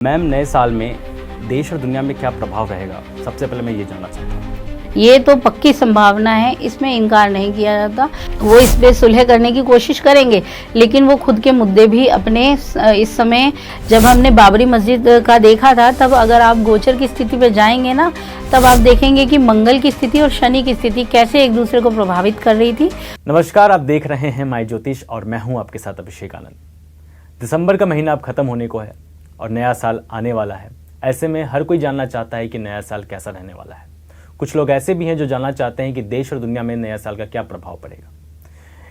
Ma'am, नए साल में देश और दुनिया में क्या प्रभाव रहेगा? सबसे पहले मैं ये जानना चाहता हूँ। ये तो पक्की संभावना है, इसमें इनकार नहीं किया जाता। वो इस पे सुलह करने की कोशिश करेंगे, लेकिन वो खुद के मुद्दे भी अपने इस समय जब हमने बाबरी मस्जिद का देखा था, तब अगर आप गोचर की स्थिति पे जाएंगे ना, तब आप देखेंगे कि मंगल की स्थिति और शनि की स्थिति कैसे एक दूसरे को प्रभावित कर रही थी। नमस्कार, आप देख रहे हैं माय ज्योतिष और मैं हूँ आपके साथ अभिषेक आनंद। दिसंबर का महीना अब खत्म होने को है और नया साल आने वाला है। ऐसे में हर कोई जानना चाहता है कि नया साल कैसा रहने वाला है। कुछ लोग ऐसे भी हैं जो जानना चाहते हैं कि देश और दुनिया में नया साल का क्या प्रभाव पड़ेगा।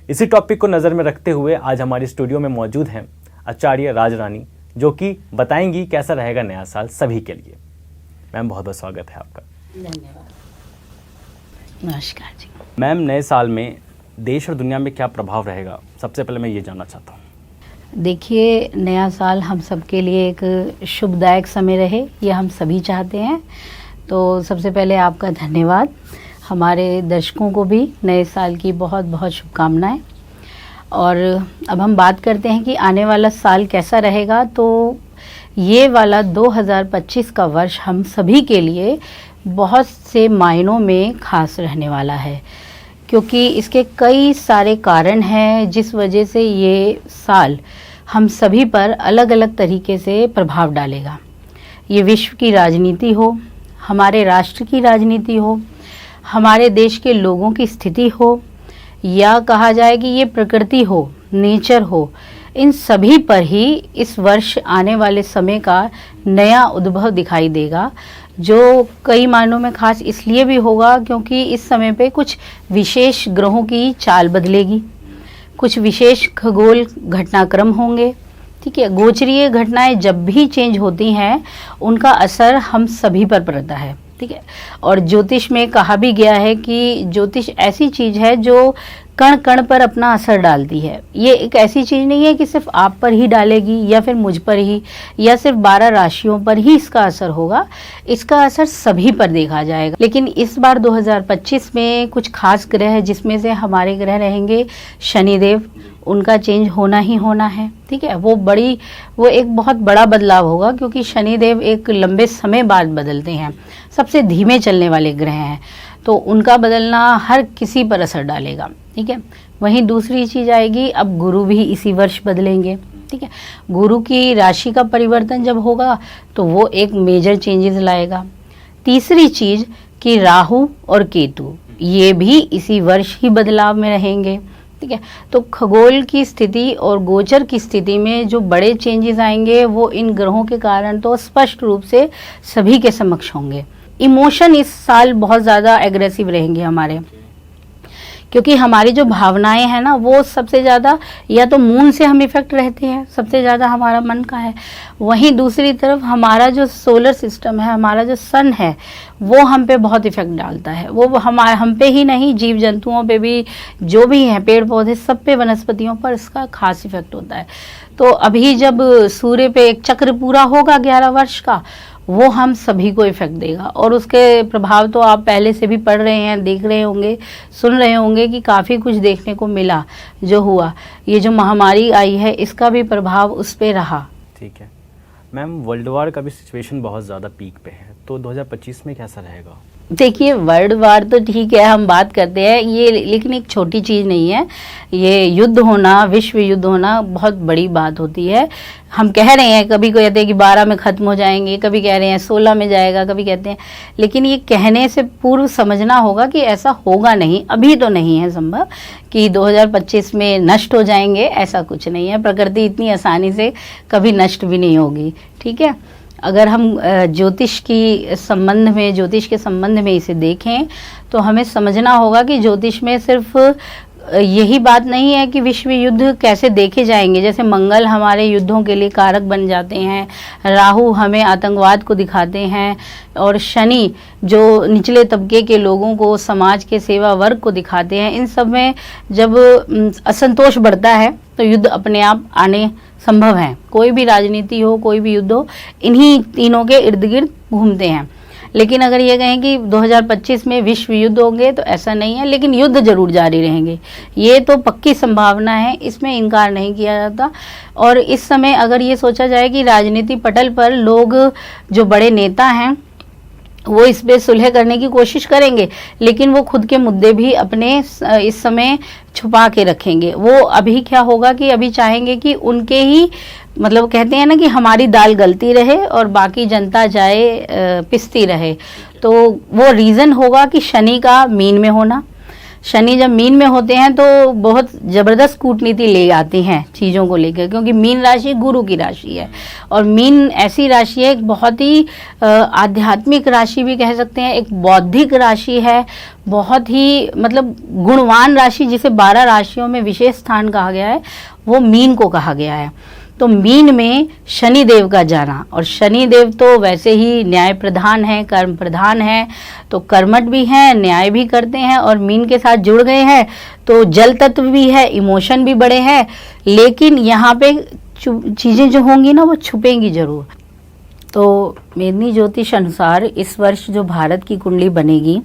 इसी टॉपिक को नज़र में रखते हुए आज हमारे स्टूडियो में मौजूद हैं आचार्य राज रानी, जो कि बताएंगी कैसा रहेगा नया साल सभी के लिए। मैम, बहुत बहुत स्वागत है आपका। धन्यवाद। नमस्कार जी। मैम, नए साल में देश और दुनिया में क्या प्रभाव रहेगा? सबसे पहले मैं ये जानना चाहता हूँ। देखिए, नया साल हम सबके लिए एक शुभदायक समय रहे, ये हम सभी चाहते हैं। तो सबसे पहले आपका धन्यवाद। हमारे दर्शकों को भी नए साल की बहुत बहुत शुभकामनाएं। और अब हम बात करते हैं कि आने वाला साल कैसा रहेगा। तो ये वाला 2025 का वर्ष हम सभी के लिए बहुत से मायनों में खास रहने वाला है, क्योंकि इसके कई सारे कारण हैं जिस वजह से ये साल हम सभी पर अलग अलग तरीके से प्रभाव डालेगा। ये विश्व की राजनीति हो, हमारे राष्ट्र की राजनीति हो, हमारे देश के लोगों की स्थिति हो, या कहा जाए कि ये प्रकृति हो, नेचर हो, इन सभी पर ही इस वर्ष आने वाले समय का नया उद्भव दिखाई देगा, जो कई मायनों में खास इसलिए भी होगा क्योंकि इस समय पे कुछ विशेष ग्रहों की चाल बदलेगी, कुछ विशेष खगोल घटनाक्रम होंगे। ठीक है, गोचरीय घटनाएं जब भी चेंज होती हैं उनका असर हम सभी पर पड़ता है। ठीक है, और ज्योतिष में कहा भी गया है कि ज्योतिष ऐसी चीज है जो कण कण पर अपना असर डालती है। ये एक ऐसी चीज नहीं है कि सिर्फ आप पर ही डालेगी या फिर मुझ पर ही या सिर्फ 12 राशियों पर ही इसका असर होगा। इसका असर सभी पर देखा जाएगा। लेकिन इस बार 2025 में कुछ खास ग्रह, जिसमें से हमारे ग्रह रहेंगे शनिदेव, उनका चेंज होना ही होना है। ठीक है, वो एक बहुत बड़ा बदलाव होगा, क्योंकि शनिदेव एक लंबे समय बाद बदलते हैं, सबसे धीमे चलने वाले ग्रह हैं, तो उनका बदलना हर किसी पर असर डालेगा। ठीक है, वहीं दूसरी चीज आएगी, अब गुरु भी इसी वर्ष बदलेंगे। ठीक है, गुरु की राशि का परिवर्तन जब होगा तो वो एक मेजर चेंजेस लाएगा। तीसरी चीज कि राहु और केतु ये भी इसी वर्ष ही बदलाव में रहेंगे। ठीक है, तो खगोल की स्थिति और गोचर की स्थिति में जो बड़े चेंजेस आएंगे वो इन ग्रहों के कारण तो स्पष्ट रूप से सभी के समक्ष होंगे। इमोशन इस साल बहुत ज़्यादा एग्रेसिव रहेंगे हमारे, क्योंकि हमारी जो भावनाएं हैं ना, वो सबसे ज़्यादा या तो मून से हम इफेक्ट रहते हैं, सबसे ज़्यादा हमारा मन का है। वहीं दूसरी तरफ हमारा जो सोलर सिस्टम है, हमारा जो सन है, वो हम पे बहुत इफेक्ट डालता है। वो हम पे ही नहीं, जीव जंतुओं पे भी, जो भी हैं पेड़ पौधे, सब पे, वनस्पतियों पर इसका खास इफेक्ट होता है। तो अभी जब सूर्य पे एक चक्र पूरा होगा 11 वर्ष का, वो हम सभी को इफेक्ट देगा। और उसके प्रभाव तो आप पहले से भी पढ़ रहे हैं, देख रहे होंगे, सुन रहे होंगे कि काफ़ी कुछ देखने को मिला। जो हुआ, ये जो महामारी आई है, इसका भी प्रभाव उस पर रहा। ठीक है मैम, वर्ल्ड वार का भी सिचुएशन बहुत ज़्यादा पीक पे है, तो 2025 में कैसा रहेगा? देखिए, वर्ल्ड वार तो ठीक है, हम बात करते हैं ये, लेकिन एक छोटी चीज़ नहीं है। ये युद्ध होना, विश्व युद्ध होना बहुत बड़ी बात होती है। हम कह रहे हैं, कभी कहते हैं कि 12 में ख़त्म हो जाएंगे, कभी कह रहे हैं 16 में जाएगा, कभी कहते हैं, लेकिन ये कहने से पूर्व समझना होगा कि ऐसा होगा नहीं। अभी तो नहीं है संभव कि 2025 में नष्ट हो जाएंगे, ऐसा कुछ नहीं है। प्रकृति इतनी आसानी से कभी नष्ट भी नहीं होगी। ठीक है, अगर हम ज्योतिष के संबंध में इसे देखें तो हमें समझना होगा कि ज्योतिष में सिर्फ यही बात नहीं है कि विश्व युद्ध कैसे देखे जाएंगे। जैसे मंगल हमारे युद्धों के लिए कारक बन जाते हैं, राहु हमें आतंकवाद को दिखाते हैं, और शनि जो निचले तबके के लोगों को, समाज के सेवा वर्ग को दिखाते हैं। इन सब में जब असंतोष बढ़ता है तो युद्ध अपने आप आने संभव है। कोई भी राजनीति हो, कोई भी युद्ध हो, इन्हीं तीनों के इर्द गिर्द घूमते हैं। लेकिन अगर ये कहें कि 2025 में विश्व युद्ध होंगे तो ऐसा नहीं है, लेकिन युद्ध जरूर जारी रहेंगे, ये तो पक्की संभावना है, इसमें इनकार नहीं किया जाता। और इस समय अगर ये सोचा जाए कि राजनीति पटल पर लोग जो बड़े नेता हैं वो इस पे सुलह करने की कोशिश करेंगे, लेकिन वो खुद के मुद्दे भी अपने इस समय छुपा के रखेंगे। वो अभी क्या होगा कि अभी चाहेंगे कि उनके ही मतलब कहते हैं ना कि हमारी दाल गलती रहे और बाकी जनता जाए पिसती रहे। तो वो रीज़न होगा कि शनि का मीन में होना। शनि जब मीन में होते हैं तो बहुत ज़बरदस्त कूटनीति ले आती हैं चीज़ों को लेकर, क्योंकि मीन राशि गुरु की राशि है और मीन ऐसी राशि है, एक बहुत ही आध्यात्मिक राशि भी कह सकते हैं, एक बौद्धिक राशि है, बहुत ही मतलब गुणवान राशि, जिसे 12 राशियों में विशेष स्थान कहा गया है, वो मीन को कहा गया है। तो मीन में शनि देव का जाना, और शनि देव तो वैसे ही न्याय प्रधान है, कर्म प्रधान है, तो कर्मठ भी हैं, न्याय भी करते हैं, और मीन के साथ जुड़ गए हैं तो जल तत्व भी है, इमोशन भी बड़े हैं, लेकिन यहाँ पे चीज़ें जो होंगी ना वो छुपेंगी जरूर। तो मेदिनी ज्योतिष अनुसार इस वर्ष जो भारत की कुंडली बनेगी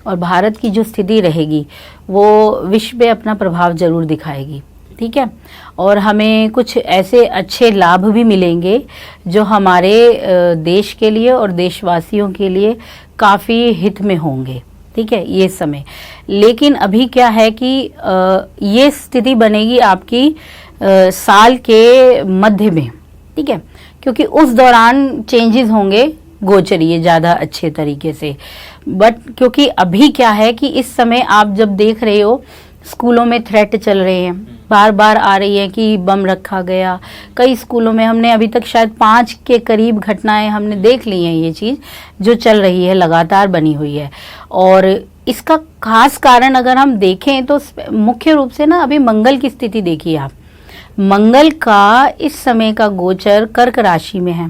और भारत की जो स्थिति रहेगी वो विश्व पे अपना प्रभाव जरूर दिखाएगी, ठीक है। और हमें कुछ ऐसे अच्छे लाभ भी मिलेंगे जो हमारे देश के लिए और देशवासियों के लिए काफ़ी हित में होंगे, ठीक है, ये समय। लेकिन अभी क्या है कि ये स्थिति बनेगी आपकी साल के मध्य में, ठीक है, क्योंकि उस दौरान चेंजेस होंगे गोचरीय ज़्यादा अच्छे तरीके से। बट क्योंकि अभी क्या है कि इस समय आप जब देख रहे हो स्कूलों में थ्रेट चल रहे हैं, बार बार आ रही है कि बम रखा गया, कई स्कूलों में हमने अभी तक शायद 5 के करीब घटनाएं हमने देख ली हैं, ये चीज़ जो चल रही है लगातार बनी हुई है। और इसका खास कारण अगर हम देखें तो मुख्य रूप से ना अभी मंगल की स्थिति देखिए आप, मंगल का इस समय का गोचर कर्क राशि में है।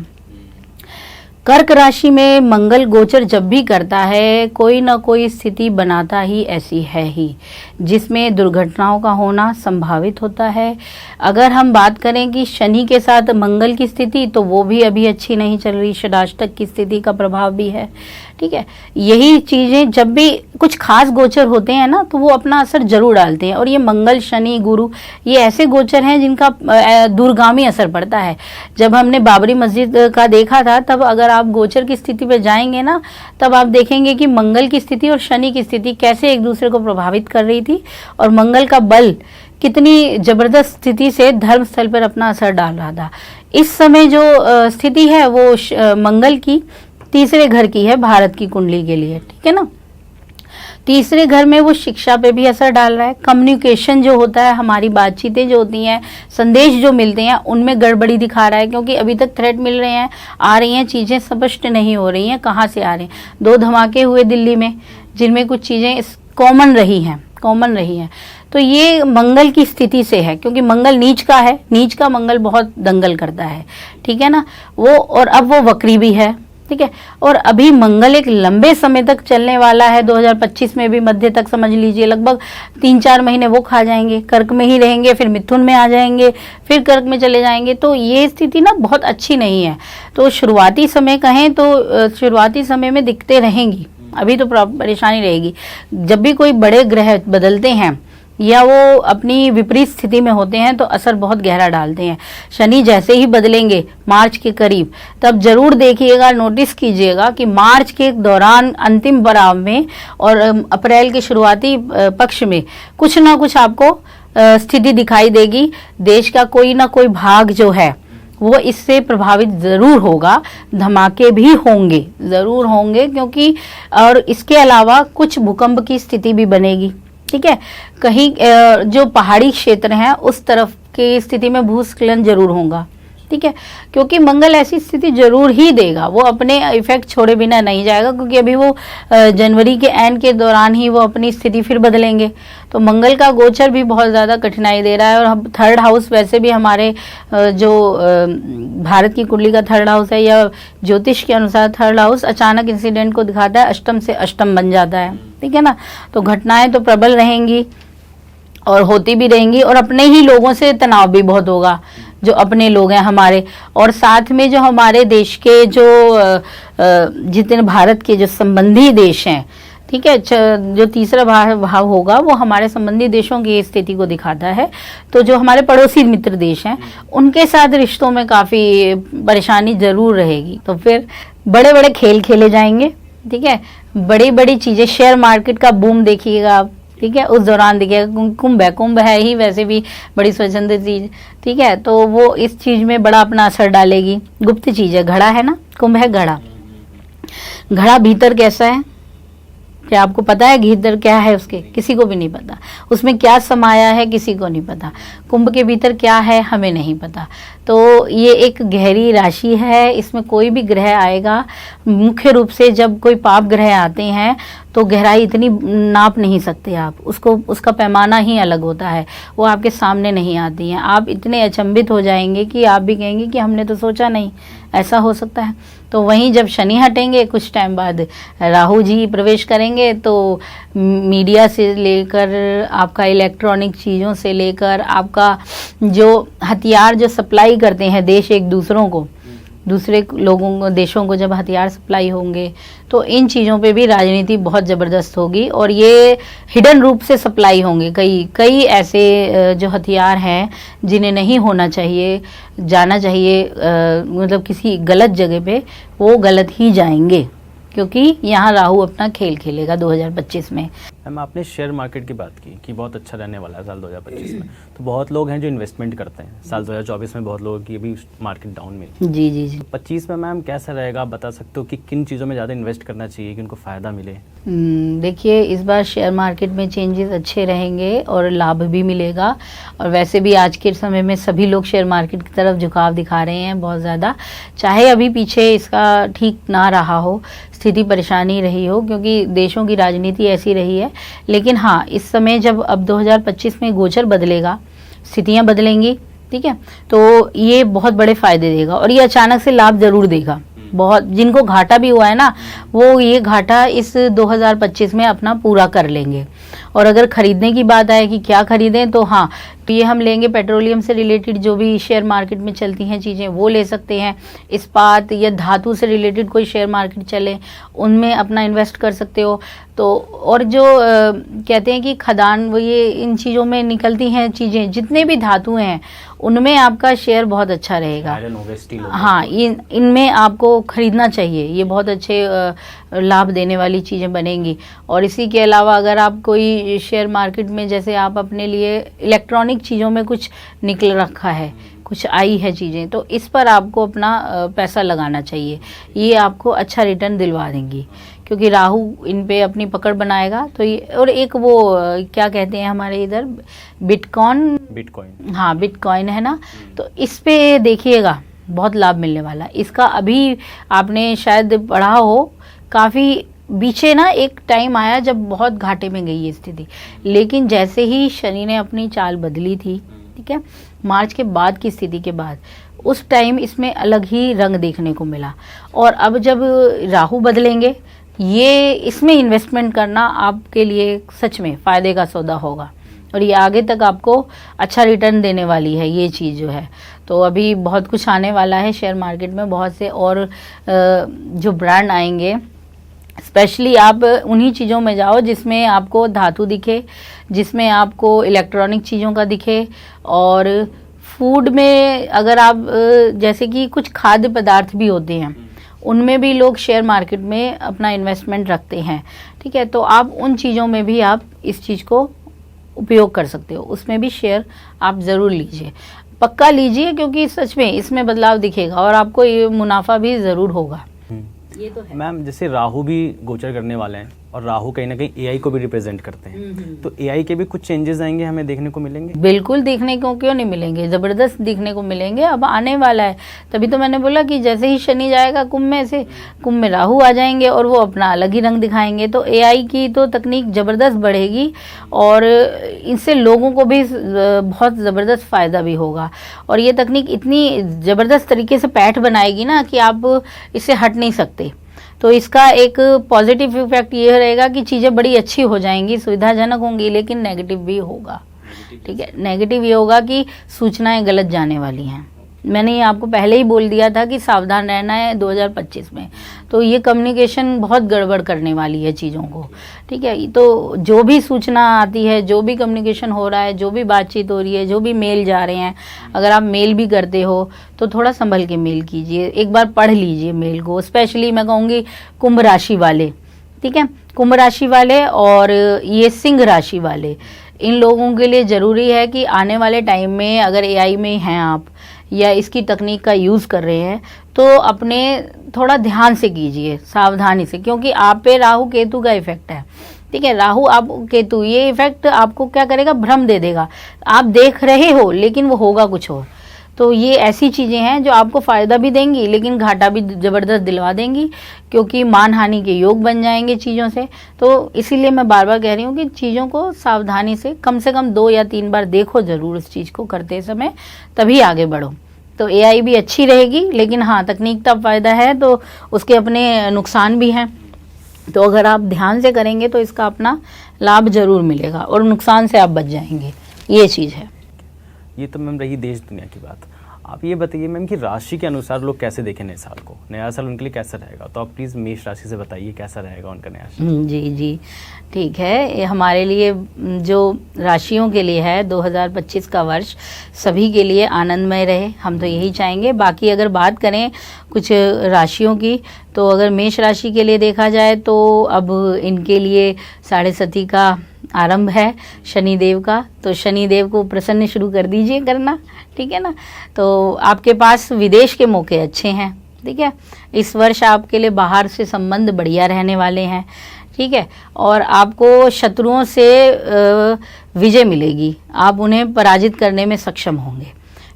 कर्क राशि में मंगल गोचर जब भी करता है कोई ना कोई स्थिति बनाता ही ऐसी है ही, जिसमें दुर्घटनाओं का होना संभावित होता है। अगर हम बात करें कि शनि के साथ मंगल की स्थिति, तो वो भी अभी अच्छी नहीं चल रही, षडाष्टक की स्थिति का प्रभाव भी है, ठीक है। यही चीज़ें जब भी कुछ खास गोचर होते हैं ना तो वो अपना असर जरूर डालते हैं, और ये मंगल शनि गुरु ये ऐसे गोचर हैं जिनका दूरगामी असर पड़ता है। जब हमने बाबरी मस्जिद का देखा था, तब अगर आप गोचर की स्थिति पे जाएंगे ना तब आप देखेंगे कि मंगल की स्थिति और शनि की स्थिति कैसे एक दूसरे को प्रभावित कर रही थी, और मंगल का बल कितनी जबरदस्त स्थिति से धर्म स्थल पर अपना असर डाल रहा था। इस समय जो स्थिति है वो मंगल की तीसरे घर की है भारत की कुंडली के लिए, ठीक है ना। तीसरे घर में वो शिक्षा पे भी असर डाल रहा है, कम्युनिकेशन जो होता है, हमारी बातचीतें जो होती हैं, संदेश जो मिलते हैं उनमें गड़बड़ी दिखा रहा है, क्योंकि अभी तक थ्रेट मिल रहे हैं, आ रही हैं चीज़ें स्पष्ट नहीं हो रही हैं कहाँ से आ रहे हैं। 2 धमाके हुए दिल्ली में जिनमें कुछ चीज़ें कॉमन रही हैं, तो ये मंगल की स्थिति से है, क्योंकि मंगल नीच का है, नीच का मंगल बहुत दंगल करता है, ठीक है ना वो। और अब वो वक्री भी है, ठीक है। और अभी मंगल एक लंबे समय तक चलने वाला है, 2025 में भी मध्य तक समझ लीजिए, लगभग 3-4 महीने वो खा जाएंगे, कर्क में ही रहेंगे, फिर मिथुन में आ जाएंगे, फिर कर्क में चले जाएंगे। तो ये स्थिति ना बहुत अच्छी नहीं है। तो शुरुआती समय कहें तो शुरुआती समय में दिक्कतें रहेंगी, अभी तो परेशानी रहेगी। जब भी कोई बड़े ग्रह बदलते हैं या वो अपनी विपरीत स्थिति में होते हैं तो असर बहुत गहरा डालते हैं। शनि जैसे ही बदलेंगे मार्च के करीब, तब जरूर देखिएगा, नोटिस कीजिएगा कि मार्च के दौरान अंतिम पड़ाव में और अप्रैल के शुरुआती पक्ष में कुछ ना कुछ आपको स्थिति दिखाई देगी। देश का कोई ना कोई भाग जो है वो इससे प्रभावित ज़रूर होगा, धमाके भी होंगे, ज़रूर होंगे, क्योंकि और इसके अलावा कुछ भूकंप की स्थिति भी बनेगी, ठीक है। कहीं जो पहाड़ी क्षेत्र हैं उस तरफ की स्थिति में भूस्खलन जरूर होगा, ठीक है, क्योंकि मंगल ऐसी स्थिति जरूर ही देगा, वो अपने इफेक्ट छोड़े बिना नहीं जाएगा, क्योंकि अभी वो जनवरी के एंड के दौरान ही वो अपनी स्थिति फिर बदलेंगे। तो मंगल का गोचर भी बहुत ज़्यादा कठिनाई दे रहा है। और हम 3rd हाउस वैसे भी हमारे जो भारत की कुंडली का 3rd हाउस है, या ज्योतिष के अनुसार 3rd हाउस अचानक इंसिडेंट को दिखाता है, अष्टम से अष्टम बन जाता है, ठीक है ना। तो घटनाएं तो प्रबल रहेंगी और होती भी रहेंगी, और अपने ही लोगों से तनाव भी बहुत होगा, जो अपने लोग हैं हमारे, और साथ में जो हमारे देश के जो जितने भारत के जो संबंधी देश हैं, ठीक है, जो तीसरा भाव होगा वो हमारे संबंधी देशों की स्थिति को दिखाता है। तो जो हमारे पड़ोसी मित्र देश हैं उनके साथ रिश्तों में काफ़ी परेशानी ज़रूर रहेगी। तो फिर बड़े बड़े खेल खेले जाएंगे, ठीक है, बड़ी बड़ी चीज़ें, शेयर मार्केट का बूम देखिएगा आप, ठीक है, उस दौरान देखिएगा। कुंभ है ही वैसे भी बड़ी स्वच्छंद चीज़, ठीक है, तो वो इस चीज़ में बड़ा अपना असर डालेगी। गुप्त चीज़ है, घड़ा है ना, कुंभ है घड़ा। घड़ा भीतर कैसा है, क्या आपको पता है भीतर क्या है उसके? किसी को भी नहीं पता। उसमें क्या समाया है किसी को नहीं पता। कुंभ के भीतर क्या है हमें नहीं पता। तो ये एक गहरी राशि है, इसमें कोई भी ग्रह आएगा, मुख्य रूप से जब कोई पाप ग्रह आते हैं तो गहराई इतनी नाप नहीं सकते आप उसको, उसका पैमाना ही अलग होता है, वो आपके सामने नहीं आती हैं। आप इतने अचंभित हो जाएंगे कि आप भी कहेंगे कि हमने तो सोचा नहीं ऐसा हो सकता है। तो वहीं जब शनि हटेंगे कुछ टाइम बाद राहु जी प्रवेश करेंगे, तो मीडिया से लेकर आपका इलेक्ट्रॉनिक चीज़ों से लेकर आपका जो हथियार जो सप्लाई करते हैं देश एक दूसरों को, दूसरे लोगों को, देशों को जब हथियार सप्लाई होंगे तो इन चीज़ों पे भी राजनीति बहुत ज़बरदस्त होगी, और ये हिडन रूप से सप्लाई होंगे। कई ऐसे जो हथियार हैं जिन्हें नहीं होना चाहिए, जाना चाहिए, मतलब किसी गलत जगह पे, वो गलत ही जाएंगे, क्योंकि यहाँ राहु अपना खेल खेलेगा 2025 में। मैम आपने शेयर मार्केट की बात की कि बहुत अच्छा रहने वाला है साल 2025 में, तो बहुत लोग हैं जो इन्वेस्टमेंट करते हैं। साल 2024 में बहुत लोगों की अभी मार्केट डाउन में। जी जी जी। 25 में मैम कैसा रहेगा, आप बता सकते हो कि किन चीज़ों में ज़्यादा इन्वेस्ट करना चाहिए कि उनको फ़ायदा मिले? देखिए, इस बार शेयर मार्केट में चेंजेस अच्छे रहेंगे और लाभ भी मिलेगा, और वैसे भी आज के समय में सभी लोग शेयर मार्केट की तरफ झुकाव दिखा रहे हैं बहुत ज़्यादा, चाहे अभी पीछे इसका ठीक ना रहा हो, स्थिति परेशानी रही हो, क्योंकि देशों की राजनीति ऐसी रही है। लेकिन हाँ, इस समय जब अब 2025 में गोचर बदलेगा, स्थितियाँ बदलेंगी, ठीक है, तो ये बहुत बड़े फायदे देगा, और ये अचानक से लाभ ज़रूर देगा। बहुत जिनको घाटा भी हुआ है ना, वो ये घाटा इस 2025 में अपना पूरा कर लेंगे। और अगर खरीदने की बात आए कि क्या खरीदें, तो हाँ, तो ये हम लेंगे पेट्रोलियम से रिलेटेड जो भी शेयर मार्केट में चलती हैं चीज़ें, वो ले सकते हैं। इस्पात या धातु से रिलेटेड कोई शेयर मार्केट चले, उनमें अपना इन्वेस्ट कर सकते हो। तो और जो कहते हैं कि खदान, वो ये इन चीज़ों में निकलती हैं चीज़ें, जितने भी धातु हैं उनमें आपका शेयर बहुत अच्छा रहेगा। हाँ, इनमें आपको खरीदना चाहिए, ये बहुत अच्छे लाभ देने वाली चीज़ें बनेंगी। और इसी के अलावा अगर आप कोई शेयर मार्केट में, जैसे आप अपने लिए इलेक्ट्रॉनिक चीज़ों में कुछ निकल रखा है, कुछ आई है चीज़ें, तो इस पर आपको अपना पैसा लगाना चाहिए, ये आपको अच्छा रिटर्न दिलवा देंगी, क्योंकि राहु इन पे अपनी पकड़ बनाएगा। तो ये, और एक वो क्या कहते हैं हमारे इधर बिटकॉइन, हाँ बिटकॉइन है ना, तो इस पे देखिएगा बहुत लाभ मिलने वाला है इसका। अभी आपने शायद पढ़ा हो, काफ़ी पीछे ना एक टाइम आया जब बहुत घाटे में गई ये स्थिति, लेकिन जैसे ही शनि ने अपनी चाल बदली थी, ठीक है, मार्च के बाद की स्थिति के बाद, उस टाइम इसमें अलग ही रंग देखने को मिला। और अब जब राहु बदलेंगे, ये इसमें इन्वेस्टमेंट करना आपके लिए सच में फ़ायदे का सौदा होगा, और ये आगे तक आपको अच्छा रिटर्न देने वाली है ये चीज़ जो है। तो अभी बहुत कुछ आने वाला है शेयर मार्केट में, बहुत से और जो ब्रांड आएंगे। स्पेशली आप उन्हीं चीज़ों में जाओ जिसमें आपको धातु दिखे, जिसमें आपको इलेक्ट्रॉनिक चीज़ों का दिखे, और फूड में अगर आप जैसे कि कुछ खाद्य पदार्थ भी होते हैं, उनमें भी लोग शेयर मार्केट में अपना इन्वेस्टमेंट रखते हैं, ठीक है, तो आप उन चीज़ों में भी आप इस चीज़ को उपयोग कर सकते हो, उसमें भी शेयर आप ज़रूर लीजिए, पक्का लीजिए, क्योंकि सच में इसमें बदलाव दिखेगा और आपको ये मुनाफा भी ज़रूर होगा। ये तो है। मैम जैसे राहु भी गोचर करने वाले हैं, और राहु कहीं ना कहीं एआई को भी रिप्रेजेंट करते हैं, तो एआई के भी कुछ चेंजेस आएंगे, हमें देखने को मिलेंगे? बिल्कुल देखने को क्यों नहीं मिलेंगे, ज़बरदस्त दिखने को मिलेंगे, अब आने वाला है। तभी तो मैंने बोला कि जैसे ही शनि जाएगा कुंभ में, से कुंभ में राहु आ जाएंगे और वो अपना अलग ही रंग दिखाएंगे। तो एआई की तो तकनीक ज़बरदस्त बढ़ेगी, और इससे लोगों को भी बहुत ज़बरदस्त फ़ायदा भी होगा, और ये तकनीक इतनी ज़बरदस्त तरीके से पैठ बनाएगी ना कि आप इससे हट नहीं सकते। तो इसका एक पॉजिटिव इफेक्ट ये रहेगा कि चीज़ें बड़ी अच्छी हो जाएंगी, सुविधाजनक होंगी, लेकिन नेगेटिव भी होगा। ठीक है, नेगेटिव ये होगा कि सूचनाएं गलत जाने वाली हैं। मैंने ये आपको पहले ही बोल दिया था कि सावधान रहना है 2025 में। तो ये कम्युनिकेशन बहुत गड़बड़ करने वाली है चीज़ों को, ठीक है। तो जो भी सूचना आती है, जो भी कम्युनिकेशन हो रहा है, जो भी बातचीत हो रही है, जो भी मेल जा रहे हैं, अगर आप मेल भी करते हो तो थोड़ा संभल के मेल कीजिए, एक बार पढ़ लीजिए मेल को। स्पेशली मैं कहूँगी कुंभ राशि वाले, ठीक है, कुंभ राशि वाले और ये सिंह राशि वाले, इन लोगों के लिए ज़रूरी है कि आने वाले टाइम में अगर एआई में हैं आप या इसकी तकनीक का यूज़ कर रहे हैं तो अपने थोड़ा ध्यान से कीजिए, सावधानी से, क्योंकि आप पे राहु केतु का इफेक्ट है, ठीक है। राहु आप केतु, ये इफेक्ट आपको क्या करेगा, भ्रम दे देगा। आप देख रहे हो लेकिन वो होगा कुछ और। तो ये ऐसी चीज़ें हैं जो आपको फ़ायदा भी देंगी लेकिन घाटा भी ज़बरदस्त दिलवा देंगी, क्योंकि मान हानि के योग बन जाएंगे चीज़ों से। तो इसीलिए मैं बार बार कह रही हूँ कि चीज़ों को सावधानी से कम 2 या 3 बार देखो ज़रूर उस चीज़ को करते समय, तभी आगे बढ़ो। तो एआई भी अच्छी रहेगी, लेकिन हाँ, तकनीक का फ़ायदा है तो उसके अपने नुकसान भी हैं। तो अगर आप ध्यान से करेंगे तो इसका अपना लाभ ज़रूर मिलेगा और नुकसान से आप बच जाएंगे, ये चीज़ है। ये तो मैम रही देश दुनिया की बात। आप ये बताइए मैम कि राशि के अनुसार लोग कैसे देखें नए साल को, नया साल उनके लिए कैसा रहेगा? तो आप प्लीज़ मेष राशि से बताइए कैसा रहेगा उनका नया साल। जी, ठीक है। ये हमारे लिए जो राशियों के लिए है 2025 का वर्ष सभी के लिए आनंदमय रहे, हम तो यही चाहेंगे। बाकी अगर बात करें कुछ राशियों की, तो अगर मेष राशि के लिए देखा जाए तो अब इनके लिए 7.5 का आरंभ है शनिदेव का, तो शनिदेव को प्रसन्न शुरू कर दीजिए करना, ठीक है ना। तो आपके पास विदेश के मौके अच्छे हैं, ठीक है। इस वर्ष आपके लिए बाहर से संबंध बढ़िया रहने वाले हैं, ठीक है। और आपको शत्रुओं से विजय मिलेगी, आप उन्हें पराजित करने में सक्षम होंगे।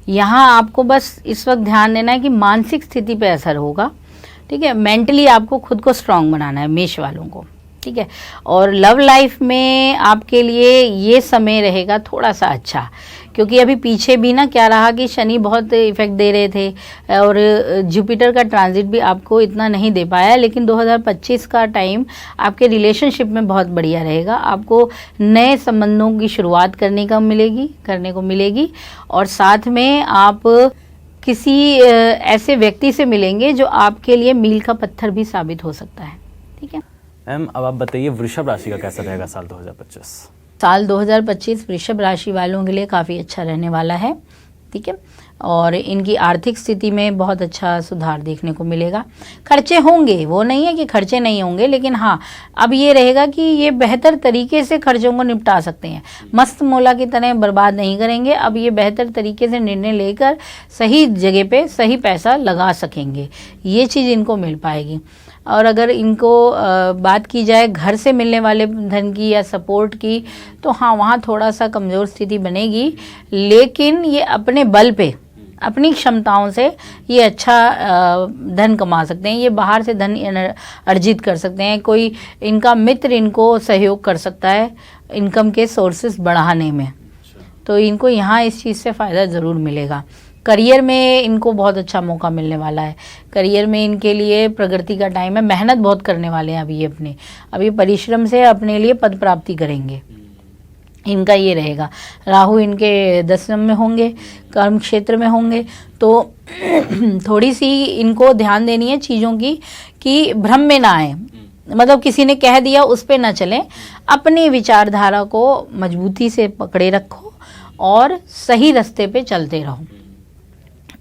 यहाँ आपको बस इस वक्त ध्यान देना है कि मानसिक स्थिति पे असर होगा, ठीक है। मेंटली आपको खुद को स्ट्रांग बनाना है मेष वालों को, ठीक है। और लव लाइफ में आपके लिए ये समय रहेगा थोड़ा सा अच्छा, क्योंकि अभी पीछे भी ना क्या रहा कि शनि बहुत इफेक्ट दे रहे थे और जुपिटर का ट्रांजिट भी आपको इतना नहीं दे पाया। लेकिन 2025 का टाइम आपके रिलेशनशिप में बहुत बढ़िया रहेगा, आपको नए संबंधों की शुरुआत करने को मिलेगी और साथ में आप किसी ऐसे व्यक्ति से मिलेंगे जो आपके लिए मील का पत्थर भी साबित हो सकता है, ठीक है। मैम अब आप बताइए वृषभ राशि का कैसा रहेगा साल 2025? साल 2025 वृषभ राशि वालों के लिए काफ़ी अच्छा रहने वाला है, ठीक है। और इनकी आर्थिक स्थिति में बहुत अच्छा सुधार देखने को मिलेगा। खर्चे होंगे, वो नहीं है कि खर्चे नहीं होंगे, लेकिन हाँ, अब ये रहेगा कि ये बेहतर तरीके से खर्चों को निपटा सकते हैं, मस्त मोला की तरह बर्बाद नहीं करेंगे। अब ये बेहतर तरीके से निर्णय लेकर सही जगह पे सही पैसा लगा सकेंगे, ये चीज़ इनको मिल पाएगी। और अगर इनको बात की जाए घर से मिलने वाले धन की या सपोर्ट की, तो हाँ, वहाँ थोड़ा सा कमज़ोर स्थिति बनेगी, लेकिन ये अपने बल पे, अपनी क्षमताओं से ये अच्छा धन कमा सकते हैं। ये बाहर से धन अर्जित कर सकते हैं, कोई इनका मित्र इनको सहयोग कर सकता है इनकम के सोर्सेस बढ़ाने में, तो इनको यहाँ इस चीज़ से फ़ायदा ज़रूर मिलेगा। करियर में इनको बहुत अच्छा मौका मिलने वाला है, करियर में इनके लिए प्रगति का टाइम है, मेहनत बहुत करने वाले हैं अभी परिश्रम से अपने लिए पद प्राप्ति करेंगे, इनका ये रहेगा। राहु इनके 10वीं में होंगे, कर्म क्षेत्र में होंगे, तो थोड़ी सी इनको ध्यान देनी है चीज़ों की कि भ्रम में ना आए, मतलब किसी ने कह दिया उस पे ना चलें, अपनी विचारधारा को मजबूती से पकड़े रखो और सही रास्ते पे चलते रहो,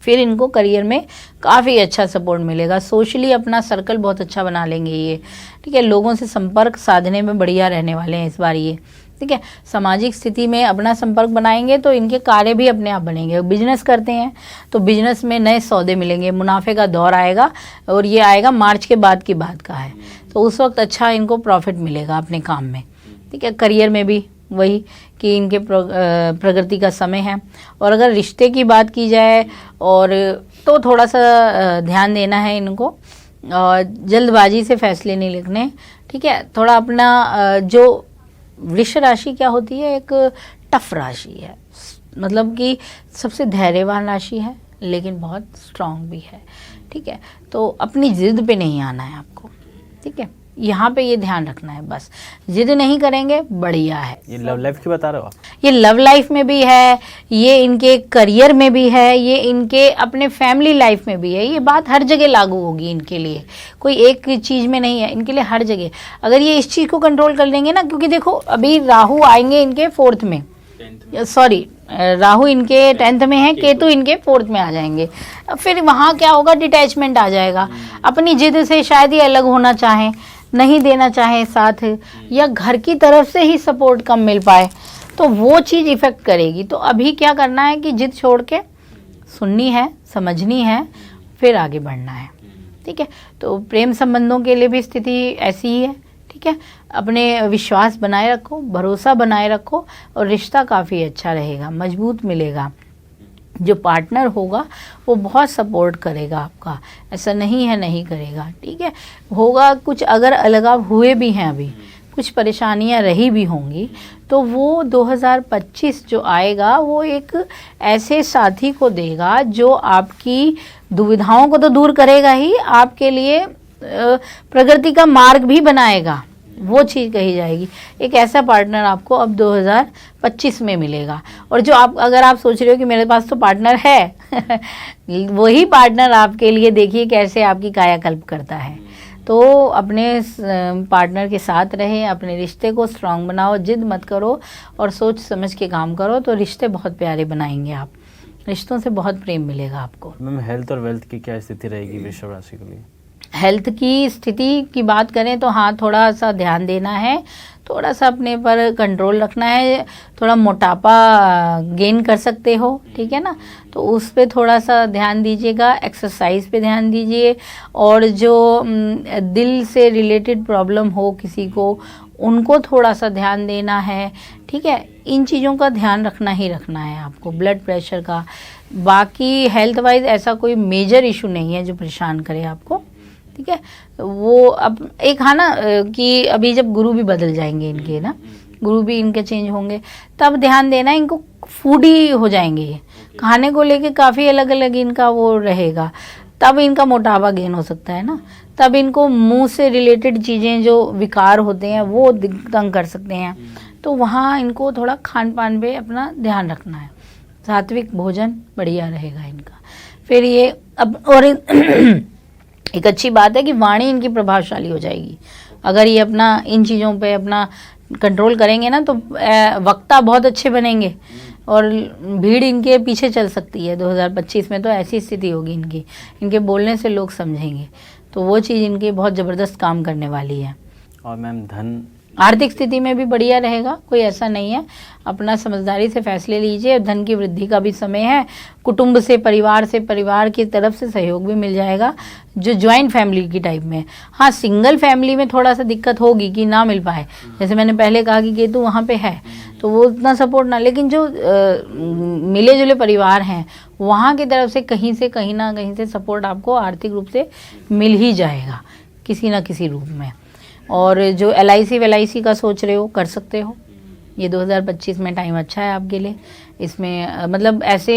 फिर इनको करियर में काफ़ी अच्छा सपोर्ट मिलेगा। सोशली अपना सर्कल बहुत अच्छा बना लेंगे ये, ठीक है। लोगों से संपर्क साधने में बढ़िया रहने वाले हैं इस बार ये, ठीक है। सामाजिक स्थिति में अपना संपर्क बनाएंगे तो इनके कार्य भी अपने आप बनेंगे। बिजनेस करते हैं तो बिजनेस में नए सौदे मिलेंगे, मुनाफे का दौर आएगा, और ये आएगा मार्च के बाद की बात का है, तो उस वक्त अच्छा इनको प्रॉफिट मिलेगा अपने काम में, ठीक है। करियर में भी वही कि इनके प्रगति का समय है। और अगर रिश्ते की बात की जाए और तो थोड़ा सा ध्यान देना है इनको, और जल्दबाजी से फैसले नहीं लिखने, ठीक है। थोड़ा अपना जो वृष राशि क्या होती है, एक टफ राशि है, मतलब कि सबसे धैर्यवान राशि है लेकिन बहुत स्ट्रांग भी है, ठीक है। तो अपनी जिद पे नहीं आना है आपको, ठीक है। यहाँ पे ये ध्यान रखना है, बस जिद नहीं करेंगे, बढ़िया है। ये लव लाइफ की बता रहे हो आप? ये लव लाइफ में भी है, ये इनके करियर में भी है, ये इनके अपने फैमिली लाइफ में भी है। ये बात हर जगह लागू होगी इनके लिए, कोई एक चीज़ में नहीं है, इनके लिए हर जगह। अगर ये इस चीज़ को कंट्रोल कर लेंगे ना, क्योंकि देखो अभी राहु आएंगे इनके 4th में, सॉरी राहु इनके 10th में है, केतु इनके 4th में आ जाएंगे। फिर वहाँ क्या होगा, डिटैचमेंट आ जाएगा। अपनी जिद से शायद ये अलग होना चाहें, नहीं देना चाहे साथ, या घर की तरफ से ही सपोर्ट कम मिल पाए, तो वो चीज़ इफ़ेक्ट करेगी। तो अभी क्या करना है कि जिद छोड़ के सुननी है, समझनी है, फिर आगे बढ़ना है, ठीक है। तो प्रेम संबंधों के लिए भी स्थिति ऐसी ही है, ठीक है। अपने विश्वास बनाए रखो, भरोसा बनाए रखो, और रिश्ता काफ़ी अच्छा रहेगा, मजबूत मिलेगा। जो पार्टनर होगा वो बहुत सपोर्ट करेगा आपका, ऐसा नहीं है नहीं करेगा, ठीक है। होगा कुछ, अगर अलगाव हुए भी हैं, अभी कुछ परेशानियां रही भी होंगी, तो वो 2025 जो आएगा वो एक ऐसे साथी को देगा जो आपकी दुविधाओं को तो दूर करेगा ही, आपके लिए प्रगति का मार्ग भी बनाएगा, वो चीज़ कही जाएगी। एक ऐसा पार्टनर आपको अब 2025 में मिलेगा। और जो आप, अगर आप सोच रहे हो कि मेरे पास तो पार्टनर है वही पार्टनर आपके लिए देखिए कैसे आपकी कायाकल्प करता है। तो अपने पार्टनर के साथ रहें, अपने रिश्ते को स्ट्रांग बनाओ, जिद मत करो और सोच समझ के काम करो, तो रिश्ते बहुत प्यारे बनाएंगे आप, रिश्तों से बहुत प्रेम मिलेगा आपको। मैम हेल्थ और वेल्थ की क्या स्थिति रहेगी वृषभ राशि के लिए? हेल्थ की स्थिति की बात करें तो हाँ, थोड़ा सा ध्यान देना है, थोड़ा सा अपने पर कंट्रोल रखना है। थोड़ा मोटापा गेन कर सकते हो, ठीक है ना, तो उस पे थोड़ा सा ध्यान दीजिएगा, एक्सरसाइज पे ध्यान दीजिए। और जो दिल से रिलेटेड प्रॉब्लम हो किसी को, उनको थोड़ा सा ध्यान देना है, ठीक है। इन चीज़ों का ध्यान रखना ही रखना है आपको, ब्लड प्रेशर का। बाकी हेल्थ वाइज ऐसा कोई मेजर इशू नहीं है जो परेशान करे आपको, ठीक है। वो अब एक है ना कि अभी जब गुरु भी बदल जाएंगे इनके ना, गुरु भी इनके चेंज होंगे, तब ध्यान देना, इनको फूडी हो जाएंगे ये, खाने को लेके काफ़ी अलग अलग इनका वो रहेगा, तब इनका मोटापा गेन हो सकता है ना, तब इनको मुंह से रिलेटेड चीज़ें जो विकार होते हैं वो तंग कर सकते हैं। तो वहाँ इनको थोड़ा खान पान पे अपना ध्यान रखना है, सात्विक भोजन बढ़िया रहेगा इनका। फिर ये अब और एक अच्छी बात है कि वाणी इनकी प्रभावशाली हो जाएगी, अगर ये अपना इन चीज़ों पे अपना कंट्रोल करेंगे ना, तो वक्ता बहुत अच्छे बनेंगे और भीड़ इनके पीछे चल सकती है। 2025 में तो ऐसी स्थिति होगी इनकी, इनके बोलने से लोग समझेंगे, तो वो चीज़ इनकी बहुत ज़बरदस्त काम करने वाली है। और मैम धन, आर्थिक स्थिति में भी बढ़िया रहेगा, कोई ऐसा नहीं है, अपना समझदारी से फैसले लीजिए। धन की वृद्धि का भी समय है, कुटुंब से, परिवार की तरफ से सहयोग भी मिल जाएगा, जो ज्वाइंट फैमिली की टाइप में। हाँ, सिंगल फैमिली में थोड़ा सा दिक्कत होगी कि ना मिल पाए, जैसे मैंने पहले कहा कि केतु वहाँ पे है तो वो उतना सपोर्ट ना, लेकिन जो मिले जुले परिवार हैं वहाँ की तरफ से कहीं ना कहीं से सपोर्ट आपको आर्थिक रूप से मिल ही जाएगा किसी ना किसी रूप में। और जो LIC का सोच रहे हो, कर सकते हो, ये 2025 में टाइम अच्छा है आपके लिए। इसमें मतलब ऐसे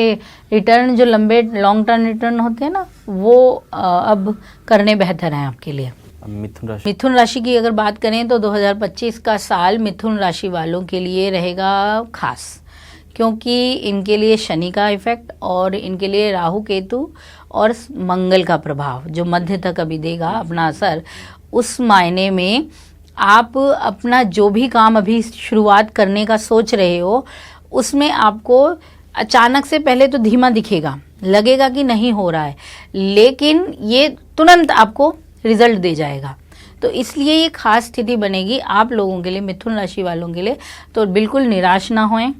रिटर्न जो लंबे लॉन्ग टर्म रिटर्न होते हैं ना, वो अब करने बेहतर हैं आपके लिए। मिथुन राशि की अगर बात करें तो 2025 का साल मिथुन राशि वालों के लिए रहेगा खास, क्योंकि इनके लिए शनि का इफेक्ट और इनके लिए राहु केतु और मंगल का प्रभाव जो मध्य तक अभी देगा अपना असर, उस मायने में आप अपना जो भी काम अभी शुरुआत करने का सोच रहे हो, उसमें आपको अचानक से पहले तो धीमा दिखेगा, लगेगा कि नहीं हो रहा है, लेकिन ये तुरंत आपको रिजल्ट दे जाएगा। तो इसलिए ये खास स्थिति बनेगी आप लोगों के लिए, मिथुन राशि वालों के लिए। तो बिल्कुल निराश ना होएं,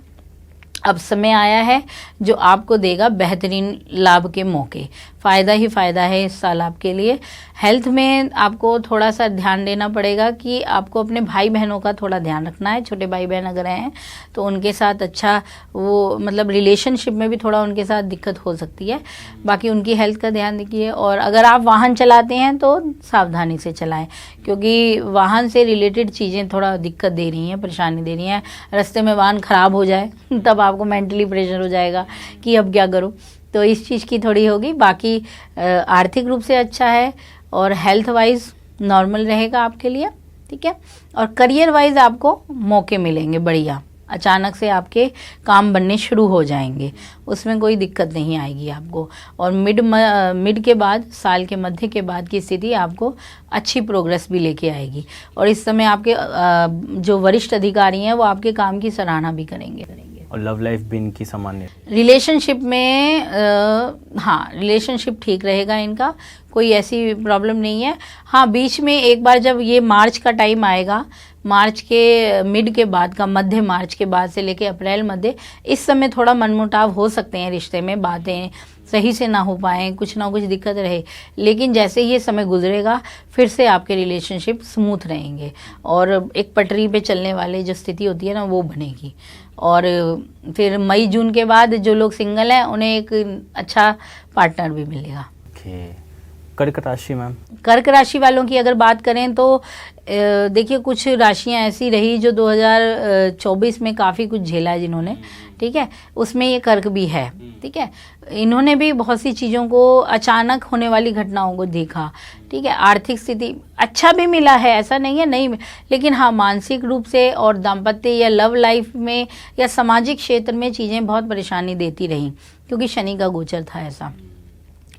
अब समय आया है जो आपको देगा बेहतरीन लाभ के मौके। फ़ायदा ही फ़ायदा है इस साल आपके लिए। हेल्थ में आपको थोड़ा सा ध्यान देना पड़ेगा कि आपको अपने भाई बहनों का थोड़ा ध्यान रखना है। छोटे भाई बहन अगर हैं तो उनके साथ अच्छा वो मतलब रिलेशनशिप में भी थोड़ा उनके साथ दिक्कत हो सकती है। बाकी उनकी हेल्थ का ध्यान रखिए। और अगर आप वाहन चलाते हैं तो सावधानी से चलाएं, क्योंकि वाहन से रिलेटेड चीज़ें थोड़ा दिक्कत दे रही हैं, परेशानी दे रही हैं। रास्ते में वाहन ख़राब हो जाए तब आपको मेंटली प्रेशर हो जाएगा कि अब क्या करूं, तो इस चीज़ की थोड़ी होगी। बाकी आर्थिक रूप से अच्छा है और हेल्थ वाइज नॉर्मल रहेगा आपके लिए, ठीक है। और करियर वाइज आपको मौके मिलेंगे बढ़िया, अचानक से आपके काम बनने शुरू हो जाएंगे, उसमें कोई दिक्कत नहीं आएगी आपको। और मिड के बाद, साल के मध्य के बाद की स्थिति आपको अच्छी प्रोग्रेस भी लेके आएगी। और इस समय आपके जो वरिष्ठ अधिकारी हैं वो आपके काम की सराहना भी करेंगे। और लव लाइफ भी इनकी सामान्य, रिलेशनशिप में हाँ, रिलेशनशिप ठीक रहेगा इनका, कोई ऐसी प्रॉब्लम नहीं है। हाँ, बीच में एक बार जब ये मार्च का टाइम आएगा, मार्च के मिड के बाद का, मध्य मार्च के बाद से लेके अप्रैल मध्य, इस समय थोड़ा मनमुटाव हो सकते हैं रिश्ते में, बातें सही से ना हो पाएँ, कुछ ना कुछ दिक्कत रहे। लेकिन जैसे ही ये समय गुजरेगा फिर से आपके रिलेशनशिप स्मूथ रहेंगे और एक पटरी पे चलने वाली जो स्थिति होती है ना वो बनेगी। और फिर मई जून के बाद जो लोग सिंगल हैं उन्हें एक अच्छा पार्टनर भी मिलेगा। कर्क राशि मैम, कर्क राशि वालों की अगर बात करें तो देखिए कुछ राशियां ऐसी रही जो 2024 में काफ़ी कुछ झेला है जिन्होंने, ठीक है, उसमें ये कर्क भी है, ठीक है। इन्होंने भी बहुत सी चीज़ों को, अचानक होने वाली घटनाओं को देखा, ठीक है। आर्थिक स्थिति अच्छा भी मिला है, ऐसा नहीं है नहीं, लेकिन हाँ, मानसिक रूप से और दाम्पत्य या लव लाइफ में या सामाजिक क्षेत्र में चीज़ें बहुत परेशानी देती रहीं, क्योंकि शनि का गोचर था ऐसा,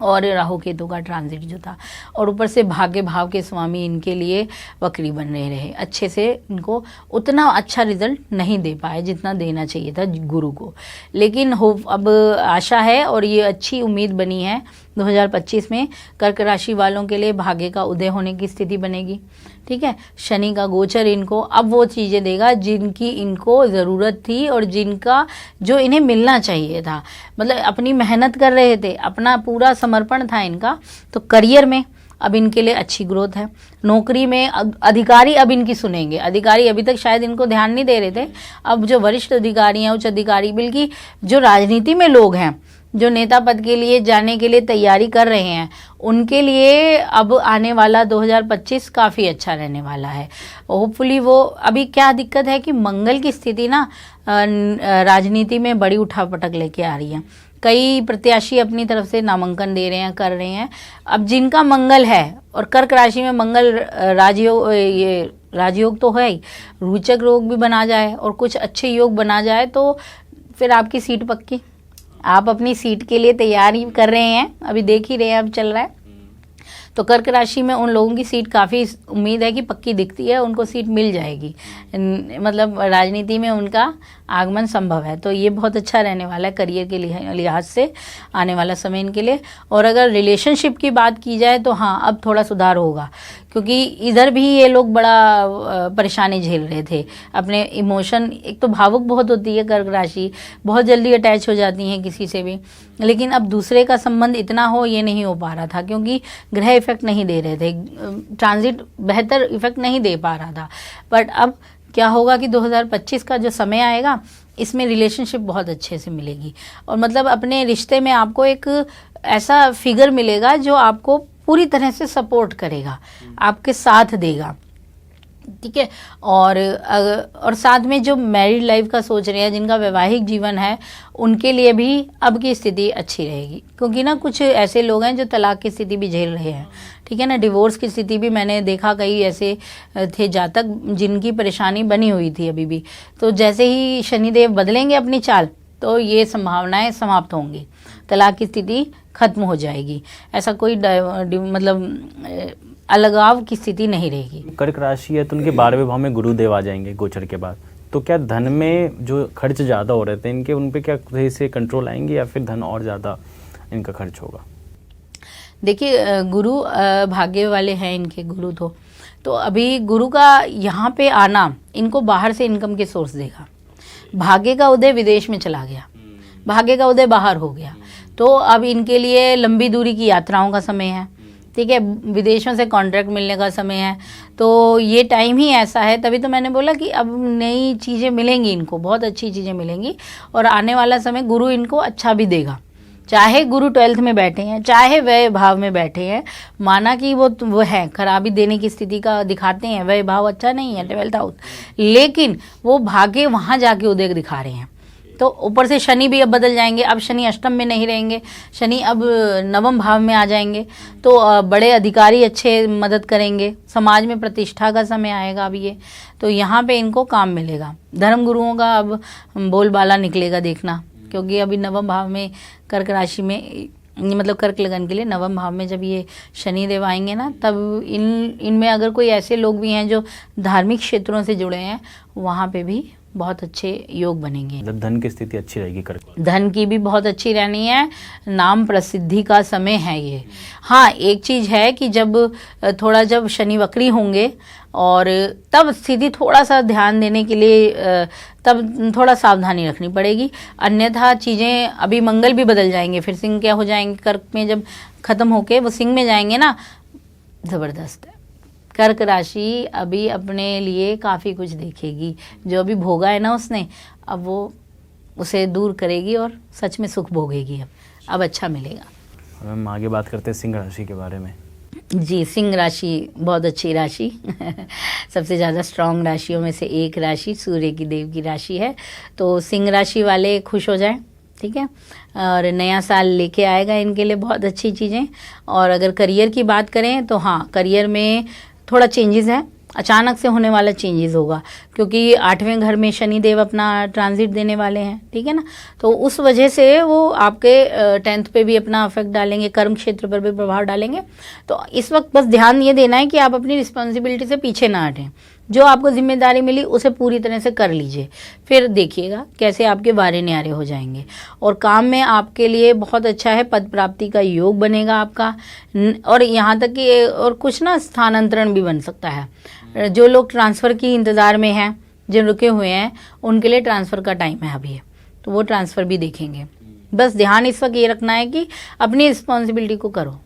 और राहु केतु का ट्रांजिट जो था, और ऊपर से भाग्य भाव के स्वामी इनके लिए वक्री बन रहे, अच्छे से इनको उतना अच्छा रिजल्ट नहीं दे पाए जितना देना चाहिए था गुरु को। लेकिन अब आशा है और ये अच्छी उम्मीद बनी है 2025 में कर्क राशि वालों के लिए भाग्य का उदय होने की स्थिति बनेगी, ठीक है। शनि का गोचर इनको अब वो चीज़ें देगा जिनकी इनको ज़रूरत थी और जिनका जो इन्हें मिलना चाहिए था, मतलब अपनी मेहनत कर रहे थे, अपना पूरा समर्पण था इनका। तो करियर में अब इनके लिए अच्छी ग्रोथ है। नौकरी में अधिकारी अब इनकी सुनेंगे, अधिकारी अभी तक शायद इनको ध्यान नहीं दे रहे थे, अब जो वरिष्ठ अधिकारी हैं, उच्च अधिकारी, बल्कि जो राजनीति में लोग हैं, जो नेता पद के लिए जाने के लिए तैयारी कर रहे हैं, उनके लिए अब आने वाला 2025 काफ़ी अच्छा रहने वाला है। होपफुली वो, अभी क्या दिक्कत है कि मंगल की स्थिति ना राजनीति में बड़ी उठापटक लेके आ रही है। कई प्रत्याशी अपनी तरफ से नामांकन दे रहे हैं, कर रहे हैं। अब जिनका मंगल है, और कर्क राशि में मंगल राजयोग, ये राजयोग तो है ही, रोचक योग भी बना जाए और कुछ अच्छे योग बना जाए तो फिर आपकी सीट पक्की। आप अपनी सीट के लिए तैयारी कर रहे हैं, अभी देख ही रहे हैं, अब चल रहा है। तो कर्क राशि में उन लोगों की सीट काफ़ी उम्मीद है कि पक्की दिखती है, उनको सीट मिल जाएगी, मतलब राजनीति में उनका आगमन संभव है। तो ये बहुत अच्छा रहने वाला है करियर के लिहाज से आने वाला समय इनके लिए। और अगर रिलेशनशिप की बात की जाए तो हाँ, अब थोड़ा सुधार होगा, क्योंकि इधर भी ये लोग बड़ा परेशानी झेल रहे थे। अपने इमोशन, एक तो भावुक बहुत होती है कर्क राशि, बहुत जल्दी अटैच हो जाती हैं किसी से भी, लेकिन अब दूसरे का संबंध इतना हो ये नहीं हो पा रहा था, क्योंकि ग्रह इफेक्ट नहीं दे रहे थे, ट्रांजिट बेहतर इफेक्ट नहीं दे पा रहा था। बट अब क्या होगा कि 2025 का जो समय आएगा, इसमें रिलेशनशिप बहुत अच्छे से मिलेगी, और मतलब अपने रिश्ते में आपको एक ऐसा फिगर मिलेगा जो आपको पूरी तरह से सपोर्ट करेगा, आपके साथ देगा, ठीक है। और साथ में जो मैरिड लाइफ का सोच रहे हैं, जिनका वैवाहिक जीवन है, उनके लिए भी अब की स्थिति अच्छी रहेगी, क्योंकि ना कुछ ऐसे लोग हैं जो तलाक की स्थिति भी झेल रहे हैं, ठीक है ना, डिवोर्स की स्थिति भी मैंने देखा, कई ऐसे थे जातक जिनकी परेशानी बनी हुई थी अभी भी। तो जैसे ही शनिदेव बदलेंगे अपनी चाल, तो ये संभावनाएं समाप्त होंगी, तलाक की स्थिति खत्म हो जाएगी, ऐसा कोई मतलब अलगाव की स्थिति नहीं रहेगी। कर्क राशि है तो उनके 12वें भाव में गुरुदेव आ जाएंगे गोचर के बाद, तो क्या धन में जो खर्च ज़्यादा हो रहे थे इनके, उन पे क्या सही से कंट्रोल आएंगे या फिर धन और ज़्यादा इनका खर्च होगा? देखिए, गुरु भाग्य वाले हैं इनके गुरु, तो अभी गुरु का यहाँ पे आना इनको बाहर से इनकम के सोर्स देगा। भाग्य का उदय विदेश में चला गया, भाग्य का उदय बाहर हो गया, तो अब इनके लिए लंबी दूरी की यात्राओं का समय है, ठीक है, विदेशों से कॉन्ट्रैक्ट मिलने का समय है। तो ये टाइम ही ऐसा है, तभी तो मैंने बोला कि अब नई चीज़ें मिलेंगी इनको, बहुत अच्छी चीज़ें मिलेंगी, और आने वाला समय गुरु इनको अच्छा भी देगा। चाहे गुरु 12th में बैठे हैं, चाहे वह भाव में बैठे हैं, माना कि वो है खराबी देने की स्थिति का दिखाते हैं, वह भाव अच्छा नहीं है 12th हाउस, लेकिन वो भाग्य वहाँ जाके उदय दिखा रहे हैं, तो ऊपर से शनि भी अब बदल जाएंगे, अब शनि अष्टम में नहीं रहेंगे, शनि अब नवम भाव में आ जाएंगे। तो बड़े अधिकारी अच्छे मदद करेंगे, समाज में प्रतिष्ठा का समय आएगा अब ये, तो यहाँ पे इनको काम मिलेगा। धर्म गुरुओं का अब बोलबाला निकलेगा देखना, क्योंकि अभी नवम भाव में कर्क राशि में, मतलब कर्क लगन के लिए नवम भाव में जब ये शनि देव आएंगे ना, तब इनमें अगर कोई ऐसे लोग भी हैं जो धार्मिक क्षेत्रों से जुड़े हैं, वहाँ पे भी बहुत अच्छे योग बनेंगे। मतलब धन की स्थिति अच्छी रहेगी कर्क। धन की भी बहुत अच्छी रहनी है, नाम प्रसिद्धि का समय है ये। हाँ, एक चीज़ है कि जब शनि वक्री होंगे और तब स्थिति थोड़ा सा ध्यान देने के लिए तब थोड़ा सावधानी रखनी पड़ेगी, अन्यथा चीज़ें, अभी मंगल भी बदल जाएंगे, फिर सिंह क्या हो जाएंगे, कर्क में जब खत्म होके वो सिंह में जाएंगे ना, ज़बरदस्त है। कर्क राशि अभी अपने लिए काफ़ी कुछ देखेगी, जो अभी भोगा है ना उसने, अब वो उसे दूर करेगी और सच में सुख भोगेगी। अब अच्छा मिलेगा। हम आगे बात करते हैं सिंह राशि के बारे में। जी, सिंह राशि बहुत अच्छी राशि सबसे ज़्यादा स्ट्रॉन्ग राशियों में से एक राशि सूर्य की देव की राशि है। तो सिंह राशि वाले खुश हो जाएं, ठीक है, और नया साल लेके आएगा इनके लिए बहुत अच्छी चीज़ें। और अगर करियर की बात करें तो हाँ, करियर में थोड़ा चेंजेस है, अचानक से होने वाला चेंजेस होगा, क्योंकि 8वें घर में शनि देव अपना ट्रांजिट देने वाले हैं, ठीक है ना। तो उस वजह से वो आपके 10th पे भी अपना इफेक्ट डालेंगे, कर्म क्षेत्र पर भी प्रभाव डालेंगे। तो इस वक्त बस ध्यान ये देना है कि आप अपनी रिस्पॉन्सिबिलिटी से पीछे ना हटें, जो आपको जिम्मेदारी मिली उसे पूरी तरह से कर लीजिए, फिर देखिएगा कैसे आपके वारे न्यारे हो जाएंगे। और काम में आपके लिए बहुत अच्छा है, पद प्राप्ति का योग बनेगा आपका, और यहाँ तक कि और कुछ ना स्थानांतरण भी बन सकता है। जो लोग ट्रांसफ़र की इंतज़ार में हैं, जो रुके हुए हैं, उनके लिए ट्रांसफ़र का टाइम है अभी, तो वो ट्रांसफ़र भी देखेंगे। बस ध्यान इस वक्त ये रखना है कि अपनी रिस्पॉन्सिबिलिटी को करो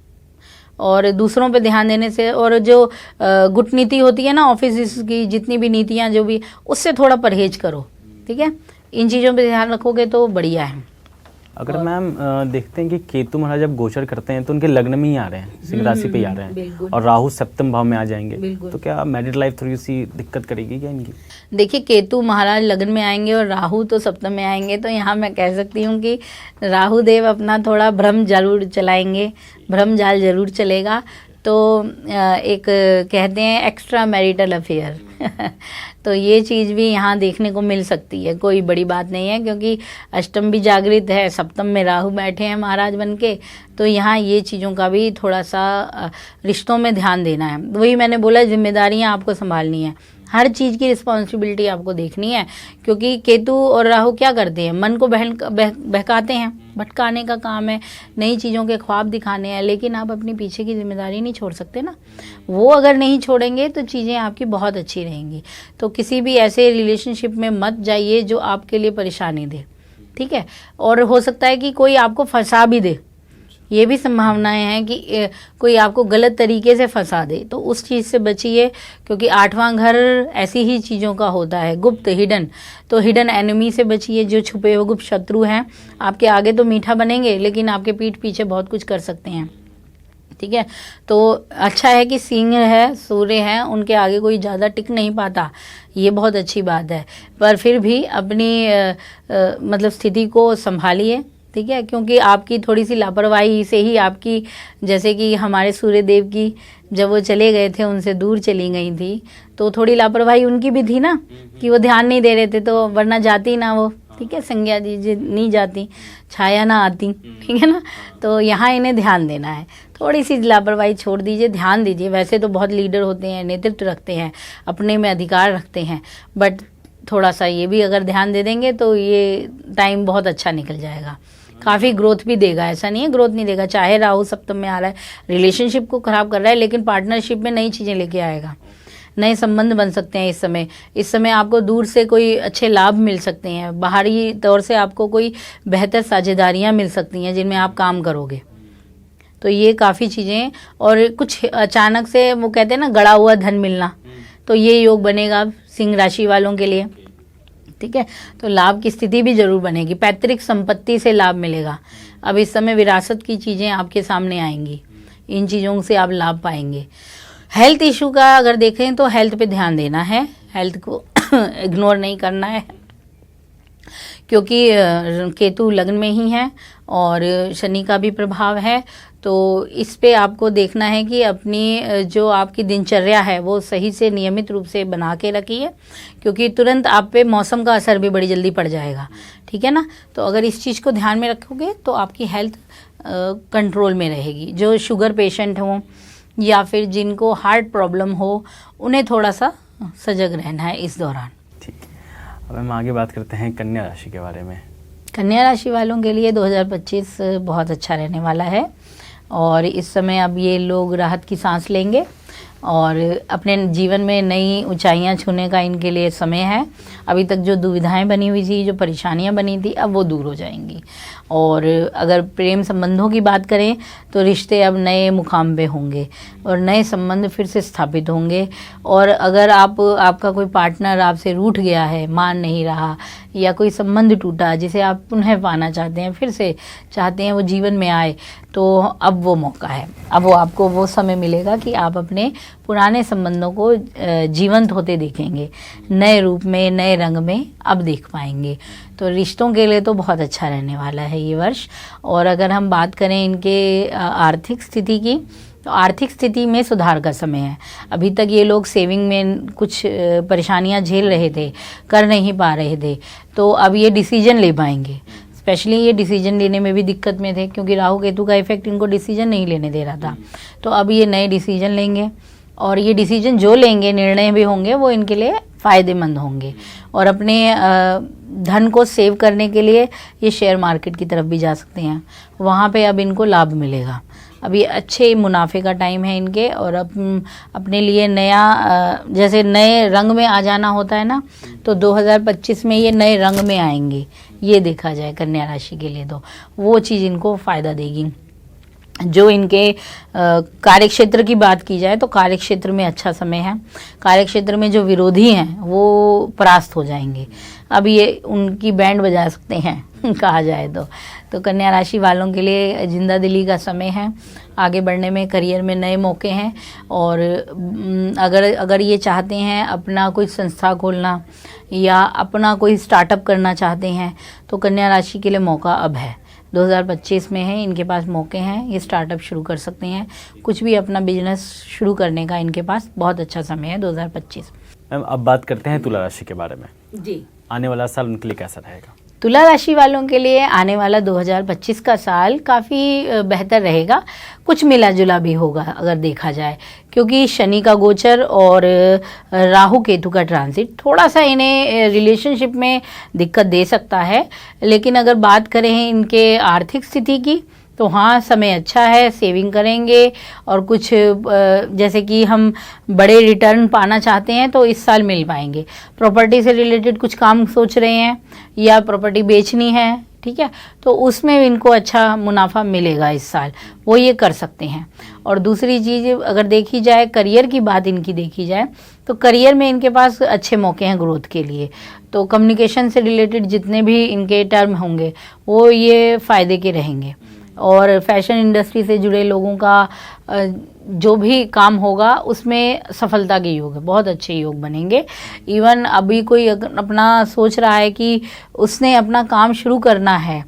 और दूसरों पे ध्यान देने से, और जो गुट नीति होती है ना ऑफिस की, जितनी भी नीतियाँ जो भी, उससे थोड़ा परहेज करो, ठीक है। इन चीज़ों पे ध्यान रखोगे तो बढ़िया है। अगर मैम देखते हैं कि केतु महाराज जब गोचर करते हैं तो उनके लग्न में ही आ रहे हैं, सिंह राशि पे ही आ रहे हैं, और राहु सप्तम भाव में आ जाएंगे, तो क्या मैरिड लाइफ थोड़ी सी दिक्कत करेगी क्या इनकी? देखिए, केतु महाराज लग्न में आएंगे और राहु तो सप्तम में आएंगे, तो यहाँ मैं कह सकती हूँ कि राहु देव अपना थोड़ा भ्रम जरूर चलाएंगे, भ्रम जाल जरूर चलेगा। तो एक कहते हैं एक्स्ट्रा मैरिटल अफेयर तो ये चीज़ भी यहाँ देखने को मिल सकती है, कोई बड़ी बात नहीं है, क्योंकि अष्टम भी जागृत है, सप्तम में राहु बैठे हैं महाराज बन के, तो यहाँ ये चीज़ों का भी थोड़ा सा रिश्तों में ध्यान देना है। वही मैंने बोला, जिम्मेदारियाँ आपको संभालनी है, हर चीज़ की रिस्पॉन्सिबिलिटी आपको देखनी है, क्योंकि केतु और राहु क्या करते हैं, मन को बहकाते हैं, भटकाने का काम है, नई चीज़ों के ख्वाब दिखाने हैं, लेकिन आप अपनी पीछे की जिम्मेदारी नहीं छोड़ सकते ना। वो अगर नहीं छोड़ेंगे तो चीज़ें आपकी बहुत अच्छी रहेंगी। तो किसी भी ऐसे रिलेशनशिप में मत जाइए जो आपके लिए परेशानी दे, ठीक है। और हो सकता है कि कोई आपको फंसा भी दे, ये भी संभावनाएं हैं कि कोई आपको गलत तरीके से फंसा दे, तो उस चीज़ से बचिए, क्योंकि 8वां घर ऐसी ही चीज़ों का होता है, गुप्त, हिडन। तो हिडन एनिमी से बचिए, जो छुपे हुए गुप्त शत्रु हैं, आपके आगे तो मीठा बनेंगे लेकिन आपके पीठ पीछे बहुत कुछ कर सकते हैं, ठीक है। तो अच्छा है कि सिंह है, सूर्य है, उनके आगे कोई ज़्यादा टिक नहीं पाता, ये बहुत अच्छी बात है। पर फिर भी अपनी मतलब स्थिति को संभालिए, ठीक है, क्योंकि आपकी थोड़ी सी लापरवाही से ही आपकी, जैसे कि हमारे सूर्य देव की जब वो चले गए थे, उनसे दूर चली गई थी, तो थोड़ी लापरवाही उनकी भी थी ना, कि वो ध्यान नहीं दे रहे थे, तो वरना जाती ना वो, ठीक है, संज्ञा दीजिए, नहीं जाती, छाया ना आती, ठीक है ना। तो यहाँ इन्हें ध्यान देना है, थोड़ी सी लापरवाही छोड़ दीजिए, ध्यान दीजिए। वैसे तो बहुत लीडर होते हैं, नेतृत्व रखते हैं, अपने में अधिकार रखते हैं, बट थोड़ा सा ये भी अगर ध्यान दे देंगे तो ये टाइम बहुत अच्छा निकल जाएगा, काफ़ी ग्रोथ भी देगा। ऐसा नहीं है ग्रोथ नहीं देगा, चाहे राहु सप्तम में आ रहा है, रिलेशनशिप को ख़राब कर रहा है, लेकिन पार्टनरशिप में नई चीज़ें लेके आएगा, नए संबंध बन सकते हैं। इस समय आपको दूर से कोई अच्छे लाभ मिल सकते हैं, बाहरी तौर से आपको कोई बेहतर साझेदारियाँ मिल सकती हैं जिनमें आप काम करोगे, तो ये काफ़ी चीज़ें। और कुछ अचानक से वो कहते हैं ना गड़ा हुआ धन मिलना, तो ये योग बनेगा सिंह राशि वालों के लिए, ठीक है। तो लाभ की स्थिति भी जरूर बनेगी, पैतृक संपत्ति से लाभ मिलेगा। अब इस समय विरासत की चीज़ें आपके सामने आएंगी, इन चीज़ों से आप लाभ पाएंगे। हेल्थ इशू का अगर देखें तो हेल्थ पे ध्यान देना है, हेल्थ को इग्नोर नहीं करना है, क्योंकि केतु लग्न में ही है और शनि का भी प्रभाव है। तो इस पे आपको देखना है कि अपनी जो आपकी दिनचर्या है वो सही से नियमित रूप से बना के रखिए, क्योंकि तुरंत आप पे मौसम का असर भी बड़ी जल्दी पड़ जाएगा, ठीक है ना। तो अगर इस चीज़ को ध्यान में रखोगे तो आपकी हेल्थ कंट्रोल में रहेगी। जो शुगर पेशेंट हों या फिर जिनको हार्ट प्रॉब्लम हो, उन्हें थोड़ा सा सजग रहना है इस दौरान। ठीक, अब हम आगे बात करते हैं कन्या राशि के बारे में। कन्या राशि वालों के लिए 2025 बहुत अच्छा रहने वाला है और इस समय अब ये लोग राहत की सांस लेंगे और अपने जीवन में नई ऊंचाइयां छूने का इनके लिए समय है। अभी तक जो दुविधाएं बनी हुई थी, जो परेशानियां बनी थी, अब वो दूर हो जाएंगी। और अगर प्रेम संबंधों की बात करें तो रिश्ते अब नए मुकाम पे होंगे और नए संबंध फिर से स्थापित होंगे। और अगर आपका कोई पार्टनर आपसे रूठ गया है, मान नहीं रहा, या कोई संबंध टूटा जिसे आप पुनः पाना चाहते हैं, फिर से चाहते हैं वो जीवन में आए, तो अब वो मौका है। अब वो आपको वो समय मिलेगा कि आप अपने पुराने संबंधों को जीवंत होते देखेंगे, नए रूप में, नए रंग में अब देख पाएंगे। तो रिश्तों के लिए तो बहुत अच्छा रहने वाला है ये वर्ष। और अगर हम बात करें इनके आर्थिक स्थिति की, तो आर्थिक स्थिति में सुधार का समय है। अभी तक ये लोग सेविंग में कुछ परेशानियां झेल रहे थे, कर नहीं पा रहे थे, तो अब ये डिसीजन ले पाएंगे। स्पेशली ये डिसीजन लेने में भी दिक्कत में थे, क्योंकि राहु केतु का इफेक्ट इनको डिसीजन नहीं लेने दे रहा था। तो अब ये नए डिसीजन लेंगे और ये डिसीजन जो लेंगे, निर्णय भी होंगे, वो इनके लिए फ़ायदेमंद होंगे। और अपने धन को सेव करने के लिए ये शेयर मार्केट की तरफ भी जा सकते हैं, वहाँ पे अब इनको लाभ मिलेगा। अब ये अच्छे मुनाफे का टाइम है इनके। और अपने लिए नया, जैसे नए रंग में आ जाना होता है ना, तो 2025 में ये नए रंग में आएंगे। ये देखा जाए कन्या राशि के लिए तो वो चीज़ इनको फ़ायदा देगी। जो इनके कार्यक्षेत्र की बात की जाए तो कार्यक्षेत्र में अच्छा समय है। कार्यक्षेत्र में जो विरोधी हैं वो परास्त हो जाएंगे। अब ये उनकी बैंड बजा सकते हैं कहा जाए तो कन्या राशि वालों के लिए जिंदा दिली का समय है। आगे बढ़ने में, करियर में नए मौके हैं। और अगर ये चाहते हैं अपना कोई संस्था खोलना या अपना कोई स्टार्टअप करना चाहते हैं, तो कन्या राशि के लिए मौका अब है। 2025 में है, इनके पास मौके हैं, ये स्टार्टअप शुरू कर सकते हैं। कुछ भी अपना बिजनेस शुरू करने का इनके पास बहुत अच्छा समय है 2025। मैम, अब बात करते हैं तुला राशि के बारे में। जी, आने वाला साल उनके लिए कैसा रहेगा? तुला राशि वालों के लिए आने वाला 2025 का साल काफ़ी बेहतर रहेगा। कुछ मिला जुला भी होगा अगर देखा जाए, क्योंकि शनि का गोचर और राहु केतु का ट्रांजिट थोड़ा सा इन्हें रिलेशनशिप में दिक्कत दे सकता है। लेकिन अगर बात करें इनके आर्थिक स्थिति की, तो हाँ, समय अच्छा है, सेविंग करेंगे। और कुछ जैसे कि हम बड़े रिटर्न पाना चाहते हैं तो इस साल मिल पाएंगे। प्रॉपर्टी से रिलेटेड कुछ काम सोच रहे हैं या प्रॉपर्टी बेचनी है, ठीक है, तो उसमें इनको अच्छा मुनाफा मिलेगा इस साल, वो ये कर सकते हैं। और दूसरी चीज़ अगर देखी जाए, करियर की बात इनकी देखी जाए, तो करियर में इनके पास अच्छे मौके हैं ग्रोथ के लिए। तो कम्युनिकेशन से रिलेटेड जितने भी इनके टर्म होंगे वो ये फ़ायदे के रहेंगे। और फैशन इंडस्ट्री से जुड़े लोगों का जो भी काम होगा उसमें सफलता के योग है, बहुत अच्छे योग बनेंगे। इवन अभी कोई अपना सोच रहा है कि उसने अपना काम शुरू करना है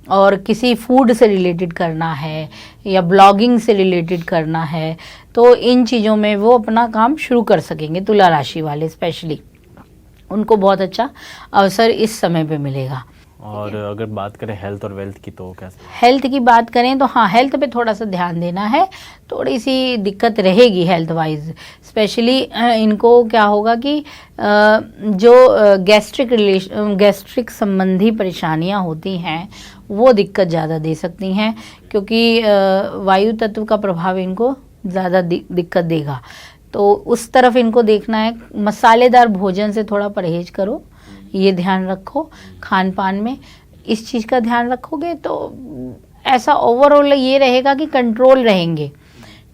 और किसी फूड से रिलेटेड करना है या ब्लॉगिंग से रिलेटेड करना है, तो इन चीज़ों में वो अपना काम शुरू कर सकेंगे। तुला राशि वाले स्पेशली उनको बहुत अच्छा अवसर इस समय पे मिलेगा। और अगर बात करें हेल्थ और वेल्थ की, तो कैसे? हेल्थ की बात करें तो हाँ, हेल्थ पे थोड़ा सा ध्यान देना है। थोड़ी सी दिक्कत रहेगी हेल्थ वाइज। स्पेशली इनको क्या होगा कि जो गैस्ट्रिक संबंधी परेशानियां होती हैं वो दिक्कत ज़्यादा दे सकती हैं, क्योंकि वायु तत्व का प्रभाव इनको ज़्यादा दिक्कत देगा। तो उस तरफ इनको देखना है। मसालेदार भोजन से थोड़ा परहेज करो, ये ध्यान रखो। खान पान में इस चीज़ का ध्यान रखोगे तो ऐसा ओवरऑल ये रहेगा कि कंट्रोल रहेंगे,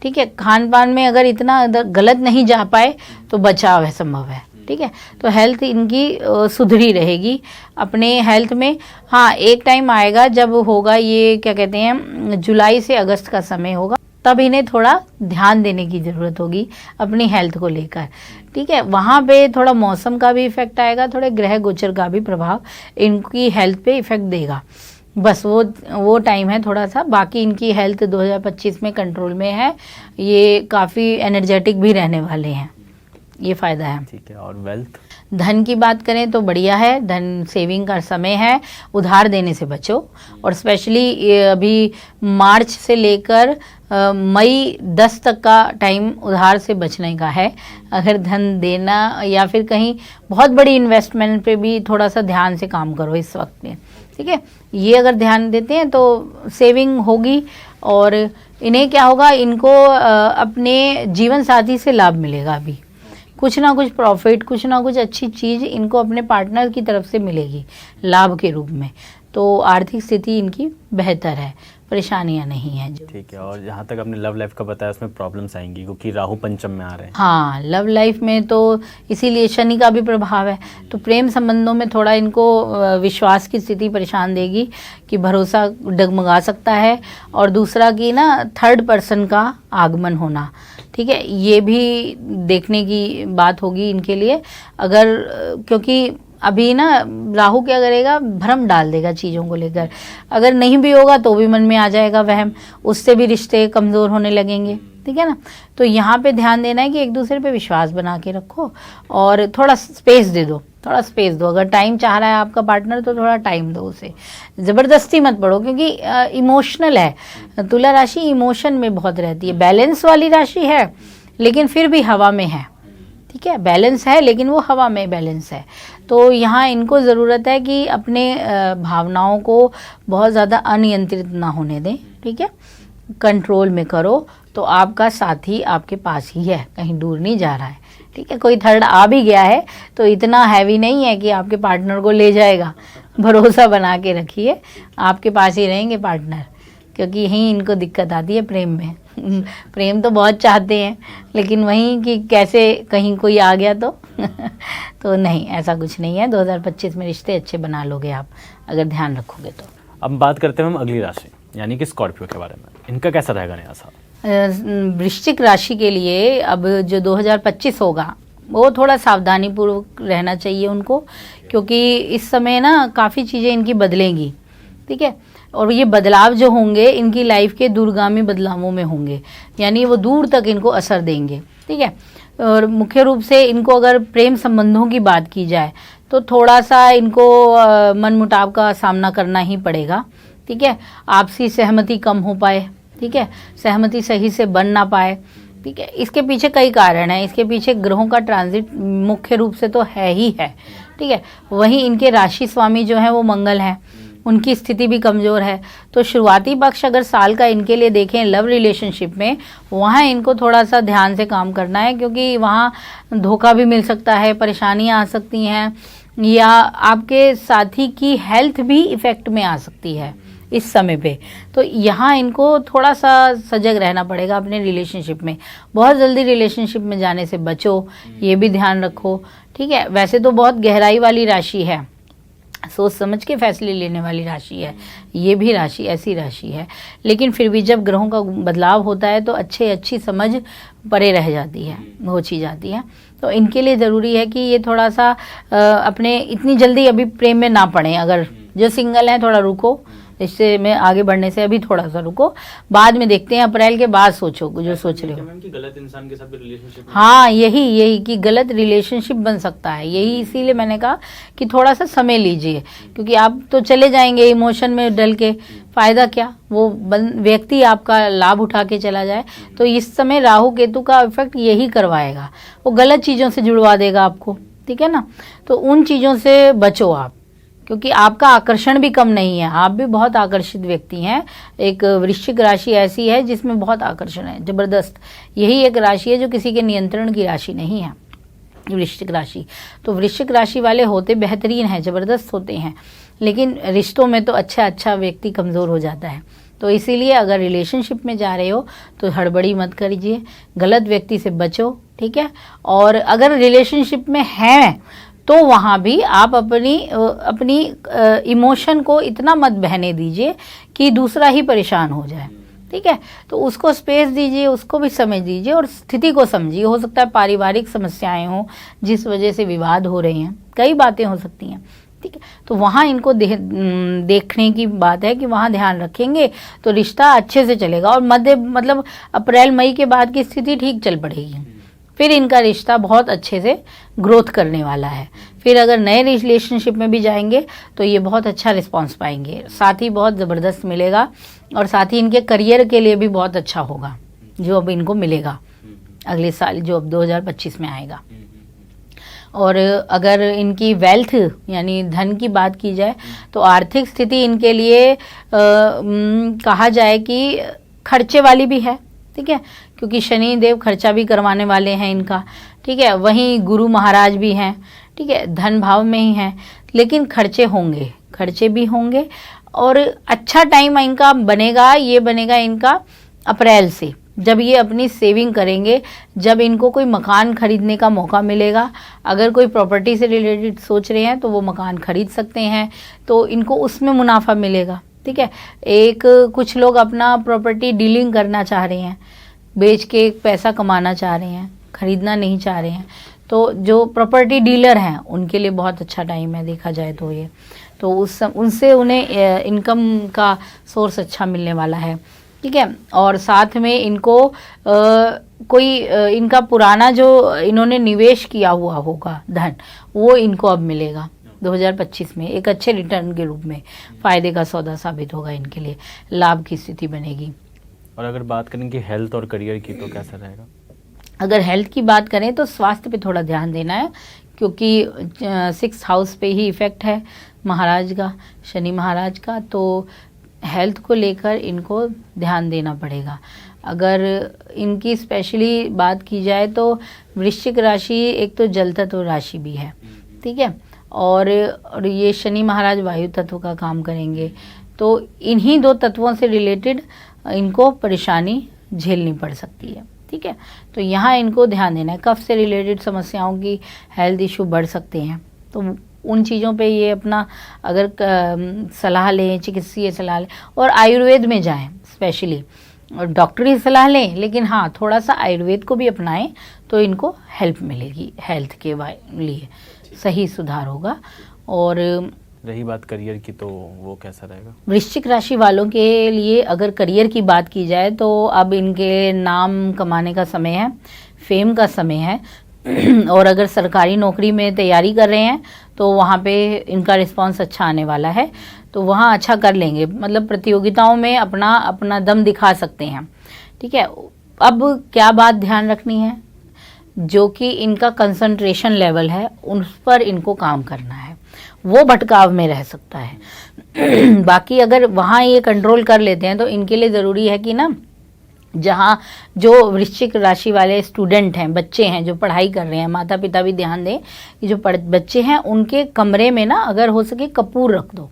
ठीक है। खान पान में अगर इतना गलत नहीं जा पाए तो बचाव है, संभव है, ठीक है। तो हेल्थ इनकी सुधरी रहेगी अपने हेल्थ में। हाँ, एक टाइम आएगा जब होगा ये क्या कहते हैं, जुलाई से अगस्त का समय होगा, तब इन्हें थोड़ा ध्यान देने की ज़रूरत होगी अपनी हेल्थ को लेकर। ठीक है, वहाँ पे थोड़ा मौसम का भी इफेक्ट आएगा, थोड़े ग्रह गोचर का भी प्रभाव इनकी हेल्थ पे इफेक्ट देगा। बस वो टाइम है थोड़ा सा, बाकी इनकी हेल्थ 2025 में कंट्रोल में है। ये काफ़ी एनर्जेटिक भी रहने वाले हैं, ये फ़ायदा है। ठीक है, और वेल्थ? धन की बात करें तो बढ़िया है, धन सेविंग का समय है, उधार देने से बचो। और स्पेशली अभी मार्च से लेकर मई 10 तक का टाइम उधार से बचने का है। अगर धन देना या फिर कहीं बहुत बड़ी इन्वेस्टमेंट पे भी थोड़ा सा ध्यान से काम करो इस वक्त में। ठीक है, ये अगर ध्यान देते हैं तो सेविंग होगी और इन्हें क्या होगा, इनको अपने जीवन साथी से लाभ मिलेगा। अभी कुछ ना कुछ प्रॉफिट, कुछ ना कुछ अच्छी चीज़ इनको अपने पार्टनर की तरफ से मिलेगी लाभ के रूप में। तो आर्थिक स्थिति इनकी बेहतर है, परेशानियां नहीं हैं। ठीक है, और जहाँ तक आपने लव लाइफ का बताया उसमें प्रॉब्लम्स आएंगी क्योंकि राहु पंचम में आ रहे हैं। हाँ, लव लाइफ में तो इसीलिए शनि का भी प्रभाव है, तो प्रेम संबंधों में थोड़ा इनको विश्वास की स्थिति परेशान देगी कि भरोसा डगमगा सकता है। और दूसरा कि ना थर्ड पर्सन का आगमन होना, ठीक है, ये भी देखने की बात होगी इनके लिए। अगर क्योंकि अभी ना राहु क्या करेगा, भ्रम डाल देगा चीज़ों को लेकर। अगर नहीं भी होगा तो भी मन में आ जाएगा वहम, उससे भी रिश्ते कमज़ोर होने लगेंगे। ठीक है ना, तो यहाँ पे ध्यान देना है कि एक दूसरे पे विश्वास बना के रखो और थोड़ा स्पेस दे दो, थोड़ा स्पेस दो। अगर टाइम चाह रहा है आपका पार्टनर तो थोड़ा टाइम दो उसे, ज़बरदस्ती मत पड़ो, क्योंकि इमोशनल है तुला राशि, इमोशन में बहुत रहती है। बैलेंस वाली राशि है लेकिन फिर भी हवा में है। ठीक है, बैलेंस है लेकिन वो हवा में बैलेंस है। तो यहाँ इनको ज़रूरत है कि अपने भावनाओं को बहुत ज़्यादा अनियंत्रित ना होने दें। ठीक है, कंट्रोल में करो। तो आपका साथी आपके पास ही है, कहीं दूर नहीं जा रहा है। ठीक है, कोई थर्ड आ भी गया है तो इतना हैवी नहीं है कि आपके पार्टनर को ले जाएगा। भरोसा बना के रखिए, आपके पास ही रहेंगे पार्टनर, क्योंकि यहीं इनको दिक्कत आती है प्रेम में। प्रेम तो बहुत चाहते हैं लेकिन वहीं कि कैसे कहीं कोई आ गया तो नहीं, ऐसा कुछ नहीं है। 2025 में रिश्ते अच्छे बना लोगे आप अगर ध्यान रखोगे तो। अब बात करते हैं हम अगली राशि यानी कि स्कॉर्पियो के बारे में। इनका कैसा रहेगा नया साल? वृश्चिक राशि के लिए अब जो 2025 होगा वो थोड़ा सावधानी पूर्वक रहना चाहिए उनको, क्योंकि इस समय ना काफ़ी चीज़ें इनकी बदलेंगी। ठीक है, और ये बदलाव जो होंगे इनकी लाइफ के दूरगामी बदलावों में होंगे, यानी वो दूर तक इनको असर देंगे। ठीक है, और मुख्य रूप से इनको अगर प्रेम संबंधों की बात की जाए तो थोड़ा सा इनको मनमुटाव का सामना करना ही पड़ेगा। ठीक है, आपसी सहमति कम हो पाए, ठीक है, सहमति सही से बन ना पाए। ठीक है, इसके पीछे कई कारण हैं। इसके पीछे ग्रहों का ट्रांजिट मुख्य रूप से तो है ही है। ठीक है, वहीं इनके राशि स्वामी जो हैं वो मंगल हैं, उनकी स्थिति भी कमज़ोर है। तो शुरुआती पक्ष अगर साल का इनके लिए देखें लव रिलेशनशिप में, वहाँ इनको थोड़ा सा ध्यान से काम करना है, क्योंकि वहाँ धोखा भी मिल सकता है, परेशानियाँ आ सकती हैं, या आपके साथी की हेल्थ भी इफ़ेक्ट में आ सकती है इस समय पे। तो यहाँ इनको थोड़ा सा सजग रहना पड़ेगा अपने रिलेशनशिप में। बहुत जल्दी रिलेशनशिप में जाने से बचो, ये भी ध्यान रखो। ठीक है, वैसे तो बहुत गहराई वाली राशि है, सोच समझ के फैसले लेने वाली राशि है, ये भी राशि ऐसी राशि है, लेकिन फिर भी जब ग्रहों का बदलाव होता है तो अच्छी समझ परे रह जाती है, होची जाती है। तो इनके लिए ज़रूरी है कि ये थोड़ा सा अपने इतनी जल्दी अभी प्रेम में ना पड़े। अगर जो सिंगल हैं थोड़ा रुको, रिश्ते में आगे बढ़ने से अभी थोड़ा सा रुको, बाद में देखते हैं, अप्रैल के बाद सोचो जो सोच रहे हो। कि गलत इंसान के साथ भी रिलेशनशिप, हाँ, यही कि गलत रिलेशनशिप बन सकता है। यही इसीलिए मैंने कहा कि थोड़ा सा समय लीजिए, क्योंकि आप तो चले जाएंगे इमोशन में डल के, फ़ायदा क्या, वो व्यक्ति आपका लाभ उठा के चला जाए। तो इस समय राहु केतु का इफेक्ट यही करवाएगा, वो गलत चीज़ों से जुड़वा देगा आपको। ठीक है ना, तो उन चीज़ों से बचो आप, क्योंकि आपका आकर्षण भी कम नहीं है, आप भी बहुत आकर्षित व्यक्ति हैं। एक वृश्चिक राशि ऐसी है जिसमें बहुत आकर्षण है, ज़बरदस्त। यही एक राशि है जो किसी के नियंत्रण की राशि नहीं है, वृश्चिक राशि। तो वृश्चिक राशि वाले होते बेहतरीन हैं, ज़बरदस्त होते हैं, लेकिन रिश्तों में तो अच्छा व्यक्ति कमज़ोर हो जाता है। तो इसीलिए अगर रिलेशनशिप में जा रहे हो तो हड़बड़ी मत करिए, गलत व्यक्ति से बचो। ठीक है, और अगर रिलेशनशिप में हैं तो वहाँ भी आप अपनी इमोशन को इतना मत बहने दीजिए कि दूसरा ही परेशान हो जाए। ठीक है, तो उसको स्पेस दीजिए, उसको भी समय दीजिए और स्थिति को समझिए। हो सकता है पारिवारिक समस्याएं हों जिस वजह से विवाद हो रहे हैं, कई बातें हो सकती हैं, ठीक है। तो वहाँ इनको देखने की बात है कि वहाँ ध्यान रखेंगे तो रिश्ता अच्छे से चलेगा और मतलब अप्रैल मई के बाद की स्थिति ठीक चल पड़ेगी, फिर इनका रिश्ता बहुत अच्छे से ग्रोथ करने वाला है। फिर अगर नए रिलेशनशिप में भी जाएंगे तो ये बहुत अच्छा रिस्पॉन्स पाएंगे, साथ ही बहुत ज़बरदस्त मिलेगा और साथ ही इनके करियर के लिए भी बहुत अच्छा होगा जो अब इनको मिलेगा अगले साल, जो अब 2025 में आएगा। और अगर इनकी वेल्थ यानी धन की बात की जाए तो आर्थिक स्थिति इनके लिए कहा जाए कि खर्चे वाली भी है, ठीक है, क्योंकि शनि देव खर्चा भी करवाने वाले हैं इनका, ठीक है। वहीं गुरु महाराज भी हैं, ठीक है, धन भाव में ही हैं, लेकिन खर्चे भी होंगे। और अच्छा टाइम इनका बनेगा, ये बनेगा इनका अप्रैल से, जब ये अपनी सेविंग करेंगे, जब इनको कोई मकान खरीदने का मौका मिलेगा। अगर कोई प्रॉपर्टी से रिलेटेड सोच रहे हैं तो वो मकान खरीद सकते हैं, तो इनको उसमें मुनाफा मिलेगा, ठीक है। कुछ लोग अपना प्रॉपर्टी डीलिंग करना चाह रहे हैं, बेच के पैसा कमाना चाह रहे हैं, खरीदना नहीं चाह रहे हैं, तो जो प्रॉपर्टी डीलर हैं उनके लिए बहुत अच्छा टाइम है देखा जाए तो ये, तो उनसे उन्हें इनकम का सोर्स अच्छा मिलने वाला है, ठीक है। और साथ में इनको इनका पुराना जो इन्होंने निवेश किया हुआ होगा धन, वो इनको अब मिलेगा 2025 में एक अच्छे रिटर्न के रूप में, फ़ायदे का सौदा साबित होगा इनके लिए, लाभ की स्थिति बनेगी। और अगर बात करें कि हेल्थ और करियर की तो कैसा रहेगा? अगर हेल्थ की बात करें तो स्वास्थ्य पे थोड़ा ध्यान देना है, क्योंकि 6th हाउस पे ही इफ़ेक्ट है महाराज का, शनि महाराज का, तो हेल्थ को लेकर इनको ध्यान देना पड़ेगा। अगर इनकी स्पेशली बात की जाए तो वृश्चिक राशि एक तो जल तत्व राशि भी है, ठीक है, और ये शनि महाराज वायु तत्व का काम करेंगे, तो इन्हीं 2 तत्वों से रिलेटेड इनको परेशानी झेलनी पड़ सकती है, ठीक है। तो यहाँ इनको ध्यान देना है, कफ से रिलेटेड समस्याओं की हेल्थ इशू बढ़ सकते हैं, तो उन चीज़ों पे ये अपना अगर सलाह लें, चिकित्सीय सलाह लें और आयुर्वेद में जाएं स्पेशली, और डॉक्टरी सलाह लें, लेकिन हाँ थोड़ा सा आयुर्वेद को भी अपनाएं तो इनको हेल्प मिलेगी, हेल्थ के लिए सही सुधार होगा। और रही बात करियर की तो वो कैसा रहेगा? वृश्चिक राशि वालों के लिए अगर करियर की बात की जाए तो अब इनके नाम कमाने का समय है, फेम का समय है और अगर सरकारी नौकरी में तैयारी कर रहे हैं तो वहाँ पे इनका रिस्पांस अच्छा आने वाला है, तो वहाँ अच्छा कर लेंगे, मतलब प्रतियोगिताओं में अपना दम दिखा सकते हैं, ठीक है। अब क्या बात ध्यान रखनी है, जो कि इनका कंसंट्रेशन लेवल है उस पर इनको काम करना है, वो भटकाव में रह सकता है बाकी अगर वहाँ ये कंट्रोल कर लेते हैं तो इनके लिए ज़रूरी है कि ना, जहाँ जो वृश्चिक राशि वाले स्टूडेंट हैं, बच्चे हैं जो पढ़ाई कर रहे हैं, माता पिता भी ध्यान दें कि जो बच्चे हैं उनके कमरे में ना अगर हो सके कपूर रख दो,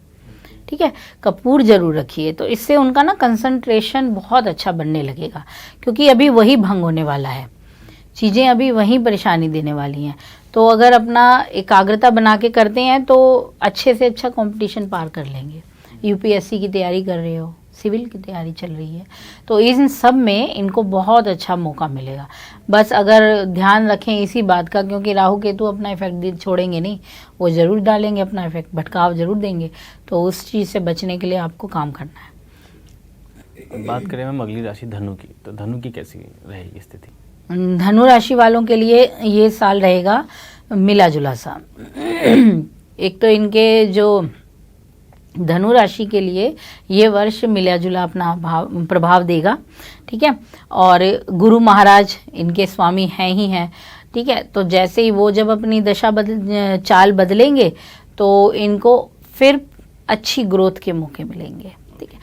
ठीक है, कपूर ज़रूर रखिए, तो इससे उनका ना कंसंट्रेशन बहुत अच्छा बनने लगेगा, क्योंकि अभी वही भंग होने वाला है, चीज़ें अभी वहीं परेशानी देने वाली हैं। तो अगर अपना एकाग्रता बना के करते हैं तो अच्छे से अच्छा कंपटीशन पार कर लेंगे। यूपीएससी की तैयारी कर रहे हो, सिविल की तैयारी चल रही है, तो इन सब में इनको बहुत अच्छा मौका मिलेगा। बस अगर ध्यान रखें इसी बात का, क्योंकि राहु केतु अपना इफेक्ट छोड़ेंगे नहीं, वो ज़रूर डालेंगे अपना इफेक्ट, भटकाव ज़रूर देंगे, तो उस चीज़ से बचने के लिए आपको काम करना है। बात करें मैम अगली राशि धनु की, तो धनु की कैसी रहेगी स्थिति? धनु राशि वालों के लिए ये साल रहेगा मिला जुला सा। एक तो इनके जो धनु राशि के लिए ये वर्ष मिला जुला अपना प्रभाव देगा, ठीक है, और गुरु महाराज इनके स्वामी हैं ही हैं, ठीक है, तो जैसे ही वो जब अपनी दशा चाल बदलेंगे तो इनको फिर अच्छी ग्रोथ के मौके मिलेंगे, ठीक है।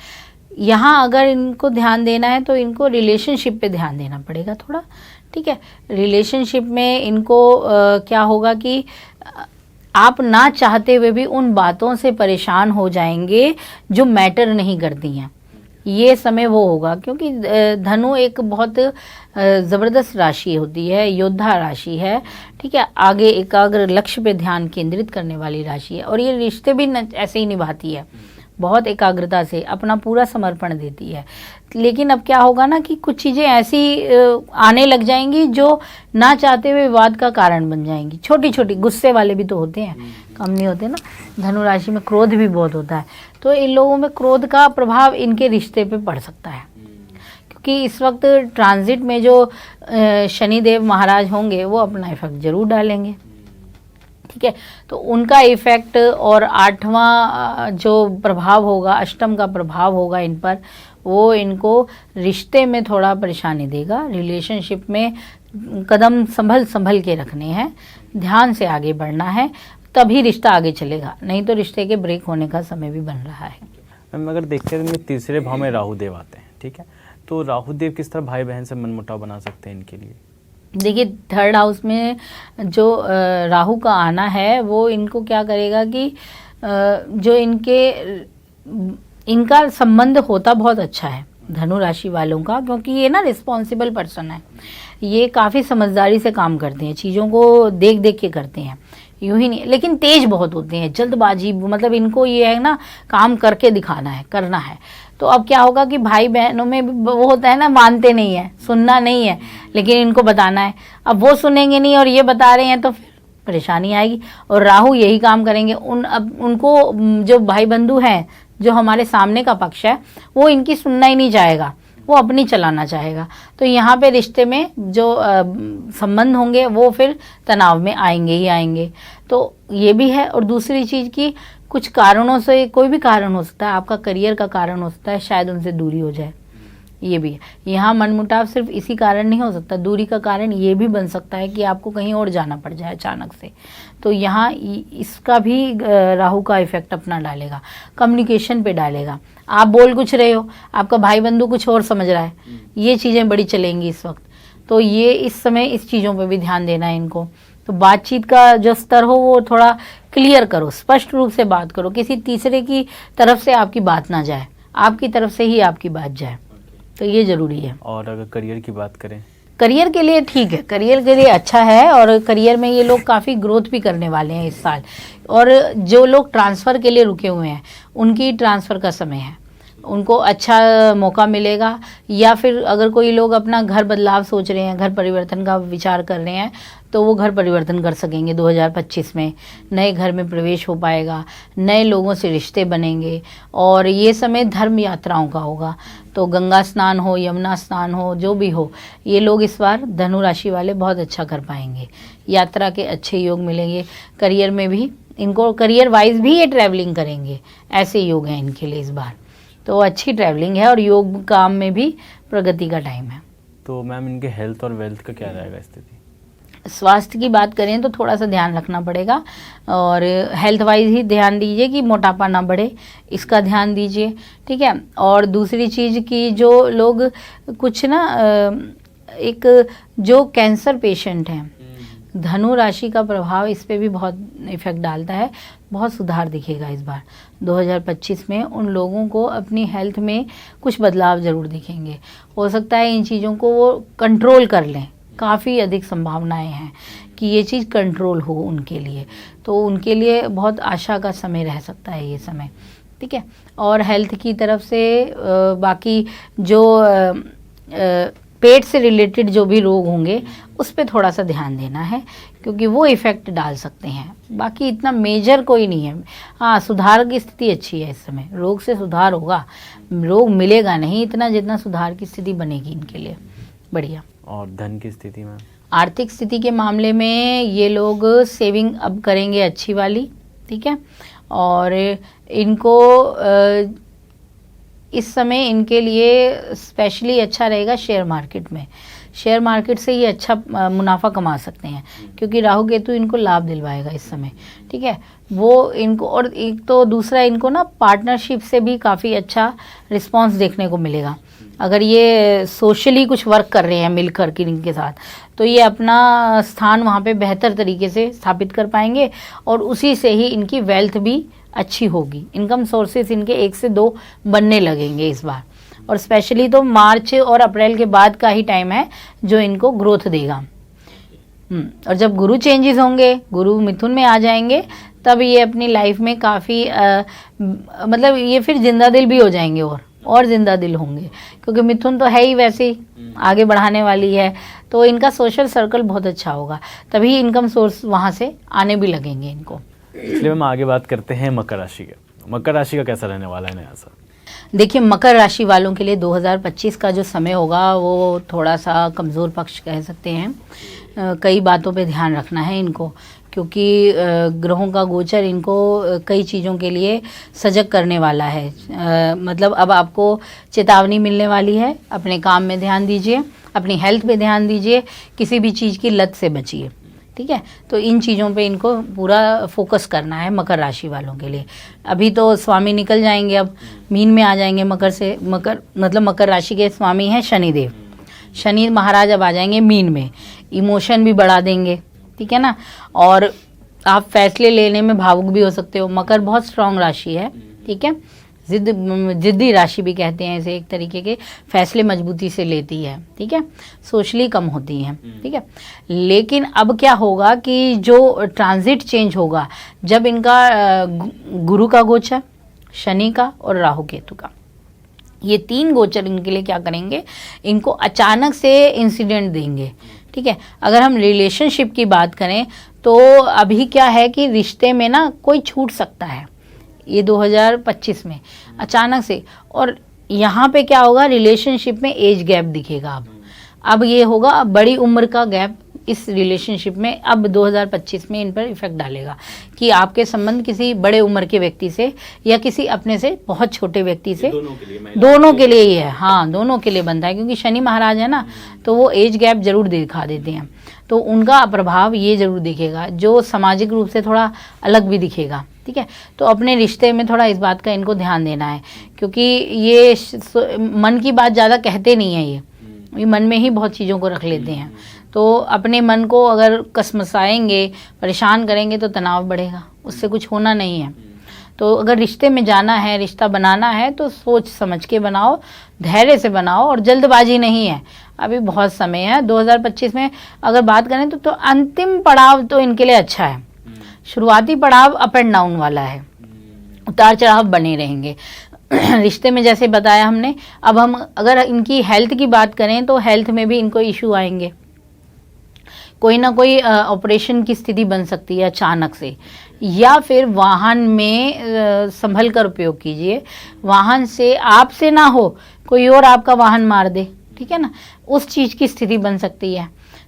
यहाँ अगर इनको ध्यान देना है तो इनको रिलेशनशिप पे ध्यान देना पड़ेगा थोड़ा, ठीक है। रिलेशनशिप में इनको क्या होगा कि आप ना चाहते हुए भी उन बातों से परेशान हो जाएंगे जो मैटर नहीं करती हैं, ये समय वो होगा, क्योंकि धनु एक बहुत ज़बरदस्त राशि होती है, योद्धा राशि है, ठीक है, आगे एकाग्र लक्ष्य पे ध्यान केंद्रित करने वाली राशि है, और ये रिश्ते भी ऐसे ही निभाती है, बहुत एकाग्रता से अपना पूरा समर्पण देती है। लेकिन अब क्या होगा ना कि कुछ चीज़ें ऐसी आने लग जाएंगी जो ना चाहते हुए विवाद का कारण बन जाएंगी। छोटी छोटी गुस्से वाले भी तो होते हैं, कम नहीं होते ना। धनु राशि में क्रोध भी बहुत होता है, तो इन लोगों में क्रोध का प्रभाव इनके रिश्ते पे पड़ सकता है, क्योंकि इस वक्त ट्रांजिट में जो शनिदेव महाराज होंगे वो अपना इफेक्ट जरूर डालेंगे। ठीक है, तो उनका इफेक्ट और 8वां जो प्रभाव होगा, अष्टम का प्रभाव होगा इन पर, वो इनको रिश्ते में थोड़ा परेशानी देगा। रिलेशनशिप में कदम संभल के रखने हैं, ध्यान से आगे बढ़ना है, तभी रिश्ता आगे चलेगा, नहीं तो रिश्ते के ब्रेक होने का समय भी बन रहा है। मैम अगर देखते हैं तो तीसरे भाव में राहु देव आते हैं, ठीक है, तो राहु देव किस तरह भाई बहन से मनमुटाव बना सकते हैं इनके लिए? देखिए, थर्ड हाउस में जो राहु का आना है वो इनको क्या करेगा कि जो इनका संबंध होता बहुत अच्छा है धनु राशि वालों का, क्योंकि ये ना रिस्पॉन्सिबल पर्सन है, ये काफ़ी समझदारी से काम करते हैं, चीज़ों को देख देख के करते हैं, यूं ही नहीं, लेकिन तेज बहुत होते हैं, जल्दबाजी, मतलब इनको ये है ना काम करके दिखाना है, करना है। तो अब क्या होगा कि भाई बहनों में वो होता है ना, मानते नहीं है, सुनना नहीं है, लेकिन इनको बताना है। अब वो सुनेंगे नहीं और ये बता रहे हैं तो फिर परेशानी आएगी। और राहु यही काम करेंगे। अब उनको जो भाई बंधु हैं, जो हमारे सामने का पक्ष है, वो इनकी सुनना ही नहीं चाहेगा, वो अपनी चलाना चाहेगा। तो यहाँ पे रिश्ते में जो संबंध होंगे वो फिर तनाव में आएंगे ही आएंगे। तो ये भी है। और दूसरी चीज़ की कुछ कारणों से, कोई भी कारण हो सकता है, आपका करियर का कारण हो सकता है, शायद उनसे दूरी हो जाए, ये भी है। यहाँ मनमुटाव सिर्फ इसी कारण नहीं हो सकता, दूरी का कारण ये भी बन सकता है कि आपको कहीं और जाना पड़ जाए अचानक से। तो यहाँ इसका भी राहु का इफेक्ट अपना डालेगा, कम्युनिकेशन पे डालेगा। आप बोल कुछ रहे हो, आपका भाई बंधु कुछ और समझ रहा है, ये चीज़ें बड़ी चलेंगी इस वक्त। तो ये इस समय इस चीज़ों पे भी ध्यान देना है इनको। तो बातचीत का जो स्तर हो वो थोड़ा क्लियर करो, स्पष्ट रूप से बात करो, किसी तीसरे की तरफ से आपकी बात ना जाए, आपकी तरफ से ही आपकी बात जाए, तो ये ज़रूरी है। और अगर करियर की बात करें, करियर के लिए ठीक है, करियर के लिए अच्छा है, और करियर में ये लोग काफ़ी ग्रोथ भी करने वाले हैं इस साल। और जो लोग ट्रांसफ़र के लिए रुके हुए हैं, उनकी ट्रांसफ़र का समय है, उनको अच्छा मौका मिलेगा। या फिर अगर कोई लोग अपना घर बदलाव सोच रहे हैं, घर परिवर्तन का विचार कर रहे हैं, तो वो घर परिवर्तन कर सकेंगे 2025 में। नए घर में प्रवेश हो पाएगा, नए लोगों से रिश्ते बनेंगे, और ये समय धर्म यात्राओं का होगा। तो गंगा स्नान हो, यमुना स्नान हो, जो भी हो, ये लोग इस बार धनु राशि वाले बहुत अच्छा कर पाएंगे, यात्रा के अच्छे योग मिलेंगे। करियर में भी इनको, करियर वाइज भी ये ट्रैवलिंग करेंगे, ऐसे योग हैं इनके लिए इस बार। तो अच्छी ट्रैवलिंग है, और योग काम में भी प्रगति का टाइम है। तो मैम इनके हेल्थ और वेल्थ का क्या रहेगा स्थिति? स्वास्थ्य की बात करें तो थोड़ा सा ध्यान रखना पड़ेगा, और हेल्थ वाइज ही ध्यान दीजिए कि मोटापा ना बढ़े, इसका ध्यान दीजिए, ठीक है। और दूसरी चीज़ की जो लोग कुछ ना एक जो कैंसर पेशेंट हैं, धनु राशि का प्रभाव इस पे भी बहुत इफेक्ट डालता है। बहुत सुधार दिखेगा इस बार 2025 में, उन लोगों को अपनी हेल्थ में कुछ बदलाव ज़रूर दिखेंगे। हो सकता है इन चीज़ों को वो कंट्रोल कर लें, काफ़ी अधिक संभावनाएं हैं कि ये चीज़ कंट्रोल हो उनके लिए। तो उनके लिए बहुत आशा का समय रह सकता है ये समय, ठीक है। और हेल्थ की तरफ से बाकी जो पेट से रिलेटेड जो भी रोग होंगे उस पर थोड़ा सा ध्यान देना है, क्योंकि वो इफ़ेक्ट डाल सकते हैं। बाकी इतना मेजर कोई नहीं है। हाँ, सुधार की स्थिति अच्छी है इस समय, रोग से सुधार होगा, रोग मिलेगा नहीं इतना जितना सुधार की स्थिति बनेगी इनके लिए, बढ़िया। और धन की स्थिति में, आर्थिक स्थिति के मामले में ये लोग सेविंग अब करेंगे अच्छी वाली, ठीक है। और इनको इस समय इनके लिए स्पेशली अच्छा रहेगा शेयर मार्केट में। शेयर मार्केट से ये अच्छा मुनाफा कमा सकते हैं, क्योंकि राहु केतु इनको लाभ दिलवाएगा इस समय, ठीक है। वो इनको, और एक तो दूसरा इनको ना पार्टनरशिप से भी काफ़ी अच्छा रिस्पांस देखने को मिलेगा। अगर ये सोशली कुछ वर्क कर रहे हैं मिलकर के इनके साथ, तो ये अपना स्थान वहाँ पे बेहतर तरीके से स्थापित कर पाएंगे, और उसी से ही इनकी वेल्थ भी अच्छी होगी। इनकम सोर्सेस इनके 1 से 2 बनने लगेंगे इस बार। और स्पेशली तो मार्च और अप्रैल के बाद का ही टाइम है जो इनको ग्रोथ देगा। और जब गुरु चेंजेस होंगे, गुरु मिथुन में आ जाएंगे, तब ये अपनी लाइफ में काफ़ी मतलब ये फिर जिंदा दिल भी हो जाएंगे और जिंदा दिल होंगे, क्योंकि मिथुन तो है ही वैसे ही आगे बढ़ाने वाली है, तो इनका सोशल सर्कल बहुत अच्छा होगा, तभी इनकम सोर्स वहाँ से आने भी लगेंगे इनको। इसलिए हम आगे बात करते हैं मकर राशि के। मकर राशि का कैसा रहने वाला है नया साल? देखिए, मकर राशि वालों के लिए 2025 का जो समय होगा वो थोड़ा सा कमज़ोर पक्ष कह सकते हैं। कई बातों पे ध्यान रखना है इनको, क्योंकि ग्रहों का गोचर इनको कई चीज़ों के लिए सजग करने वाला है। मतलब अब आपको चेतावनी मिलने वाली है, अपने काम में ध्यान दीजिए, अपनी हेल्थ पे ध्यान दीजिए, किसी भी चीज़ की लत से बचिए, ठीक है। तो इन चीज़ों पे इनको पूरा फोकस करना है मकर राशि वालों के लिए। अभी तो स्वामी निकल जाएंगे, अब मीन में आ जाएंगे। मकर राशि के स्वामी हैं शनिदेव, शनि महाराज अब आ जाएंगे मीन में, इमोशन भी बढ़ा देंगे, ठीक है ना। और आप फैसले लेने में भावुक भी हो सकते हो। मकर बहुत स्ट्रांग राशि है, ठीक है, जिद्दी राशि भी कहते हैं इसे, एक तरीके के फैसले मजबूती से लेती है, ठीक है, सोशली कम होती हैं, ठीक है। लेकिन अब क्या होगा कि जो ट्रांजिट चेंज होगा, जब इनका गुरु का गोचर, शनि का और राहु केतु का, ये 3 गोचर इनके लिए क्या करेंगे, इनको अचानक से इंसिडेंट देंगे, ठीक है। अगर हम रिलेशनशिप की बात करें तो अभी क्या है कि रिश्ते में ना कोई छूट सकता है ये 2025 में अचानक से। और यहाँ पे क्या होगा, रिलेशनशिप में एज गैप दिखेगा। अब ये होगा बड़ी उम्र का गैप इस रिलेशनशिप में अब 2025 में इन पर इफेक्ट डालेगा कि आपके संबंध किसी बड़े उम्र के व्यक्ति से या किसी अपने से बहुत छोटे व्यक्ति से, दोनों के लिए ही है, हाँ दोनों के लिए बनता है, क्योंकि शनि महाराज है ना, तो वो एज गैप जरूर दिखा देते हैं, तो उनका प्रभाव ये जरूर दिखेगा, जो सामाजिक रूप से थोड़ा अलग भी दिखेगा, ठीक है। तो अपने रिश्ते में थोड़ा इस बात का इनको ध्यान देना है, क्योंकि ये मन की बात ज़्यादा कहते नहीं है, ये मन में ही बहुत चीज़ों को रख लेते हैं। तो अपने मन को अगर कसमसाएंगे, परेशान करेंगे तो तनाव बढ़ेगा, उससे कुछ होना नहीं है। तो अगर रिश्ते में जाना है, रिश्ता बनाना है, तो सोच समझ के बनाओ, धैर्य से बनाओ, और जल्दबाजी नहीं है, अभी बहुत समय है। 2025 में अगर बात करें तो अंतिम पड़ाव तो इनके लिए अच्छा है। शुरुआती पड़ाव अप एंड डाउन वाला है, उतार चढ़ाव बने रहेंगे। रिश्ते में जैसे बताया हमने, अब हम अगर इनकी हेल्थ की बात करें तो हेल्थ में भी इनको इशू आएंगे, कोई ना कोई ऑपरेशन की स्थिति बन सकती है अचानक से, या फिर वाहन में संभल कर उपयोग कीजिए, वाहन से आपसे ना हो, कोई और आपका वाहन मार दे, ठीक है ना, उस चीज़ की स्थिति बन सकती है।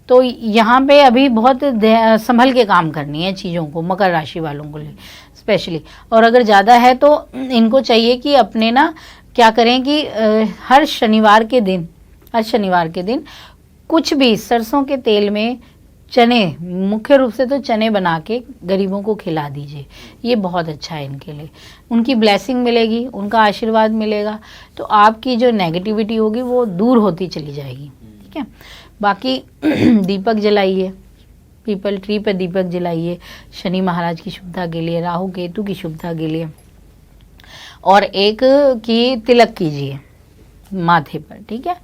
तो यहाँ पे अभी बहुत संभल के काम करनी है चीज़ों को, मकर राशि वालों को लिए स्पेशली। और अगर ज़्यादा है तो इनको चाहिए कि अपने ना क्या करें कि हर शनिवार के दिन कुछ भी सरसों के तेल में चने, मुख्य रूप से तो चने बना के गरीबों को खिला दीजिए, ये बहुत अच्छा है इनके लिए। उनकी ब्लेसिंग मिलेगी, उनका आशीर्वाद मिलेगा, तो आपकी जो नेगेटिविटी होगी वो दूर होती चली जाएगी, ठीक है। बाकी दीपक जलाइए, पीपल ट्री पे दीपक जलाइए, शनि महाराज की शुभता के लिए, राहु केतु की शुभता के लिए, और एक की तिलक कीजिए माथे पर, ठीक है,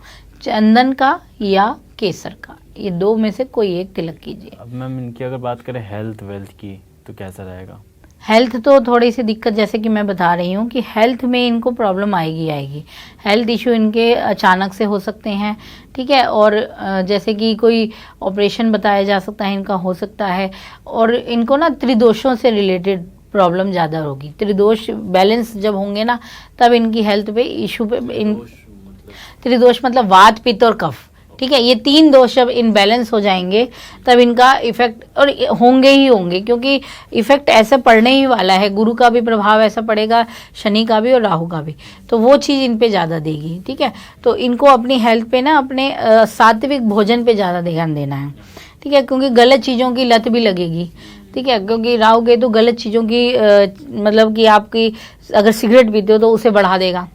चंदन का या केसर का, ये 2 में से कोई एक तिलक कीजिए। अब मैम इनकी अगर बात करें हेल्थ वेल्थ की तो कैसा रहेगा? हेल्थ तो थोड़ी सी दिक्कत, जैसे कि मैं बता रही हूँ कि हेल्थ में इनको प्रॉब्लम आएगी। हेल्थ इशू इनके अचानक से हो सकते हैं, ठीक है, और जैसे कि कोई ऑपरेशन बताया जा सकता है, इनका हो सकता है। और इनको ना त्रिदोषों से रिलेटेड प्रॉब्लम ज़्यादा होगी, त्रिदोष बैलेंस जब होंगे ना, तब इनकी हेल्थ पे इशू पे त्रिदोष मतलब वात, पित्त और कफ, ठीक है, ये 3 दोष जब इनबैलेंस हो जाएंगे तब इनका इफेक्ट, और होंगे ही होंगे, क्योंकि इफेक्ट ऐसा पड़ने ही वाला है, गुरु का भी प्रभाव ऐसा पड़ेगा, शनि का भी और राहु का भी, तो वो चीज़ इन पे ज़्यादा देगी, ठीक है। तो इनको अपनी हेल्थ पे ना, अपने सात्विक भोजन पे ज़्यादा ध्यान देना है, ठीक है, क्योंकि गलत चीज़ों की लत भी लगेगी, ठीक है, क्योंकि राहु केतु गलत चीज़ों की मतलब कि आपकी अगर सिगरेट पीते हो तो उसे बढ़ा देगा,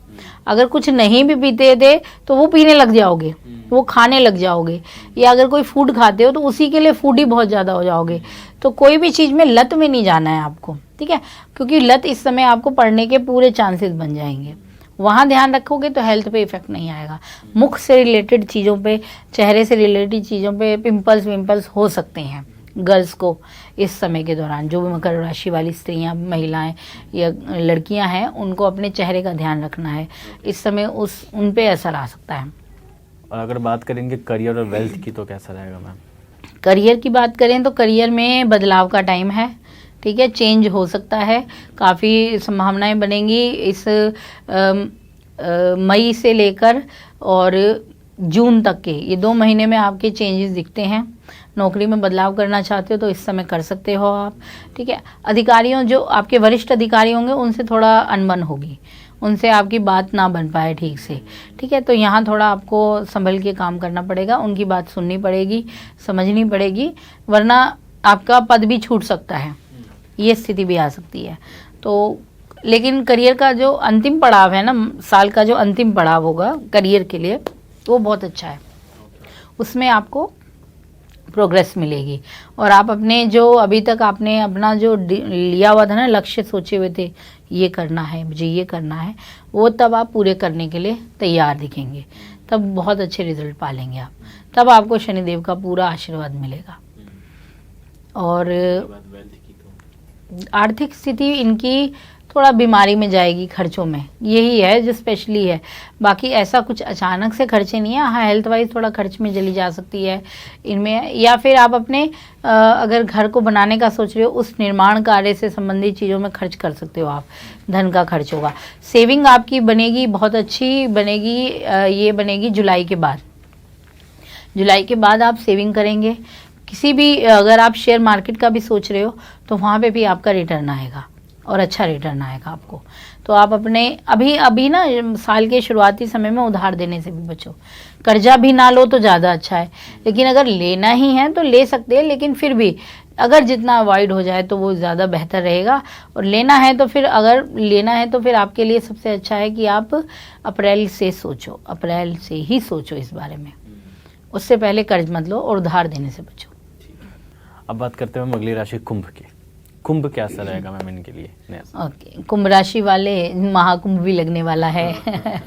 अगर कुछ नहीं भी पीते थे तो वो पीने लग जाओगे, वो खाने लग जाओगे, या अगर कोई फूड खाते हो तो उसी के लिए फूड ही बहुत ज़्यादा हो जाओगे। तो कोई भी चीज़ में लत में नहीं जाना है आपको, ठीक है, क्योंकि लत इस समय आपको पढ़ने के पूरे चांसेस बन जाएंगे, वहाँ ध्यान रखोगे तो हेल्थ पे इफेक्ट नहीं आएगा। मुख से रिलेटेड चीज़ों पे, चेहरे से रिलेटेड चीज़ों पे पिंपल्स हो सकते हैं गर्ल्स को इस समय के दौरान। जो भी मकर राशि वाली स्त्रियां, महिलाएं या लड़कियां हैं, उनको अपने चेहरे का ध्यान रखना है इस समय, उन पे असर आ सकता है। और अगर बात करेंगे करियर और वेल्थ की तो कैसा रहेगा मैम? करियर की बात करें तो करियर में बदलाव का टाइम है, ठीक है, चेंज हो सकता है, काफ़ी संभावनाएं बनेंगी इस मई से लेकर और जून तक के ये 2 महीने में आपके चेंजेस दिखते हैं। नौकरी में बदलाव करना चाहते हो तो इस समय कर सकते हो आप, ठीक है। अधिकारियों, जो आपके वरिष्ठ अधिकारी होंगे, उनसे थोड़ा अनबन होगी, उनसे आपकी बात ना बन पाए ठीक से, ठीक है। तो यहाँ थोड़ा आपको संभल के काम करना पड़ेगा, उनकी बात सुननी पड़ेगी, समझनी पड़ेगी, वरना आपका पद भी छूट सकता है, ये स्थिति भी आ सकती है। तो लेकिन करियर का जो अंतिम पड़ाव है ना, साल का जो अंतिम पड़ाव होगा करियर के लिए, वो बहुत अच्छा है, उसमें आपको प्रोग्रेस मिलेगी। और आप अपने जो अभी तक आपने अपना जो लिया हुआ था ना, लक्ष्य सोचे हुए थे, ये करना है मुझे, ये करना है, वो तब आप पूरे करने के लिए तैयार दिखेंगे, तब बहुत अच्छे रिजल्ट पालेंगे आप, तब आपको शनिदेव का पूरा आशीर्वाद मिलेगा। और आर्थिक स्थिति इनकी थोड़ा बीमारी में जाएगी, खर्चों में, यही है जो स्पेशली है। बाकी ऐसा कुछ अचानक से खर्चे नहीं है। हाँ, हेल्थ वाइज थोड़ा खर्च में चली जा सकती है इनमें, या फिर आप अपने अगर घर को बनाने का सोच रहे हो, उस निर्माण कार्य से संबंधित चीज़ों में खर्च कर सकते हो आप, धन का खर्च होगा। सेविंग आपकी बनेगी, बहुत अच्छी बनेगी, ये बनेगी जुलाई के बाद। जुलाई के बाद आप सेविंग करेंगे। किसी भी, अगर आप शेयर मार्केट का भी सोच रहे हो तो वहाँ पे भी आपका रिटर्न आएगा और अच्छा रिटर्न आएगा आपको। तो आप अपने अभी ना साल के शुरुआती समय में उधार देने से भी बचो, कर्जा भी ना लो तो ज़्यादा अच्छा है। लेकिन अगर लेना ही है तो ले सकते हैं, लेकिन फिर भी अगर जितना अवॉइड हो जाए तो वो ज़्यादा बेहतर रहेगा। और लेना है तो फिर, अगर लेना है तो फिर आपके लिए सबसे अच्छा है कि आप अप्रैल से सोचो, अप्रैल से ही सोचो इस बारे में, उससे पहले कर्ज मत लो और उधार देने से बचो। अब बात करते हैं अगली राशि कुंभ की। कुंभ कैसा रहेगा मैम इनके लिए नया? ओके, कुंभ राशि वाले, महाकुंभ भी लगने वाला है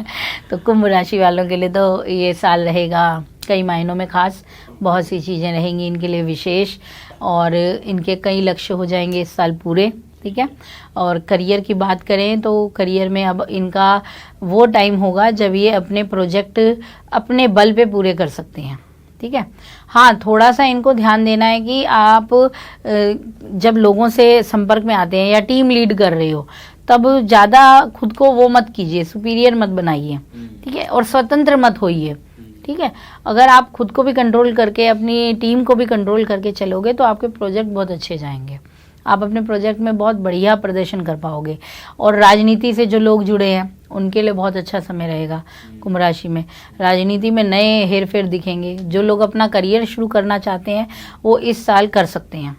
तो कुंभ राशि वालों के लिए तो ये साल रहेगा कई मायनों में खास, बहुत सी चीज़ें रहेंगी इनके लिए विशेष, और इनके कई लक्ष्य हो जाएंगे इस साल पूरे, ठीक है। और करियर की बात करें तो करियर में अब इनका वो टाइम होगा जब ये अपने प्रोजेक्ट अपने बल पे पूरे कर सकते हैं, ठीक है। हाँ, थोड़ा सा इनको ध्यान देना है कि आप जब लोगों से संपर्क में आते हैं या टीम लीड कर रहे हो, तब ज़्यादा खुद को वो मत कीजिए, सुपीरियर मत बनाइए, ठीक है, और स्वतंत्र मत होइए, ठीक है। अगर आप खुद को भी कंट्रोल करके अपनी टीम को भी कंट्रोल करके चलोगे तो आपके प्रोजेक्ट बहुत अच्छे जाएंगे, आप अपने प्रोजेक्ट में बहुत बढ़िया प्रदर्शन कर पाओगे। और राजनीति से जो लोग जुड़े हैं उनके लिए बहुत अच्छा समय रहेगा कुंभ राशि में। राजनीति में नए हेर फेर दिखेंगे। जो लोग अपना करियर शुरू करना चाहते हैं वो इस साल कर सकते हैं,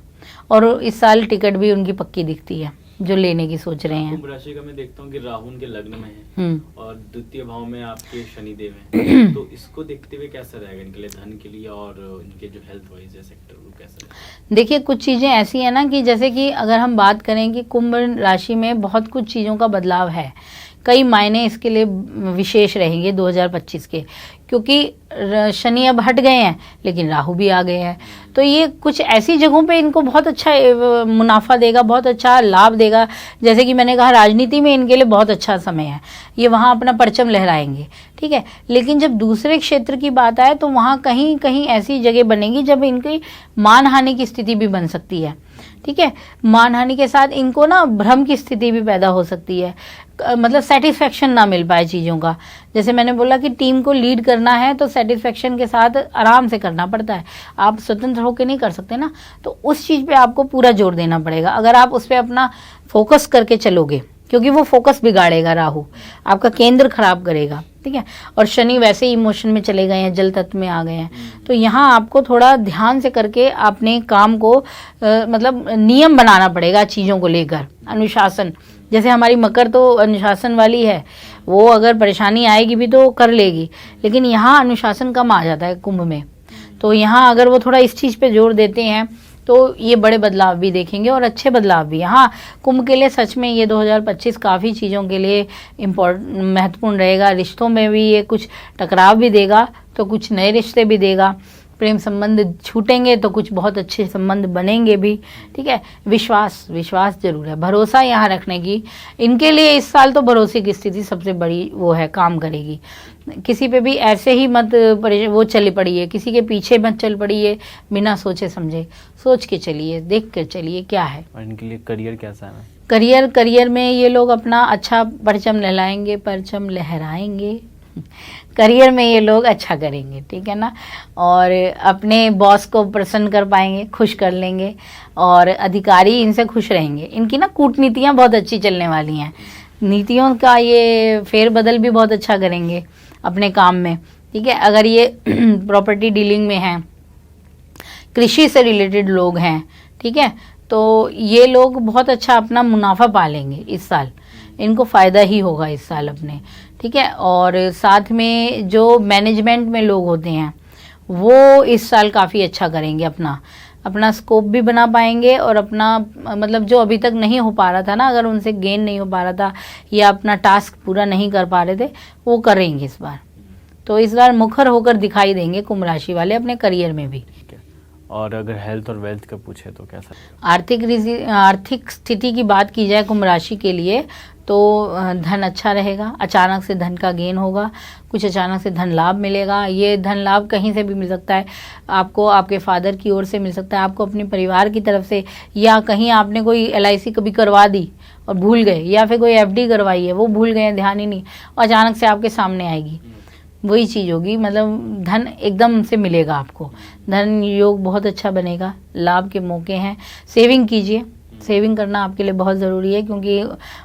और इस साल टिकट भी उनकी पक्की दिखती है जो लेने की सोच रहे हैं। कुंभ राशि का मैं देखता हूँ कि राहु उनके लग्न में है और द्वितीय भाव में आपके शनिदेव हैं, तो इसको देखते हुए कैसा रहेगा इनके लिए, धन के लिए और इनके जो हेल्थ वाइज है सेक्टर, वो कैसा रहेगा? देखिए, कुछ चीज़ें ऐसी है ना कि जैसे कि अगर हम बात करें कि कुंभ राशि में बहुत कुछ चीज़ों का बदलाव है, कई मायने इसके लिए विशेष रहेंगे 2025 के, क्योंकि शनि अब हट गए हैं लेकिन राहु भी आ गए हैं। तो ये कुछ ऐसी जगहों पे इनको बहुत अच्छा मुनाफा देगा, बहुत अच्छा लाभ देगा। जैसे कि मैंने कहा, राजनीति में इनके लिए बहुत अच्छा समय है, ये वहाँ अपना परचम लहराएंगे, ठीक है। लेकिन जब दूसरे क्षेत्र की बात आए तो वहाँ कहीं कहीं ऐसी जगह बनेगी जब इनकी मानहानि की स्थिति भी बन सकती है, ठीक है। मानहानि के साथ इनको ना भ्रम की स्थिति भी पैदा हो सकती है, मतलब सेटिस्फेक्शन ना मिल पाए चीज़ों का। जैसे मैंने बोला कि टीम को लीड करना है तो सेटिस्फेक्शन के साथ आराम से करना पड़ता है, आप स्वतंत्र होकर नहीं कर सकते ना, तो उस चीज़ पे आपको पूरा जोर देना पड़ेगा। अगर आप उस पर अपना फोकस करके चलोगे, क्योंकि वो फोकस बिगाड़ेगा राहु, आपका केंद्र खराब करेगा, ठीक है। और शनि वैसे ही इमोशन में चले गए हैं, जल तत्व में आ गए हैं, तो यहाँ आपको थोड़ा ध्यान से करके अपने काम को मतलब नियम बनाना पड़ेगा चीज़ों को लेकर, अनुशासन। जैसे हमारी मकर तो अनुशासन वाली है, वो अगर परेशानी आएगी भी तो कर लेगी, लेकिन यहाँ अनुशासन कम आ जाता है कुंभ में। तो यहाँ अगर वो थोड़ा इस चीज़ पे जोर देते हैं तो ये बड़े बदलाव भी देखेंगे और अच्छे बदलाव भी। हाँ, कुंभ के लिए सच में ये 2025 काफ़ी चीज़ों के लिए महत्वपूर्ण रहेगा। रिश्तों में भी ये कुछ टकराव भी देगा तो कुछ नए रिश्ते भी देगा। प्रेम संबंध छूटेंगे तो कुछ बहुत अच्छे संबंध बनेंगे भी। ठीक है, विश्वास जरूर है, भरोसा यहाँ रखने की। इनके लिए इस साल तो भरोसे की स्थिति सबसे बड़ी वो है, काम करेगी। किसी पे भी ऐसे ही मत वो चली पड़िए, किसी के पीछे मत चल पड़िए बिना सोचे समझे। सोच के चलिए, देख कर चलिए क्या है। और इनके लिए करियर कैसा है? करियर में ये लोग अपना अच्छा परचम लहराएंगे। करियर में ये लोग अच्छा करेंगे, ठीक है ना। और अपने बॉस को प्रसन्न कर पाएंगे, खुश कर लेंगे और अधिकारी इनसे खुश रहेंगे। इनकी ना कूटनीतियाँ बहुत अच्छी चलने वाली हैं, नीतियों का ये फेरबदल भी बहुत अच्छा करेंगे अपने काम में। ठीक है, अगर ये प्रॉपर्टी डीलिंग में हैं, कृषि से रिलेटेड लोग हैं, ठीक है, तो ये लोग बहुत अच्छा अपना मुनाफा पालेंगे इस साल। इनको फ़ायदा ही होगा इस साल अपने। ठीक है, और साथ में जो मैनेजमेंट में लोग होते हैं वो इस साल काफ़ी अच्छा करेंगे, अपना स्कोप भी बना पाएंगे और अपना मतलब जो अभी तक नहीं हो पा रहा था ना, अगर उनसे गेन नहीं हो पा रहा था या अपना टास्क पूरा नहीं कर पा रहे थे, वो करेंगे इस बार। तो इस बार मुखर होकर दिखाई देंगे कुंभ राशि वाले अपने करियर में भी। और अगर हेल्थ और वेल्थ का पूछे तो कैसा? आर्थिक स्थिति की बात की जाए कुंभ राशि के लिए तो धन अच्छा रहेगा, अचानक से धन का गेन होगा, कुछ अचानक से धन लाभ मिलेगा। ये धन लाभ कहीं से भी मिल सकता है आपको, आपके फादर की ओर से मिल सकता है, आपको अपने परिवार की तरफ से, या कहीं आपने कोई LIC कभी करवा दी और भूल गए, या फिर कोई FD करवाई है वो भूल गए, ध्यान ही नहीं, और अचानक से आपके सामने आएगी, वही चीज़ होगी। मतलब धन एकदम से मिलेगा आपको, धन योग बहुत अच्छा बनेगा, लाभ के मौके हैं। सेविंग कीजिए, सेविंग करना आपके लिए बहुत ज़रूरी है, क्योंकि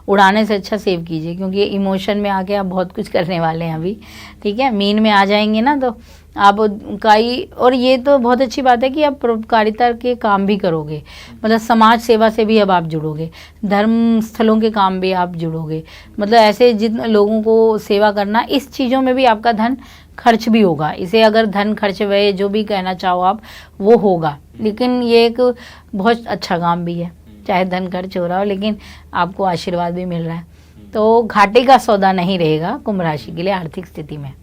उड़ाने से अच्छा सेव कीजिए, क्योंकि इमोशन में आके आप बहुत कुछ करने वाले हैं अभी। ठीक है, मीन में आ जाएंगे ना तो आप कई, और ये तो बहुत अच्छी बात है कि आप परोपकारिता के काम भी करोगे, मतलब समाज सेवा से भी अब आप जुड़ोगे, धर्म स्थलों के काम भी आप जुड़ोगे, मतलब ऐसे जिन लोगों को सेवा करना, इस चीज़ों में भी आपका धन खर्च भी होगा। इसे अगर धन खर्च व्यय जो भी कहना चाहो आप, वो होगा। लेकिन ये एक बहुत अच्छा काम भी है, चाहे धन खर्च हो रहा हो लेकिन आपको आशीर्वाद भी मिल रहा है। तो घाटे का सौदा नहीं रहेगा कुंभ राशि के लिए आर्थिक स्थिति में।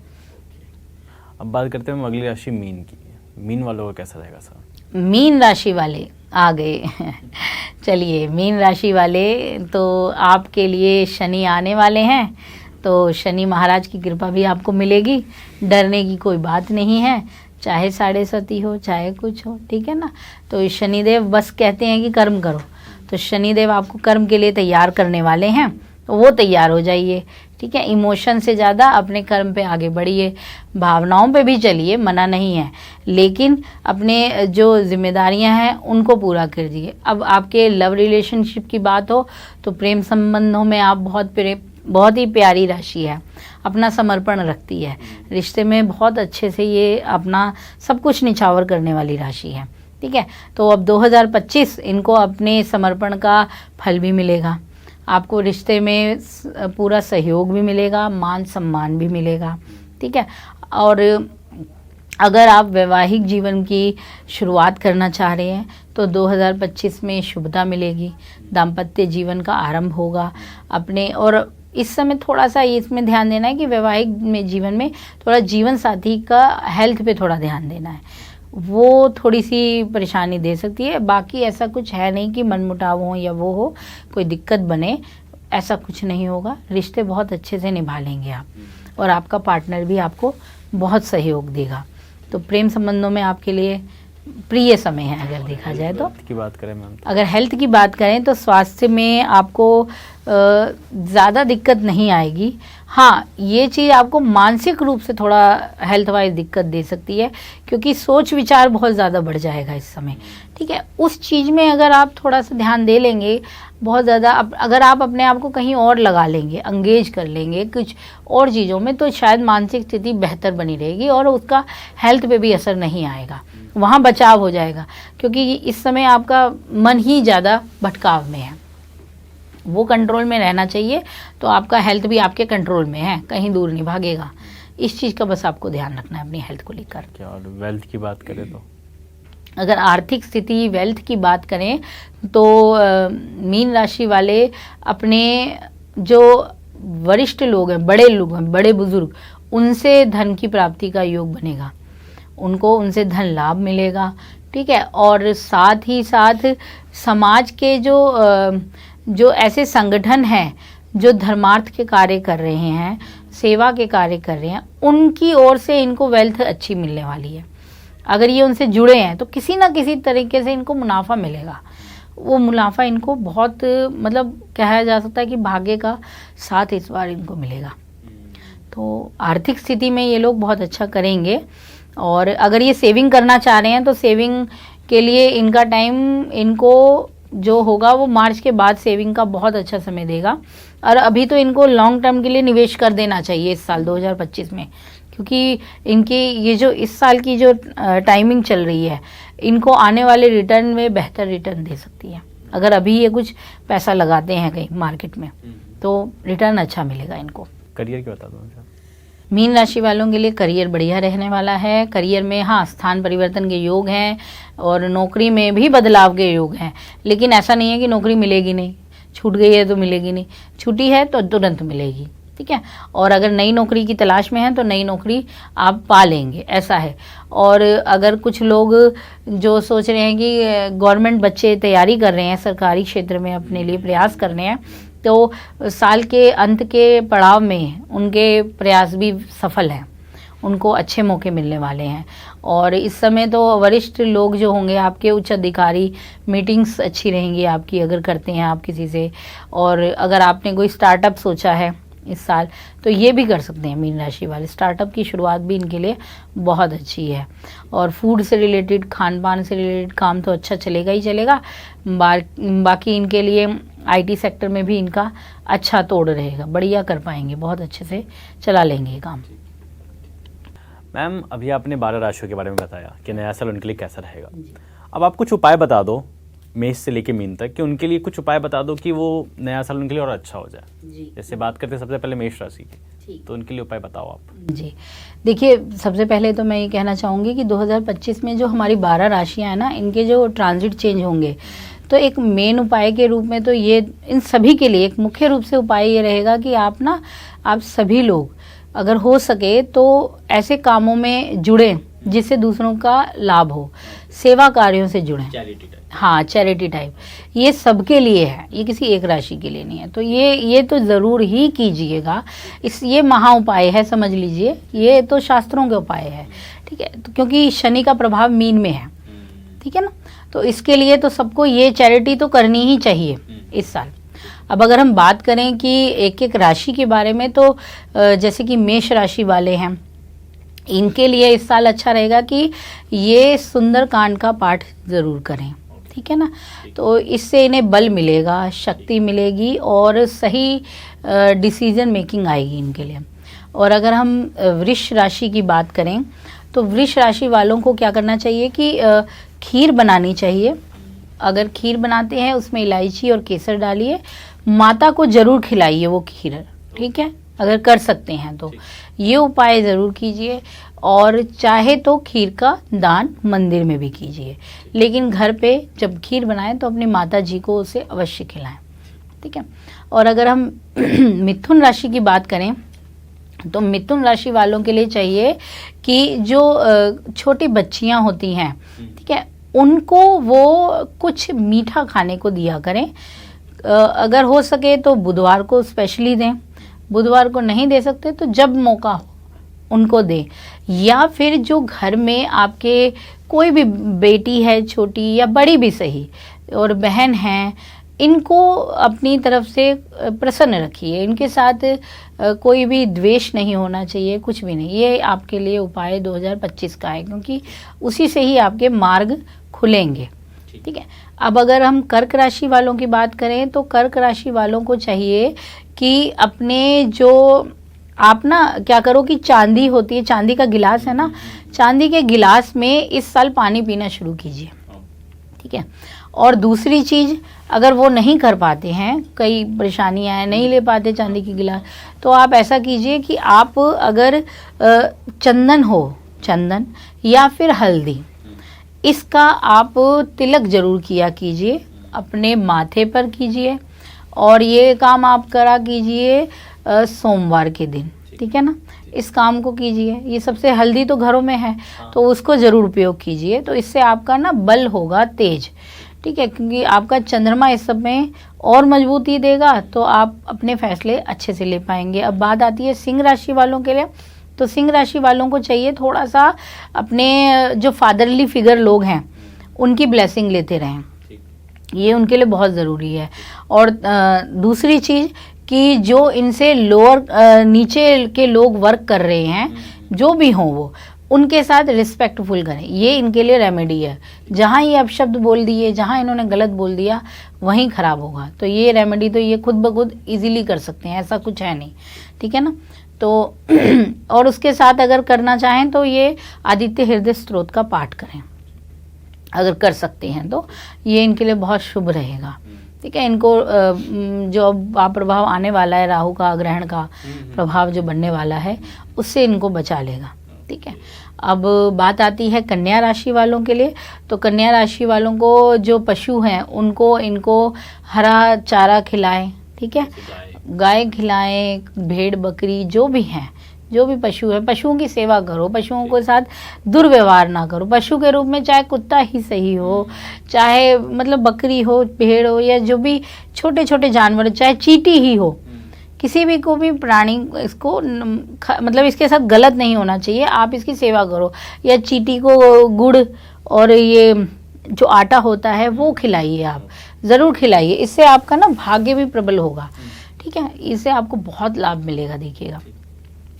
अब बात करते हैं अगली राशि मीन की। मीन वालों का कैसा रहेगा सर? मीन राशि वाले आ गए चलिए, मीन राशि वाले तो आपके लिए शनि आने वाले हैं, तो शनि महाराज की कृपा भी आपको मिलेगी, डरने की कोई बात नहीं है, चाहे 7.5 हो चाहे कुछ हो। ठीक है ना, तो शनिदेव बस कहते हैं कि कर्म करो, तो शनिदेव आपको कर्म के लिए तैयार करने वाले हैं, तो वो तैयार हो जाइए। ठीक है, इमोशन से ज़्यादा अपने कर्म पे आगे बढ़िए, भावनाओं पे भी चलिए, मना नहीं है, लेकिन अपने जो जिम्मेदारियां हैं उनको पूरा कर दीजिए। अब आपके लव रिलेशनशिप की बात हो तो प्रेम संबंधों में आप बहुत ही प्यारी राशि है, अपना समर्पण रखती है, रिश्ते में बहुत अच्छे से ये अपना सब कुछ निछावर करने वाली राशि है। ठीक है, तो अब 2025 इनको अपने समर्पण का फल भी मिलेगा, आपको रिश्ते में पूरा सहयोग भी मिलेगा, मान सम्मान भी मिलेगा। ठीक है, और अगर आप वैवाहिक जीवन की शुरुआत करना चाह रहे हैं तो 2025 में शुभता मिलेगी, दाम्पत्य जीवन का आरंभ होगा अपने। और इस समय थोड़ा सा इसमें ध्यान देना है कि वैवाहिक में जीवन में थोड़ा जीवन साथी का हेल्थ पे थोड़ा ध्यान देना है, वो थोड़ी सी परेशानी दे सकती है। बाकी ऐसा कुछ है नहीं कि मनमुटाव हो या वो हो, कोई दिक्कत बने, ऐसा कुछ नहीं होगा। रिश्ते बहुत अच्छे से निभा लेंगे आप, और आपका पार्टनर भी आपको बहुत सहयोग देगा। तो प्रेम संबंधों में आपके लिए प्रिय समय है। अगर देखा जाए तो की बात करें मैम, अगर हेल्थ की बात करें तो स्वास्थ्य में आपको ज़्यादा दिक्कत नहीं आएगी। हाँ, ये चीज़ आपको मानसिक रूप से थोड़ा हेल्थ वाइज दिक्कत दे सकती है, क्योंकि सोच विचार बहुत ज़्यादा बढ़ जाएगा इस समय। ठीक है, उस चीज़ में अगर आप थोड़ा सा ध्यान दे लेंगे बहुत ज़्यादा, अगर आप अपने आप को कहीं और लगा लेंगे, एंगेज कर लेंगे कुछ और चीज़ों में, तो शायद मानसिक स्थिति बेहतर बनी रहेगी और उसका हेल्थ पे भी असर नहीं आएगा, वहाँ बचाव हो जाएगा। क्योंकि इस समय आपका मन ही ज़्यादा भटकाव में है, वो कंट्रोल में रहना चाहिए, तो आपका हेल्थ भी आपके कंट्रोल में है, कहीं दूर नहीं भागेगा। इस चीज़ का बस आपको ध्यान रखना है अपनी हेल्थ को लेकर। क्या और वेल्थ की बात करें तो अगर आर्थिक स्थिति वेल्थ की बात करें तो मीन राशि वाले अपने जो वरिष्ठ लोग हैं, बड़े लोग हैं, बड़े बुजुर्ग, उनसे धन की प्राप्ति का योग बनेगा, उनको उनसे धन लाभ मिलेगा, ठीक है। और साथ ही साथ समाज के जो ऐसे संगठन हैं जो धर्मार्थ के कार्य कर रहे हैं, सेवा के कार्य कर रहे हैं, उनकी ओर से इनको वेल्थ अच्छी मिलने वाली है। अगर ये उनसे जुड़े हैं तो किसी ना किसी तरीके से इनको मुनाफा मिलेगा। वो मुनाफा इनको बहुत मतलब कहा जा सकता है कि भाग्य का साथ इस बार इनको मिलेगा। तो आर्थिक स्थिति में ये लोग बहुत अच्छा करेंगे। और अगर ये सेविंग करना चाह रहे हैं तो सेविंग के लिए इनका टाइम, इनको जो होगा वो मार्च के बाद सेविंग का बहुत अच्छा समय देगा। और अभी तो इनको लॉन्ग टर्म के लिए निवेश कर देना चाहिए इस साल 2025 में, क्योंकि इनकी ये जो इस साल की जो टाइमिंग चल रही है, इनको आने वाले रिटर्न में बेहतर रिटर्न दे सकती है। अगर अभी ये कुछ पैसा लगाते हैं कहीं मार्केट में तो रिटर्न अच्छा मिलेगा इनको। करियर की बता दो सर। मीन राशि वालों के लिए करियर बढ़िया रहने वाला है। करियर में हाँ, स्थान परिवर्तन के योग हैं और नौकरी में भी बदलाव के योग हैं, लेकिन ऐसा नहीं है कि नौकरी मिलेगी नहीं, छूट गई है तो मिलेगी नहीं, छूटी है तो तुरंत मिलेगी, ठीक है। और अगर नई नौकरी की तलाश में हैं तो नई नौकरी आप पा लेंगे, ऐसा है। और अगर कुछ लोग जो सोच रहे हैं कि गवर्नमेंट बच्चे तैयारी कर रहे हैं, सरकारी क्षेत्र में अपने लिए प्रयास कर रहे हैं, तो साल के अंत के पड़ाव में उनके प्रयास भी सफल हैं, उनको अच्छे मौके मिलने वाले हैं। और इस समय तो वरिष्ठ लोग जो होंगे आपके उच्च अधिकारी, मीटिंग्स अच्छी रहेंगी आपकी अगर करते हैं आप किसी से। और अगर आपने कोई स्टार्टअप सोचा है इस साल तो ये भी कर सकते हैं मीन राशि वाले। स्टार्टअप की शुरुआत भी इनके लिए बहुत अच्छी है। और फूड से रिलेटेड, खान पान से रिलेटेड काम तो अच्छा चलेगा ही चलेगा। बाकी इनके लिए आईटी सेक्टर में भी इनका अच्छा तोड़ रहेगा, बढ़िया कर पाएंगे, बहुत अच्छे से चला लेंगे ये काम। मैम, अभी आपने 12 राशियों के बारे में बताया कि नया साल उनके लिए कैसा रहेगा। अब आप कुछ उपाय बता दो, मेष से लेके मीन तक, कि उनके लिए कुछ उपाय बता दो कि वो नया साल उनके लिए और अच्छा हो जाए। जैसे बात करते हैं सबसे पहले मेष राशि की, तो उनके लिए उपाय बताओ आप। जी देखिए, सबसे पहले तो मैं ये कहना चाहूँगी कि 2025 में जो हमारी 12 राशियाँ हैं ना, इनके जो ट्रांजिट चेंज होंगे, तो एक मेन उपाय के रूप में तो ये इन सभी के लिए एक मुख्य रूप से उपाय ये रहेगा कि आप सभी लोग अगर हो सके तो ऐसे कामों में जुड़ें जिससे दूसरों का लाभ हो, सेवा कार्यों से जुड़ें। हाँ, चैरिटी टाइप, ये सबके लिए है, ये किसी एक राशि के लिए नहीं है। तो ये तो ज़रूर ही कीजिएगा। ये महा उपाय है, समझ लीजिए, ये तो शास्त्रों के उपाय है, ठीक है। तो क्योंकि शनि का प्रभाव मीन में है, ठीक है ना, तो इसके लिए तो सबको ये चैरिटी तो करनी ही चाहिए इस साल। अब अगर हम बात करें कि एक एक राशि के बारे में, तो जैसे कि मेष राशि वाले हैं, इनके लिए इस साल अच्छा रहेगा कि ये सुंदरकांड का पाठ ज़रूर करें, ठीक है ना। तो इससे इन्हें बल मिलेगा, शक्ति मिलेगी और सही डिसीजन मेकिंग आएगी इनके लिए। और अगर हम वृष राशि की बात करें तो वृष राशि वालों को क्या करना चाहिए कि खीर बनानी चाहिए। अगर खीर बनाते हैं उसमें इलायची और केसर डालिए, माता को जरूर खिलाइए वो खीर, ठीक है, अगर कर सकते हैं तो ये उपाय ज़रूर कीजिए। और चाहे तो खीर का दान मंदिर में भी कीजिए, लेकिन घर पे जब खीर बनाएं तो अपनी माता जी को उसे अवश्य खिलाएं, ठीक है। और अगर हम मिथुन राशि की बात करें तो मिथुन राशि वालों के लिए चाहिए कि जो छोटी बच्चियां होती हैं, ठीक है, उनको वो कुछ मीठा खाने को दिया करें। अगर हो सके तो बुधवार को स्पेशली दें, बुधवार को नहीं दे सकते तो जब मौका हो उनको दें। या फिर जो घर में आपके कोई भी बेटी है, छोटी या बड़ी भी सही, और बहन हैं, इनको अपनी तरफ से प्रसन्न रखिए, इनके साथ कोई भी द्वेष नहीं होना चाहिए, कुछ भी नहीं। ये आपके लिए उपाय 2025 का है, क्योंकि उसी से ही आपके मार्ग खुलेंगे, ठीक है। अब अगर हम कर्क राशि वालों की बात करें तो कर्क राशि वालों को चाहिए कि अपने जो आप ना क्या करो कि चांदी होती है, चांदी का गिलास है ना, चांदी के गिलास में इस साल पानी पीना शुरू कीजिए, ठीक है। और दूसरी चीज़, अगर वो नहीं कर पाते हैं, कई परेशानियां हैं, नहीं ले पाते चांदी की गिलास, तो आप ऐसा कीजिए कि आप अगर चंदन हो, चंदन या फिर हल्दी, इसका आप तिलक जरूर किया कीजिए, अपने माथे पर कीजिए, और ये काम आप करा कीजिए सोमवार के दिन, ठीक है ना। इस काम को कीजिए। ये सबसे, हल्दी तो घरों में है तो उसको ज़रूर उपयोग कीजिए, तो इससे आपका ना बल होगा तेज, ठीक है, क्योंकि आपका चंद्रमा इस सब में और मजबूती देगा, तो आप अपने फैसले अच्छे से ले पाएंगे। अब बात आती है सिंह राशि वालों के लिए, तो सिंह राशि वालों को चाहिए थोड़ा सा अपने जो फादरली फिगर लोग हैं उनकी ब्लेसिंग लेते रहें, ये उनके लिए बहुत ज़रूरी है। और दूसरी चीज़ कि जो इनसे लोअर नीचे के लोग वर्क कर रहे हैं, जो भी हों वो, उनके साथ रिस्पेक्टफुल करें, ये इनके लिए रेमेडी है। जहाँ ये अपशब्द बोल दिए, जहाँ इन्होंने गलत बोल दिया, वहीं ख़राब होगा। तो ये रेमेडी तो ये खुद ब खुद ईजिली कर सकते हैं, ऐसा कुछ है नहीं, ठीक है ना। तो और उसके साथ अगर करना चाहें तो ये आदित्य हृदय स्तोत्र का पाठ करें, अगर कर सकते हैं तो ये इनके लिए बहुत शुभ रहेगा, ठीक है। इनको जो प्रभाव आने वाला है, राहु का ग्रहण का प्रभाव जो बनने वाला है, उससे इनको बचा लेगा, ठीक है। अब बात आती है कन्या राशि वालों के लिए, तो कन्या राशि वालों को जो पशु हैं उनको इनको हरा चारा खिलाएं, ठीक है, गाय खिलाएं, भेड़ बकरी जो भी हैं, जो भी पशु है, पशुओं की सेवा करो, पशुओं के साथ दुर्व्यवहार ना करो। पशु के रूप में चाहे कुत्ता ही सही हो, चाहे मतलब बकरी हो, भेड़ हो, या जो भी छोटे छोटे जानवर, चाहे चींटी ही हो, किसी भी को भी प्राणी इसको मतलब इसके साथ गलत नहीं होना चाहिए, आप इसकी सेवा करो। या चींटी को गुड़ और ये जो आटा होता है वो खिलाइए, आप ज़रूर खिलाइए, इससे आपका ना भाग्य भी प्रबल होगा, ठीक है, इससे आपको बहुत लाभ मिलेगा, देखिएगा।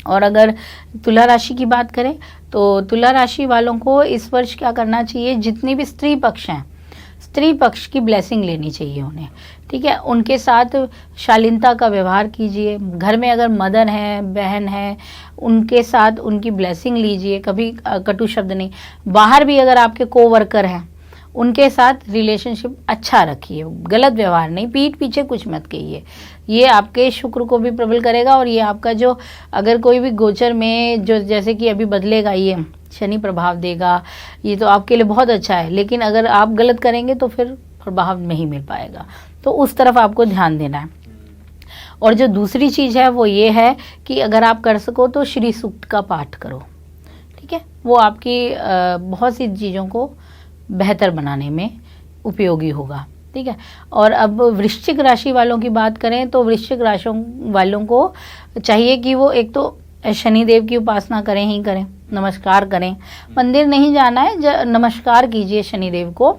और अगर तुला राशि की बात करें तो तुला राशि वालों को इस वर्ष क्या करना चाहिए, जितनी भी स्त्री पक्ष हैं, स्त्री पक्ष की ब्लेसिंग लेनी चाहिए उन्हें, ठीक है। उनके साथ शालीनता का व्यवहार कीजिए। घर में अगर मदर हैं, बहन है, उनके साथ उनकी ब्लेसिंग लीजिए, कभी कटु शब्द नहीं। बाहर भी अगर आपके कोवर्कर हैं, उनके साथ रिलेशनशिप अच्छा रखिए, गलत व्यवहार नहीं, पीठ पीछे कुछ मत कहिए, ये आपके शुक्र को भी प्रबल करेगा। और ये आपका जो अगर कोई भी गोचर में जो जैसे कि अभी बदलेगा, ये शनि प्रभाव देगा, ये तो आपके लिए बहुत अच्छा है, लेकिन अगर आप गलत करेंगे तो फिर प्रभाव नहीं मिल पाएगा, तो उस तरफ आपको ध्यान देना है। और जो दूसरी चीज़ है वो ये है कि अगर आप कर सको तो श्री सूक्त का पाठ करो, ठीक है, वो आपकी बहुत सी चीज़ों को बेहतर बनाने में उपयोगी होगा, ठीक है। और अब वृश्चिक राशि वालों की बात करें तो वृश्चिक राशि वालों को चाहिए कि वो एक तो शनिदेव की उपासना करें ही करें, नमस्कार करें, मंदिर नहीं जाना है, नमस्कार कीजिए शनिदेव को,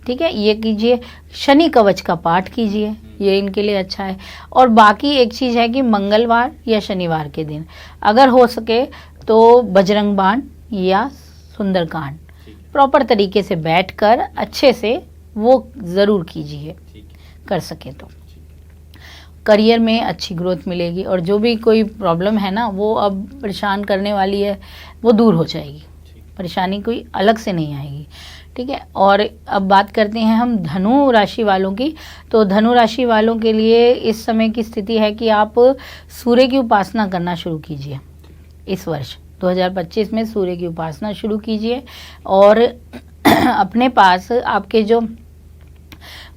ठीक है, ये कीजिए। शनि कवच का पाठ कीजिए, ये इनके लिए अच्छा है। और बाकी एक चीज़ है कि मंगलवार या शनिवार के दिन अगर हो सके तो बजरंग बाण या सुंदरकांड प्रॉपर तरीके से बैठकर अच्छे से वो ज़रूर कीजिए, कर सके तो करियर में अच्छी ग्रोथ मिलेगी। और जो भी कोई प्रॉब्लम है ना, वो अब परेशान करने वाली है, वो दूर हो जाएगी, परेशानी कोई अलग से नहीं आएगी, ठीक है। और अब बात करते हैं हम धनु राशि वालों की, तो धनु राशि वालों के लिए इस समय की स्थिति है कि आप सूर्य की उपासना करना शुरू कीजिए। इस वर्ष 2025 में सूर्य की उपासना शुरू कीजिए, और अपने पास आपके जो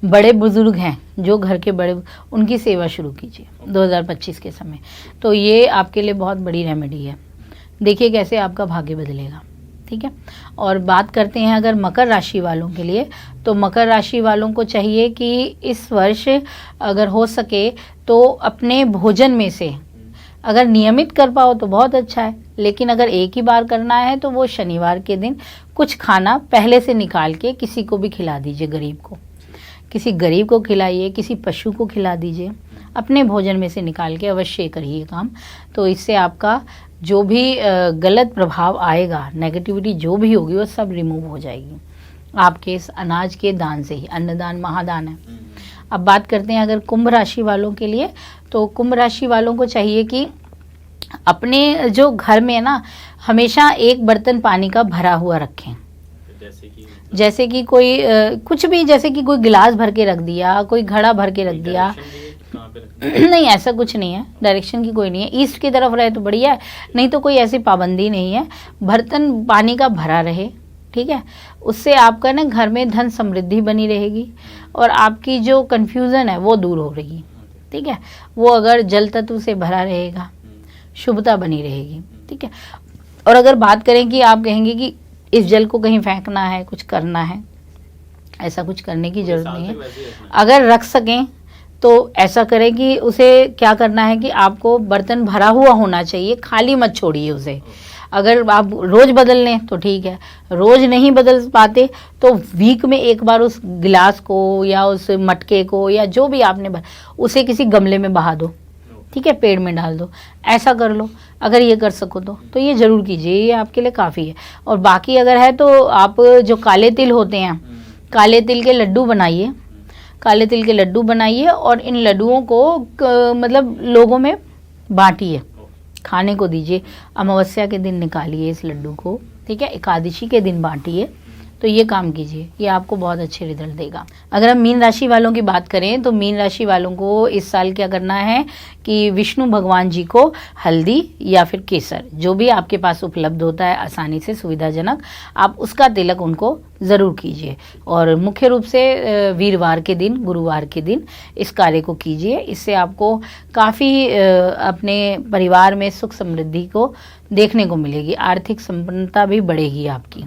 बड़े बुजुर्ग हैं, जो घर के बड़े, उनकी सेवा शुरू कीजिए 2025 के समय, तो ये आपके लिए बहुत बड़ी रेमेडी है। देखिए कैसे आपका भाग्य बदलेगा, ठीक है। और बात करते हैं अगर मकर राशि वालों के लिए, तो मकर राशि वालों को चाहिए कि इस वर्ष अगर हो सके तो अपने भोजन में से अगर नियमित कर पाओ तो बहुत अच्छा है, लेकिन अगर एक ही बार करना है तो वो शनिवार के दिन कुछ खाना पहले से निकाल के किसी को भी खिला दीजिए, गरीब को, किसी गरीब को खिलाइए, किसी पशु को खिला दीजिए, अपने भोजन में से निकाल के अवश्य करिए काम। तो इससे आपका जो भी गलत प्रभाव आएगा, नेगेटिविटी जो भी होगी, वो सब रिमूव हो जाएगी आपके इस अनाज के दान से ही। अन्नदान महादान है। अब बात करते हैं अगर कुंभ राशि वालों के लिए, तो कुंभ राशि वालों को चाहिए कि अपने जो घर में ना हमेशा एक बर्तन पानी का भरा हुआ रखें, जैसे कि कोई कुछ भी, जैसे कि कोई गिलास भर के रख दिया, कोई घड़ा भर के रख दिया, नहीं ऐसा कुछ नहीं है, डायरेक्शन की कोई नहीं है। ईस्ट की तरफ रहे तो बढ़िया है, नहीं तो कोई ऐसी पाबंदी नहीं है, बर्तन पानी का भरा रहे, ठीक है, उससे आपका ना घर में धन समृद्धि बनी रहेगी और आपकी जो कन्फ्यूज़न है वो दूर हो रही, ठीक है। वो अगर जल तत्व से भरा रहेगा, शुभता बनी रहेगी, ठीक है। और अगर बात करें कि आप कहेंगे कि इस जल को कहीं फेंकना है, कुछ करना है, ऐसा कुछ करने की ज़रूरत नहीं है। अगर रख सकें तो ऐसा करें कि उसे क्या करना है कि आपको बर्तन भरा हुआ होना चाहिए, खाली मत छोड़िए उसे। अगर आप रोज़ बदल लें तो ठीक है, रोज़ नहीं बदल पाते तो वीक में एक बार उस गिलास को या उस मटके को या जो भी आपने उसे किसी गमले में बहा दो, ठीक है, पेड़ में डाल दो, ऐसा कर लो। अगर ये कर सको तो ये ज़रूर कीजिए, ये आपके लिए काफ़ी है। और बाकी अगर है तो आप जो काले तिल होते हैं, काले तिल के लड्डू बनाइए, काले तिल के लड्डू बनाइए और इन लड्डुओं को मतलब लोगों में बांटिए, खाने को दीजिए। अमावस्या के दिन निकालिए इस लड्डू को, ठीक है, एकादशी के दिन बांटिए। तो ये काम कीजिए, ये आपको बहुत अच्छे रिजल्ट देगा। अगर हम मीन राशि वालों की बात करें तो मीन राशि वालों को इस साल क्या करना है कि विष्णु भगवान जी को हल्दी या फिर केसर, जो भी आपके पास उपलब्ध होता है आसानी से, सुविधाजनक, आप उसका तिलक उनको ज़रूर कीजिए। और मुख्य रूप से वीरवार के दिन, गुरुवार के दिन इस कार्य को कीजिए। इससे आपको काफ़ी अपने परिवार में सुख समृद्धि को देखने को मिलेगी, आर्थिक संपन्नता भी बढ़ेगी आपकी।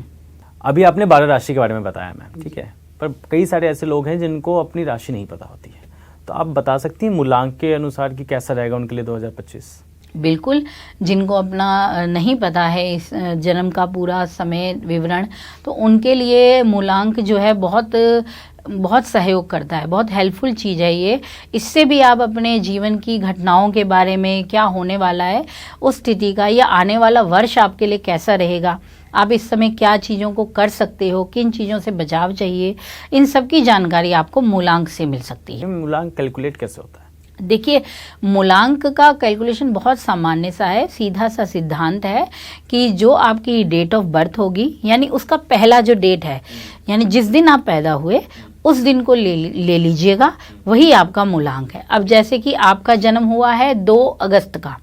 अभी आपने 12 राशि के बारे में बताया मैम, ठीक है, पर कई सारे ऐसे लोग हैं जिनको अपनी राशि नहीं पता होती है, तो आप बता सकती हैं मूलांक के अनुसार कि कैसा रहेगा उनके लिए 2025? बिल्कुल, जिनको अपना नहीं पता है इस जन्म का पूरा समय विवरण, तो उनके लिए मूलांक जो है बहुत सहयोग करता है, बहुत हेल्पफुल चीज़ है ये। इससे भी आप अपने जीवन की घटनाओं के बारे में, क्या होने वाला है उस स्थिति का, या आने वाला वर्ष आपके लिए कैसा रहेगा, आप इस समय क्या चीज़ों को कर सकते हो, किन चीज़ों से बचाव चाहिए, इन सब की जानकारी आपको मूलांक से मिल सकती है। मूलांक कैलकुलेट कैसे होता है? देखिए, मूलांक का कैलकुलेशन बहुत सामान्य सा है, सीधा सा सिद्धांत है कि जो आपकी डेट ऑफ बर्थ होगी, यानी उसका पहला जो डेट है, यानी जिस दिन आप पैदा हुए उस दिन को ले लीजिएगा, वही आपका मूलांक है। अब जैसे कि आपका जन्म हुआ है 2 अगस्त का,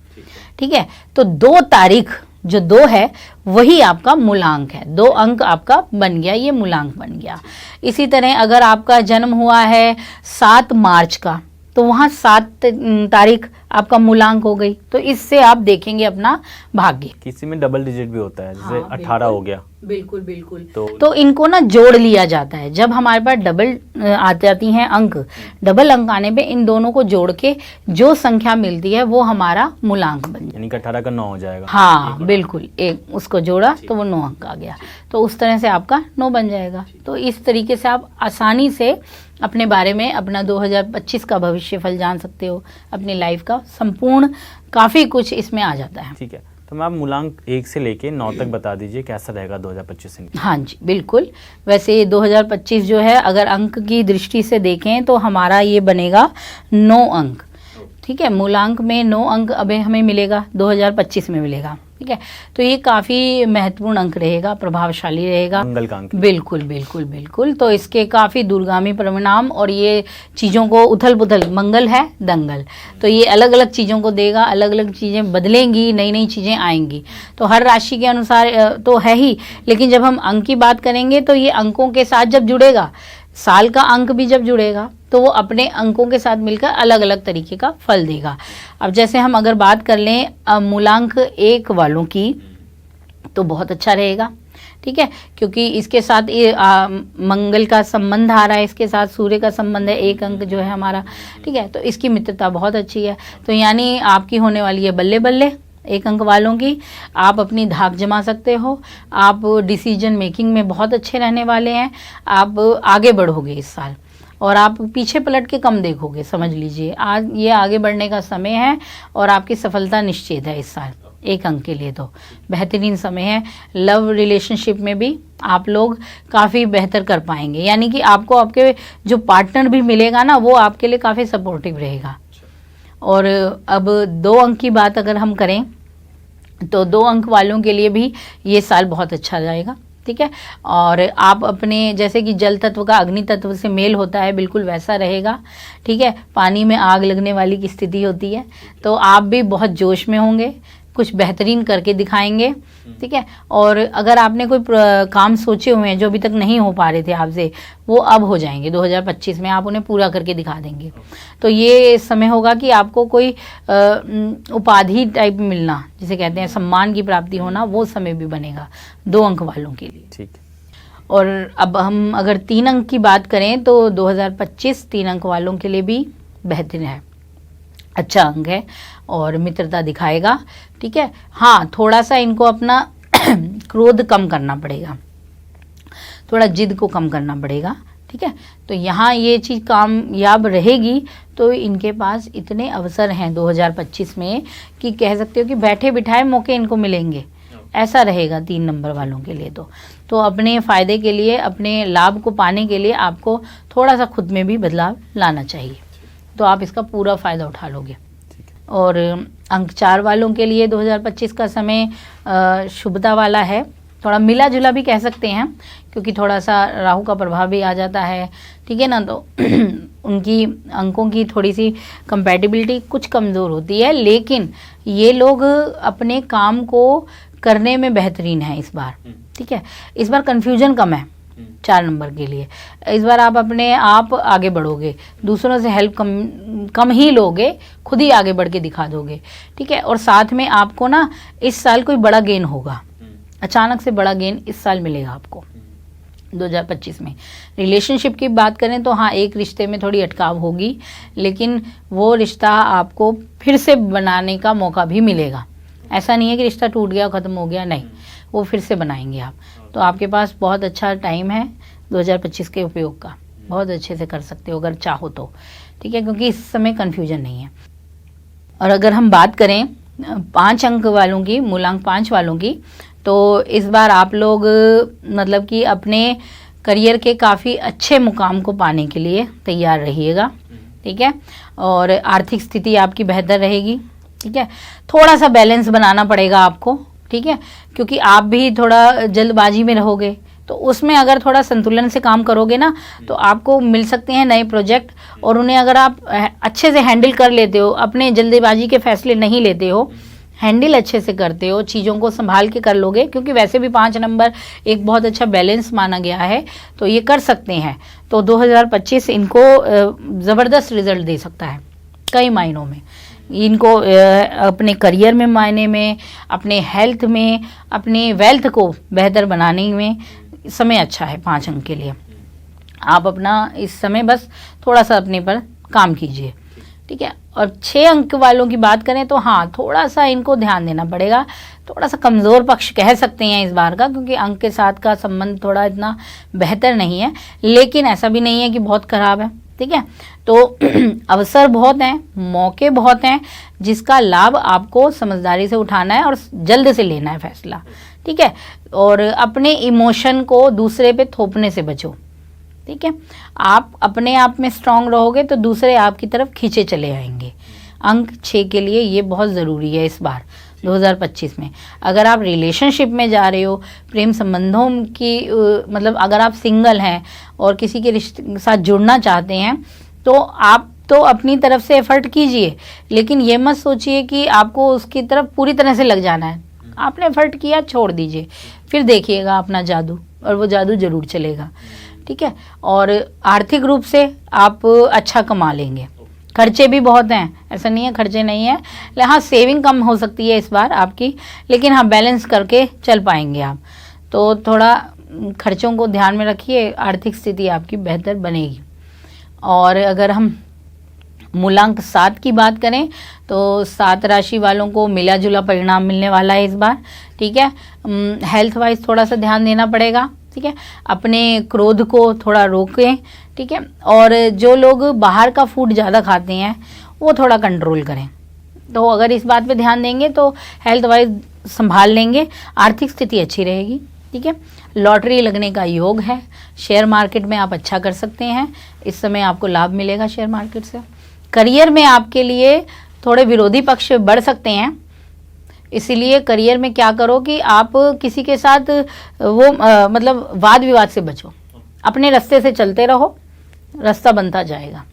ठीक है, तो 2 तारीख जो 2 है वही आपका मूलांक है, 2 अंक आपका बन गया, ये मूलांक बन गया। इसी तरह अगर आपका जन्म हुआ है 7 मार्च का, तो वहाँ 7 तारीख आपका मूलांक हो गई। तो इससे आप देखेंगे अपना भाग्य। किसी में डबल डिजिट भी होता है, जैसे 18 हो गया। बिल्कुल बिल्कुल। तो इनको ना जोड़ लिया जाता है। जब हमारे पास डबल आ जाती हैं अंक, डबल अंक आने पे इन दोनों को जोड़ के जो संख्या मिलती है वो हमारा मूलांक बन जाता है। यानी कि 18 का 9 हो जाएगा। हाँ बिल्कुल, एक उसको जोड़ा तो वो 9 अंक आ गया, तो उस तरह से आपका 9 बन जाएगा। तो इस तरीके से आप आसानी से अपने बारे में अपना 2025 का भविष्य फल जान सकते हो, अपनी लाइफ का संपूर्ण काफ़ी कुछ इसमें आ जाता है। ठीक है, तो मैं आप मूलांक 1 से लेके 9 तक बता दीजिए कैसा रहेगा 2025 से। हाँ जी बिल्कुल। वैसे 2025 जो है अगर अंक की दृष्टि से देखें तो हमारा ये बनेगा 9 अंक, ठीक है। मूलांक में 9 अंक अभी हमें मिलेगा, 2025 में मिलेगा, ठीक है। तो ये काफ़ी महत्वपूर्ण अंक रहेगा, प्रभावशाली रहेगा, मंगल का अंक। बिल्कुल बिल्कुल बिल्कुल। तो इसके काफ़ी दूरगामी परिणाम और ये चीज़ों को उथल पुथल, मंगल है दंगल, तो ये अलग अलग चीज़ों को देगा, अलग अलग चीज़ें बदलेंगी, नई नई चीज़ें आएंगी। तो हर राशि के अनुसार तो है ही, लेकिन जब हम अंक की बात करेंगे तो ये अंकों के साथ जब जुड़ेगा, साल का अंक भी जब जुड़ेगा तो वो अपने अंकों के साथ मिलकर अलग अलग तरीके का फल देगा। अब जैसे हम अगर बात कर लें मूलांक 1 वालों की, तो बहुत अच्छा रहेगा, ठीक है, क्योंकि इसके साथ ये मंगल का संबंध आ रहा है, इसके साथ सूर्य का संबंध है, 1 अंक जो है हमारा, ठीक है। तो इसकी मित्रता बहुत अच्छी है। तो यानी आपकी होने वाली है बल्ले बल्ले 1 अंक वालों की, आप अपनी धाक जमा सकते हो, आप डिसीजन मेकिंग में बहुत अच्छे रहने वाले हैं, आप आगे बढ़ोगे इस साल और आप पीछे पलट के कम देखोगे, समझ लीजिए आज ये आगे बढ़ने का समय है और आपकी सफलता निश्चित है इस साल। 1 अंक के लिए तो बेहतरीन समय है। लव रिलेशनशिप में भी आप लोग काफ़ी बेहतर कर पाएंगे, यानी कि आपको आपके जो पार्टनर भी मिलेगा ना, वो आपके लिए काफ़ी सपोर्टिव रहेगा। और अब 2 अंक की बात अगर हम करें तो 2 अंक वालों के लिए भी ये साल बहुत अच्छा जाएगा, ठीक है। और आप अपने जैसे कि जल तत्व का अग्नि तत्व से मेल होता है, बिल्कुल वैसा रहेगा, ठीक है। पानी में आग लगने वाली की स्थिति होती है, तो आप भी बहुत जोश में होंगे, कुछ बेहतरीन करके दिखाएंगे, ठीक है। और अगर आपने कोई काम सोचे हुए हैं जो अभी तक नहीं हो पा रहे थे आपसे, वो अब हो जाएंगे 2025 में, आप उन्हें पूरा करके दिखा देंगे। तो ये समय होगा कि आपको कोई उपाधि टाइप मिलना, जिसे कहते हैं सम्मान की प्राप्ति होना, वो समय भी बनेगा 2 अंक वालों के लिए। ठीक। और अब हम अगर 3 अंक की बात करें तो 2025 3 अंक वालों के लिए भी बेहतरीन है, अच्छा अंक है और मित्रता दिखाएगा, ठीक है। हाँ, थोड़ा सा इनको अपना क्रोध कम करना पड़ेगा, थोड़ा जिद को कम करना पड़ेगा, ठीक है। तो यहाँ ये चीज़ कामयाब रहेगी। तो इनके पास इतने अवसर हैं 2025 में कि कह सकते हो कि बैठे बिठाए मौके इनको मिलेंगे, ऐसा रहेगा 3 नंबर वालों के लिए। तो अपने फ़ायदे के लिए, अपने लाभ को पाने के लिए आपको थोड़ा सा खुद में भी बदलाव लाना चाहिए, तो आप इसका पूरा फ़ायदा उठा लोगे। और अंक 4 वालों के लिए 2025 का समय शुभता वाला है, थोड़ा मिला जुला भी कह सकते हैं, क्योंकि थोड़ा सा राहु का प्रभाव भी आ जाता है, ठीक है ना। तो उनकी अंकों की थोड़ी सी कंपैटिबिलिटी कुछ कमज़ोर होती है, लेकिन ये लोग अपने काम को करने में बेहतरीन है इस बार, ठीक है। इस बार कन्फ्यूजन कम है 4 नंबर के लिए। इस बार आप अपने आप आगे बढ़ोगे, दूसरों से हेल्प कम ही लोगे, खुद ही आगे बढ़ के दिखा दोगे, ठीक है। और साथ में आपको ना इस साल कोई बड़ा गेन होगा, अचानक से बड़ा गेन इस साल मिलेगा आपको 2025 में। रिलेशनशिप की बात करें तो हाँ, एक रिश्ते में थोड़ी अटकाव होगी, लेकिन वो रिश्ता आपको फिर से बनाने का मौका भी मिलेगा। ऐसा नहीं है कि रिश्ता टूट गया ख़त्म हो गया, नहीं, वो फिर से बनाएंगे आप। तो आपके पास बहुत अच्छा टाइम है 2025 के उपयोग का, बहुत अच्छे से कर सकते हो अगर चाहो तो, ठीक है, क्योंकि इस समय कन्फ्यूजन नहीं है। और अगर हम बात करें 5 अंक वालों की, मूलांक 5 वालों की, तो इस बार आप लोग मतलब कि अपने करियर के काफ़ी अच्छे मुकाम को पाने के लिए तैयार रहिएगा, ठीक है। और आर्थिक स्थिति आपकी बेहतर रहेगी, ठीक है। थोड़ा सा बैलेंस बनाना पड़ेगा आपको, ठीक है, क्योंकि आप भी थोड़ा जल्दबाजी में रहोगे, तो उसमें अगर थोड़ा संतुलन से काम करोगे ना, तो आपको मिल सकते हैं नए प्रोजेक्ट, और उन्हें अगर आप अच्छे से हैंडल कर लेते हो, अपने जल्दबाजी के फैसले नहीं लेते हो, हैंडल अच्छे से करते हो, चीज़ों को संभाल के कर लोगे, क्योंकि वैसे भी 5 नंबर एक बहुत अच्छा बैलेंस माना गया है, तो ये कर सकते हैं। तो 2025 इनको ज़बरदस्त रिजल्ट दे सकता है कई मायनों में। इनको अपने करियर में मायने में, अपने हेल्थ में, अपने वेल्थ को बेहतर बनाने में समय अच्छा है 5 अंक के लिए। आप अपना इस समय बस थोड़ा सा अपने पर काम कीजिए, ठीक है। और 6 अंक वालों की बात करें तो हाँ, थोड़ा सा इनको ध्यान देना पड़ेगा, थोड़ा सा कमज़ोर पक्ष कह सकते हैं इस बार का, क्योंकि अंक के साथ का संबंध थोड़ा इतना बेहतर नहीं है, लेकिन ऐसा भी नहीं है कि बहुत ख़राब है, ठीक है। तो अवसर बहुत हैं, मौके बहुत हैं, जिसका लाभ आपको समझदारी से उठाना है और जल्द से लेना है फैसला, ठीक है। और अपने इमोशन को दूसरे पे थोपने से बचो, ठीक है। आप अपने आप में स्ट्रांग रहोगे तो दूसरे आपकी तरफ खींचे चले आएंगे। अंक 6 के लिए ये बहुत ज़रूरी है इस बार 2025 में। अगर आप रिलेशनशिप में जा रहे हो, प्रेम संबंधों की मतलब अगर आप सिंगल हैं और किसी के रिश्ते के साथ जुड़ना चाहते हैं, तो आप तो अपनी तरफ से एफर्ट कीजिए, लेकिन ये मत सोचिए कि आपको उसकी तरफ पूरी तरह से लग जाना है। आपने एफर्ट किया, छोड़ दीजिए, फिर देखिएगा अपना जादू, और वो जादू ज़रूर चलेगा, ठीक है। और आर्थिक रूप से आप अच्छा कमा लेंगे। खर्चे भी बहुत हैं, ऐसा नहीं है खर्चे नहीं है, हाँ सेविंग कम हो सकती है इस बार आपकी, लेकिन हाँ बैलेंस करके चल पाएंगे आप। तो थोड़ा खर्चों को ध्यान में रखिए, आर्थिक स्थिति आपकी बेहतर बनेगी। और अगर हम मूलांक 7 की बात करें तो 7 राशि वालों को मिला जुला परिणाम मिलने वाला है इस बार, ठीक है। हेल्थ वाइज थोड़ा सा ध्यान देना पड़ेगा, ठीक है। अपने क्रोध को थोड़ा रोकें, ठीक है। और जो लोग बाहर का फूड ज़्यादा खाते हैं वो थोड़ा कंट्रोल करें। तो अगर इस बात पे ध्यान देंगे तो हेल्थ वाइज संभाल लेंगे, आर्थिक स्थिति अच्छी रहेगी, ठीक है। लॉटरी लगने का योग है, शेयर मार्केट में आप अच्छा कर सकते हैं, इस समय आपको लाभ मिलेगा शेयर मार्केट से। करियर में आपके लिए थोड़े विरोधी पक्ष बढ़ सकते हैं, इसीलिए करियर में क्या करो कि आप किसी के साथ वो मतलब वाद विवाद से बचो, अपने रास्ते से चलते रहो, रास्ता बनता जाएगा,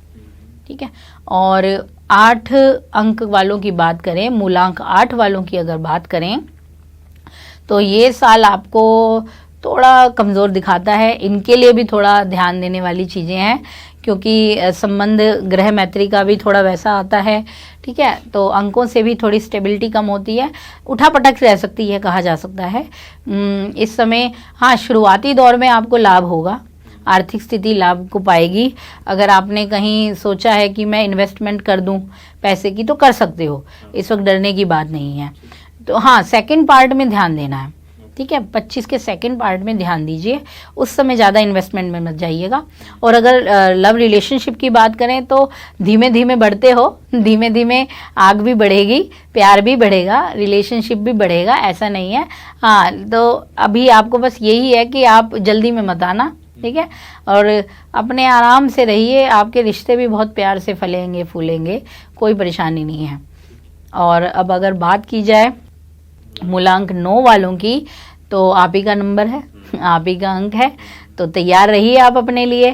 ठीक है। और 8 अंक वालों की बात करें, मूलांक 8 वालों की अगर बात करें तो ये साल आपको थोड़ा कमज़ोर दिखाता है। इनके लिए भी थोड़ा ध्यान देने वाली चीज़ें हैं, क्योंकि संबंध ग्रह मैत्री का भी थोड़ा वैसा आता है, ठीक है। तो अंकों से भी थोड़ी स्टेबिलिटी कम होती है, उठापटक रह सकती है, कहा जा सकता है इस समय। हाँ, शुरुआती दौर में आपको लाभ होगा, आर्थिक स्थिति लाभ को पाएगी। अगर आपने कहीं सोचा है कि मैं इन्वेस्टमेंट कर दूं पैसे की, तो कर सकते हो, इस वक्त डरने की बात नहीं है। तो हाँ, सेकंड पार्ट में ध्यान देना है, ठीक है। 25 के सेकंड पार्ट में ध्यान दीजिए, उस समय ज़्यादा इन्वेस्टमेंट में मत जाइएगा। और अगर लव रिलेशनशिप की बात करें तो धीमे धीमे बढ़ते हो, धीमे धीमे आग भी बढ़ेगी, प्यार भी बढ़ेगा, रिलेशनशिप भी बढ़ेगा, ऐसा नहीं है। हाँ, तो अभी आपको बस यही है कि आप जल्दी में मत आना, ठीक है। और अपने आराम से रहिए, आपके रिश्ते भी बहुत प्यार से फलेंगे फूलेंगे, कोई परेशानी नहीं है। और अब अगर बात की जाए मूलांक 9 वालों की, तो आप ही का नंबर है, आप ही का अंक है, तो तैयार रहिए आप अपने लिए।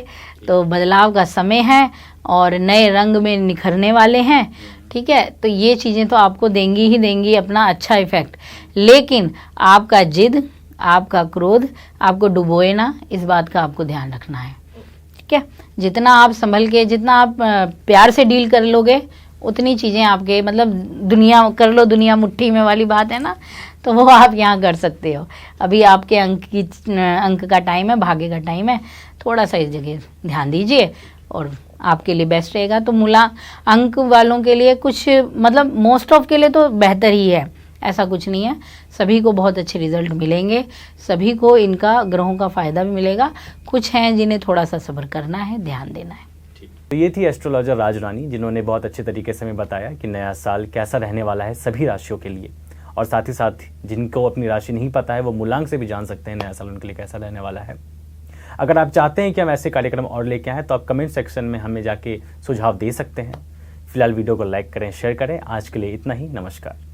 तो बदलाव का समय है और नए रंग में निखरने वाले हैं, ठीक है। तो ये चीज़ें तो आपको देंगी ही देंगी अपना अच्छा इफेक्ट, लेकिन आपका जिद, आपका क्रोध आपको डुबोए ना, इस बात का आपको ध्यान रखना है, ठीक है। जितना आप संभल के, जितना आप प्यार से डील कर लोगे, उतनी चीज़ें आपके, मतलब दुनिया कर लो दुनिया मुट्ठी में वाली बात है ना, तो वो आप यहाँ कर सकते हो। अभी आपके अंक का टाइम है, भाग्य का टाइम है, थोड़ा सा इस जगह ध्यान दीजिए और आपके लिए बेस्ट रहेगा। तो मूला अंक वालों के लिए कुछ, मतलब मोस्ट ऑफ के लिए तो बेहतर ही है, ऐसा कुछ नहीं है। सभी को बहुत अच्छे रिजल्ट मिलेंगे, सभी को इनका ग्रहों का फ़ायदा भी मिलेगा। कुछ हैं जिन्हें थोड़ा सा सब्र करना है, ध्यान देना है। तो ये थी एस्ट्रोलॉजर राज रानी, जिन्होंने बहुत अच्छे तरीके से हमें बताया कि नया साल कैसा रहने वाला है सभी राशियों के लिए। और साथ ही साथ जिनको अपनी राशि नहीं पता है वो मूलांक से भी जान सकते हैं नया साल उनके लिए कैसा रहने वाला है। अगर आप चाहते हैं कि हम ऐसे कार्यक्रम और लेके आएँ तो आप कमेंट सेक्शन में हमें जाके सुझाव दे सकते हैं। फिलहाल वीडियो को लाइक करें, शेयर करें। आज के लिए इतना ही, नमस्कार।